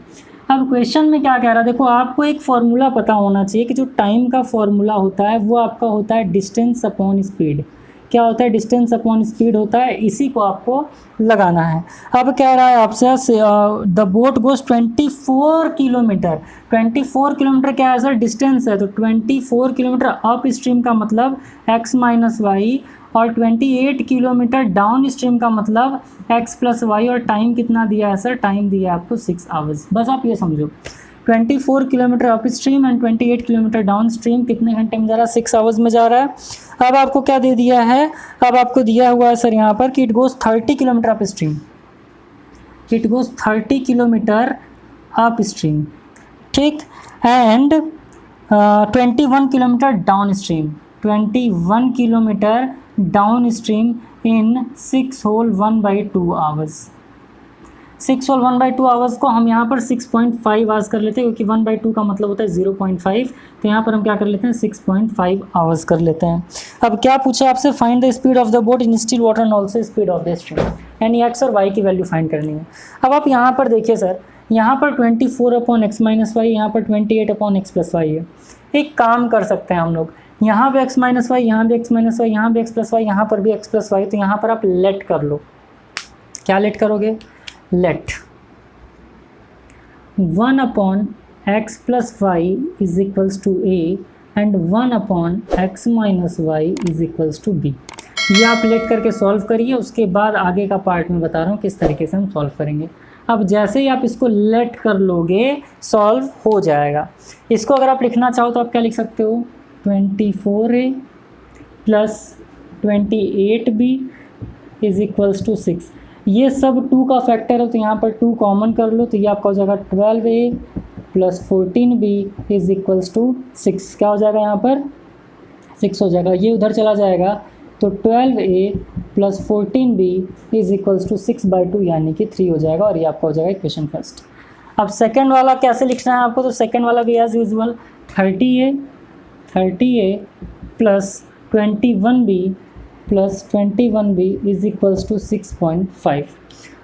Speaker 1: अब क्वेश्चन में क्या कह रहा है, देखो आपको एक फार्मूला पता होना चाहिए कि जो टाइम का फार्मूला होता है वो आपका होता है डिस्टेंस अपॉन स्पीड। क्या होता है, डिस्टेंस अपॉन स्पीड होता है, इसी को आपको लगाना है। अब कह रहा है आपसे the boat goes 24 kilometre, 24 kilometre क्या है सर, डिस्टेंस है, तो 24 किलोमीटर अप स्ट्रीम का मतलब x - y, और 28 किलोमीटर डाउन स्ट्रीम का मतलब x + y, और टाइम कितना दिया है सर, टाइम दिया है आपको 6 आवर्स। बस आप ये समझो 24 kilometre up stream and 28 kilometre down stream कितने घंटे में जा रहा है, 6 आवर्स में जा रहा है। अब आपको क्या दे दिया है, अब आपको दिया हुआ है सर यहाँ पर कि it goes 30 kilometre upstream, it goes 30 kilometre upstream, ठीक, and 21 kilometre downstream, 21 kilometre downstream in 6 whole 1/2 hours. 6 whole 1/2 hours को हम यहाँ पर 6.5 आवर्स कर लेते हैं, क्योंकि 1/2 का मतलब होता है 0.5, तो यहाँ पर हम क्या कर लेते हैं 6.5 आवर्स कर लेते हैं। अब क्या पूछा आपसे, find the speed of the boat in still water and also speed of the stream, यानी x और y की वैल्यू फाइंड करनी है। अब आप यहाँ पर देखिए सर, यहाँ पर 24/x - y, यहाँ पर 28/x + y है। एक काम कर सकते हैं हम लोग, यहाँ भी x - y, यहाँ भी x - y, यहाँ भी x + y, यहाँ पर भी x + y, तो यहाँ पर आप लेट कर लो। क्या लेट करोगे, let 1/x + y = a and 1/x - y = b। ये आप लेट करके सॉल्व करिए, उसके बाद आगे का पार्ट में बता रहा हूँ किस तरीके से हम सॉल्व करेंगे। अब जैसे ही आप इसको लेट कर लोगे सॉल्व हो जाएगा। इसको अगर आप लिखना चाहो तो आप क्या लिख सकते हो, 24a + 28b = 6। ये सब 2 का फैक्टर है तो यहाँ पर 2 कॉमन कर लो, तो ये आपका हो जाएगा 12a + 14b = 6। क्या हो जाएगा यहाँ पर 6 हो जाएगा, ये उधर चला जाएगा तो 12a + 14b = 6/2 यानी कि 3 हो जाएगा, और ये आपका हो जाएगा इक्वेशन फर्स्ट। अब सेकंड वाला कैसे लिखना है आपको, तो सेकंड वाला भी as usual 30a + 21b + 21b = 6.5,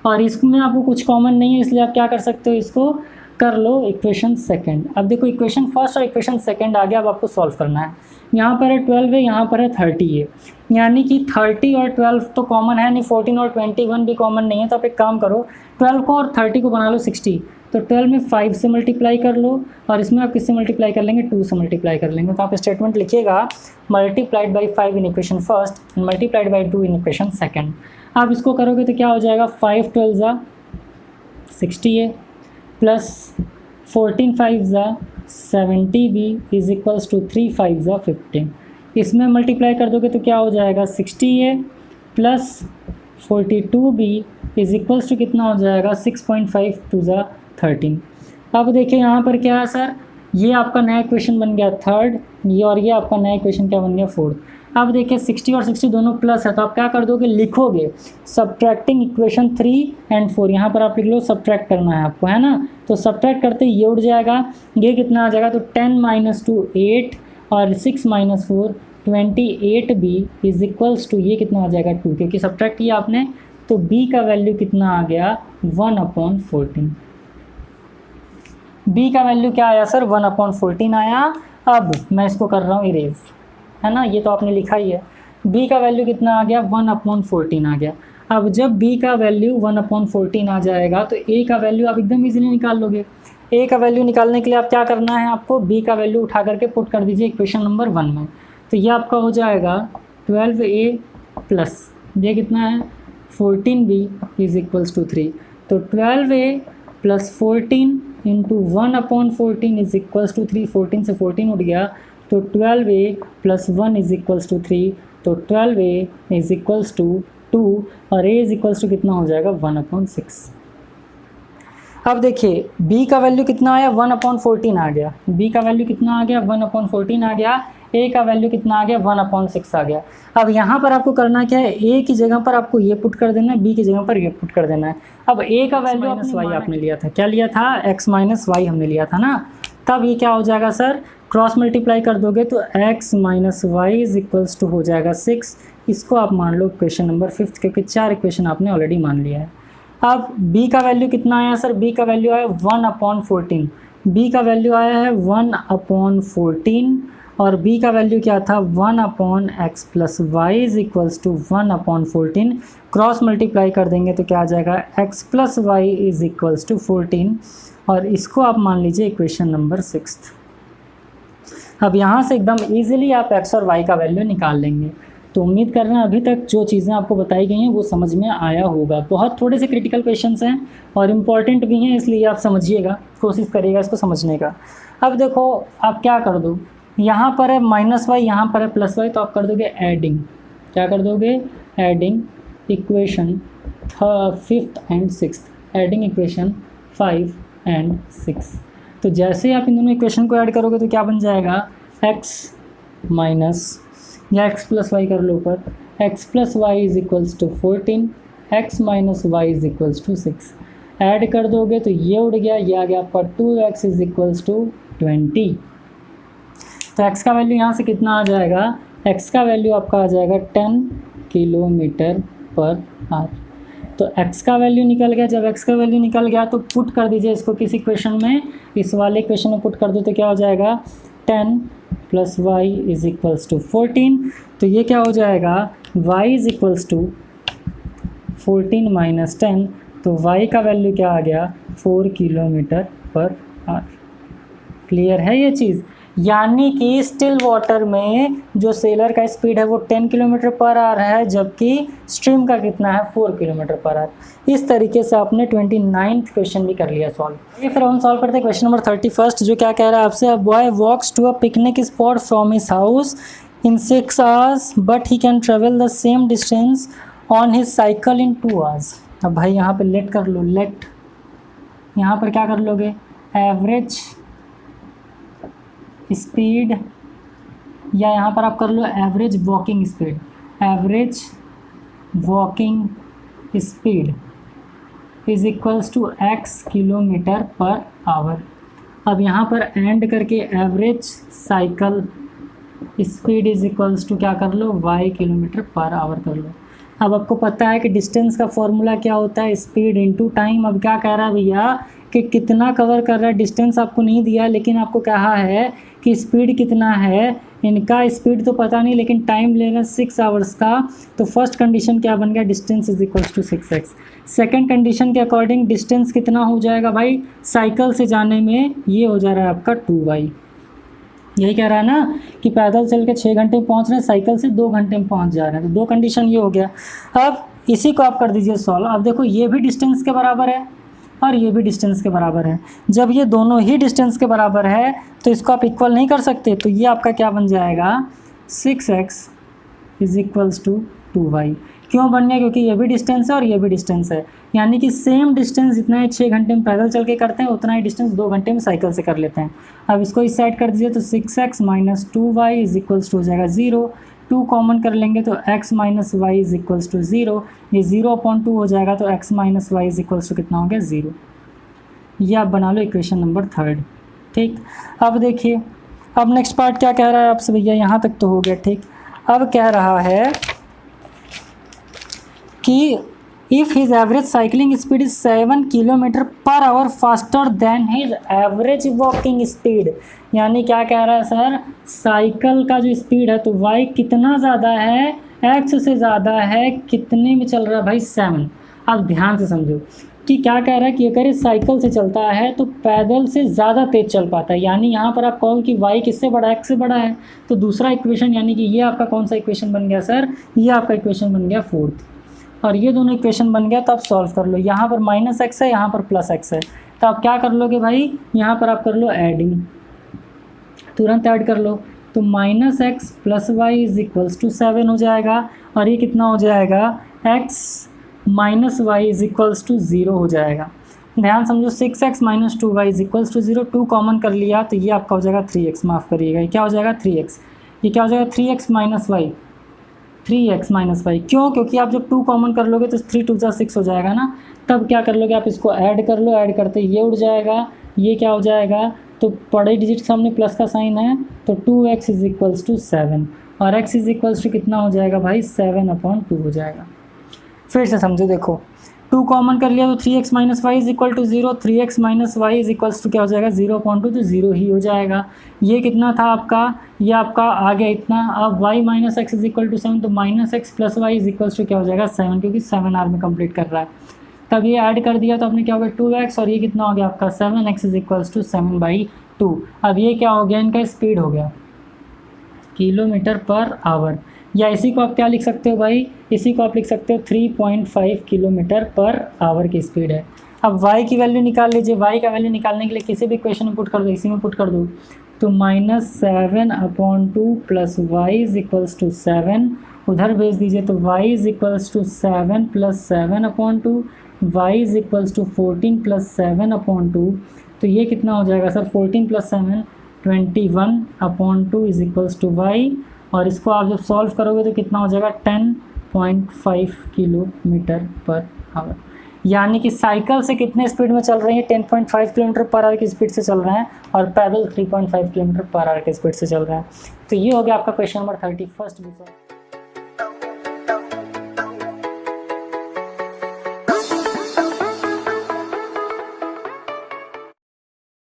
Speaker 1: और इसमें आपको कुछ कॉमन नहीं है, इसलिए आप क्या कर सकते हो, इसको कर लो इक्वेशन सेकंड। अब देखो इक्वेशन फर्स्ट और इक्वेशन सेकंड आ गया, अब आपको सॉल्व करना है। यहाँ पर है 12 है, यहाँ पर है 30 है, यानी कि 30 और 12 तो कॉमन है नहीं, 14 और 21 भी कॉमन नहीं है, तो आप एक काम करो 12 को और 30 को बना लो 60, तो 12 में 5 से मल्टीप्लाई कर लो, और इसमें आप किससे मल्टीप्लाई कर लेंगे, 2 से मल्टीप्लाई कर लेंगे। तो आप स्टेटमेंट लिखिएगा multiplied by 5 in equation first, multiplied by 2 in equation second. आप इसको करोगे तो क्या हो जाएगा, 5 12 60 है प्लस 14 5 70b = 3 5 15। इसमें मल्टीप्लाई कर दोगे तो क्या हो जाएगा 60a प्लस 42b = कितना हो जाएगा 6.5 2 13। अब देखिए यहाँ पर क्या है सर, ये आपका नया इक्वेशन बन गया थर्ड, ये और ये आपका नया इक्वेशन क्या बन गया फोर्थ। अब देखिए 60 और 60 दोनों प्लस है, तो आप क्या कर दोगे, लिखोगे सब्ट्रैक्टिंग इक्वेशन 3 एंड 4, यहाँ पर आप लिख लो सब्ट्रैक्ट करना है आपको, है ना। तो सब्ट्रैक्ट करते ये उड़ जाएगा, ये कितना आ जाएगा, तो 10 - 2 8 और 6 - 4 28b = ये कितना आ जाएगा 2, क्योंकि सब्ट्रैक्ट ये आपने तो b का वैल्यू कितना आ गया 1/14। b का वैल्यू क्या आया सर 1/14 आया। अब मैं इसको कर रहा हूँ इरेज, है ना, ये तो आपने लिखा ही है। b का वैल्यू कितना आ गया 1/14 आ गया। अब जब b का वैल्यू 1/14 आ जाएगा तो a का वैल्यू आप एकदम इजीली निकाल लोगे। a का वैल्यू निकालने के लिए आप क्या करना है, आपको b का वैल्यू उठा करके पुट कर दीजिए इक्वेशन नंबर 1 में। तो ये आपका हो जाएगा 12a प्लस ये कितना है 14b इज इक्वल्स टू 3। तो 12a plus 14 into 1/14 is equals to 3। 14 से 14 उठ गया तो 12a plus 1 is equals to 3। तो 12a इज इक्वल्स टू 2 और a इज इक्वल्स टू कितना हो जाएगा 1/6। अब देखिए b का वैल्यू कितना आया 1/14 आ गया। b का वैल्यू कितना आ गया 1/14 आ गया। a का वैल्यू कितना आ गया 1/6 आ गया। अब यहाँ पर आपको करना क्या है, a की जगह पर आपको ये पुट कर देना है, b की जगह पर ये पुट कर देना है। अब a का वैल्यू आपने लिया था, क्या लिया था x माइनस वाई हमने लिया था ना। तब ये क्या हो जाएगा सर, क्रॉस मल्टीप्लाई कर दोगे तो x minus Y is equals to हो जाएगा 6। इसको आप मान लो इक्वेशन नंबर 5, क्योंकि 4 इक्वेशन आपने ऑलरेडी मान लिया है। अब b का वैल्यू कितना आया सर, b का वैल्यू आया 1/14। b का वैल्यू आया है 1/14 और b का वैल्यू क्या था 1/x plus Y is equals to 1/14। Cross multiply कर देंगे तो क्या आ जाएगा x plus Y is equals to 14 और इसको आप मान लीजिए इक्वेशन नंबर 6। अब यहाँ से एकदम इजीली आप x और y का वैल्यू निकाल लेंगे। तो उम्मीद कर रहे हैं अभी तक जो चीज़ें आपको बताई गई हैं वो समझ में आया होगा। बहुत थोड़े से क्रिटिकल क्वेश्चंस हैं और इम्पॉर्टेंट भी हैं, इसलिए आप समझिएगा, कोशिश करिएगा इसको समझने का। अब देखो आप क्या कर दो, यहाँ पर है माइनस वाई, यहाँ पर है प्लस वाई, तो आप कर दोगे एडिंग। क्या कर दोगे, adding equation 5th and 6th, adding equation 5 and 6। तो जैसे आप इन दोनों इक्वेशन को ऐड करोगे तो क्या बन जाएगा x माइनस या x प्लस वाई कर लो ऊपर, x plus Y is equals to 14, x minus Y is equals to 6। Add कर दोगे तो ये उड़ गया, ये आ गया आपका 2x इज इक्वल्स टू 20। तो x का वैल्यू यहाँ से कितना आ जाएगा, x का वैल्यू आपका आ जाएगा 10 किलोमीटर पर आवर। तो x का वैल्यू निकल गया। जब x का वैल्यू निकल गया तो पुट कर दीजिए इसको किस इक्वेशन में, इस वाले इक्वेशन में पुट कर दो तो क्या हो जाएगा 10 plus Y is equals to 14। तो ये क्या हो जाएगा y is equals to 14 minus 10। तो y का वैल्यू क्या आ गया 4 किलोमीटर पर आवर। क्लियर है ये चीज़, यानी कि स्टिल वाटर में जो सेलर का स्पीड है वो 10 किलोमीटर पर आवर है, जबकि स्ट्रीम का कितना है 4 किलोमीटर पर आवर। इस तरीके से आपने 29th क्वेश्चन भी कर लिया सॉल्व। ये फिर हम सॉल्व करते हैं क्वेश्चन नंबर 31, जो क्या कह रहा है आपसे, a boy walks to a picnic spot from his house in 6 hours but he can travel the same distance on his cycle in 2 hours. अब भाई यहाँ पे लेट कर लो, लेट यहाँ पर क्या कर लोगे, एवरेज स्पीड, या यहाँ पर आप कर लो average walking speed, average walking speed is equals to x kilometre per hour. अब यहाँ पर एंड करके average cycle speed is equals to क्या कर लो y किलोमीटर पर आवर कर लो। अब आपको पता है कि डिस्टेंस का फॉर्मूला क्या होता है, स्पीड इनटू टाइम। अब क्या कह रहा है भैया कि कितना कवर कर रहा है, डिस्टेंस आपको नहीं दिया लेकिन आपको कहा है कि स्पीड कितना है। इनका स्पीड तो पता नहीं लेकिन टाइम लेना 6 आवर्स का। तो फर्स्ट कंडीशन क्या बन गया, distance is equals to 6x। Second condition के अकॉर्डिंग डिस्टेंस कितना हो जाएगा भाई, साइकिल से जाने में ये हो जा रहा है आपका 2y। यही कह रहा है ना कि पैदल चल के 6 घंटे में पहुँच रहे हैं, साइकिल से 2 घंटे में पहुँच जा रहे हैं। तो 2 कंडीशन ये हो गया। अब इसी को आप कर दीजिए सॉल्व। अब देखो ये भी डिस्टेंस के बराबर है और ये भी डिस्टेंस के बराबर है। जब ये दोनों ही डिस्टेंस के बराबर है तो इसको आप इक्वल नहीं कर सकते। तो ये आपका क्या बन जाएगा 6x is equals to 2y। क्यों बन गया, क्योंकि ये भी डिस्टेंस है और ये भी डिस्टेंस है, यानी कि सेम डिस्टेंस जितना है 6 घंटे में पैदल चल के करते हैं उतना ही डिस्टेंस 2 घंटे में साइकिल से कर लेते हैं। अब इसको इस साइड कर दीजिए तो 6x minus 2y is equals to हो जाएगा 0। 2 कॉमन कर लेंगे तो x minus Y is equals to 0। ये 0/2 हो जाएगा तो x minus Y is equals to कितना हो गया 0। ये आप बना लो इक्वेशन नंबर 3। ठीक, अब देखिए अब नेक्स्ट पार्ट क्या कह रहा है आपसे भैया, यहाँ तक तो हो गया। ठीक, अब कह रहा है कि if his average cycling speed is 7 kilometre per our faster than his average walking speed. यानी क्या कह रहा है सर, साइकिल का जो स्पीड है तो वाई कितना ज़्यादा है, एक्स से ज़्यादा है, कितने में चल रहा है भाई 7। अब ध्यान से समझो कि क्या कह रहा है कि अगर इस साइकिल से चलता है तो पैदल से ज़्यादा तेज़ चल पाता है। यानी यहाँ पर आप कहोगे कि वाई किससे बड़ा है, एक्स से बड़ा है। तो दूसरा इक्वेशन यानी कि ये आपका कौन सा इक्वेशन बन गया सर, ये आपका इक्वेशन बन गया 4th। और ये दोनों इक्वेशन बन गया तो आप सॉल्व कर लो। यहाँ पर -x है, यहाँ पर +x है, तो आप क्या कर लोगे भाई, यहाँ पर आप कर लो एडिंग, तुरंत ऐड कर लो। तो -x + y = 7 हो जाएगा। और ये कितना हो जाएगा, x - y = 0 हो जाएगा। ध्यान समझो, 6x - 2y = 0, 2 कॉमन कर लिया तो ये आपका हो जाएगा 3x, माफ़ करिएगा, ये क्या हो जाएगा 3x। ये क्या हो जाएगा 3x - y, 3x - y। क्यों, क्योंकि आप जब 2 कॉमन कर लोगे तो 3 × 2 = 6 हो जाएगा ना। तब क्या कर लोगे आप, इसको ऐड कर लो, ऐड करते ये उड़ जाएगा, ये क्या हो जाएगा, तो बड़े डिजिट के सामने प्लस का साइन है तो 2x = 7 और x = कितना हो जाएगा भाई 7/2 हो जाएगा। फिर से समझो, देखो 2 कॉमन कर लिया तो 3x - y = 0, 3x - y = क्या हो जाएगा 0/2, तो 0 ही हो जाएगा। ये कितना था आपका, ये आपका आ गया इतना। अब y - x = 7, तो -x + y = क्या हो जाएगा 7, क्योंकि 7 आर में कंप्लीट कर रहा है। तब ये ऐड कर दिया तो आपने क्या हो गया 2x, और ये कितना हो गया आपका 7x = 7/2। अब ये क्या हो गया, इनका स्पीड हो गया km/h। या इसी को आप क्या लिख सकते हो भाई, इसी को आप लिख सकते हो 3.5 km/h की स्पीड है। अब y की वैल्यू निकाल लीजिए। y का वैल्यू निकालने के लिए किसी भी इक्वेशन में पुट कर दो, इसी में पुट कर दो। तो -7/2 + y = 7 उधर भेज दीजिए, तो y = 7 + 7/2, y = 14 + 7/2। तो ये कितना हो जाएगा सर, 14 + 7 21/2 = y। और इसको आप जब सॉल्व करोगे तो कितना हो जाएगा 10.5 km/h। यानी कि साइकिल से कितने स्पीड में चल रही है, 10.5 km/h की स्पीड से चल रहे हैं, और पैदल 3.5 km/h की स्पीड से चल रहे हैं। तो ये हो गया आपका क्वेश्चन नंबर 31।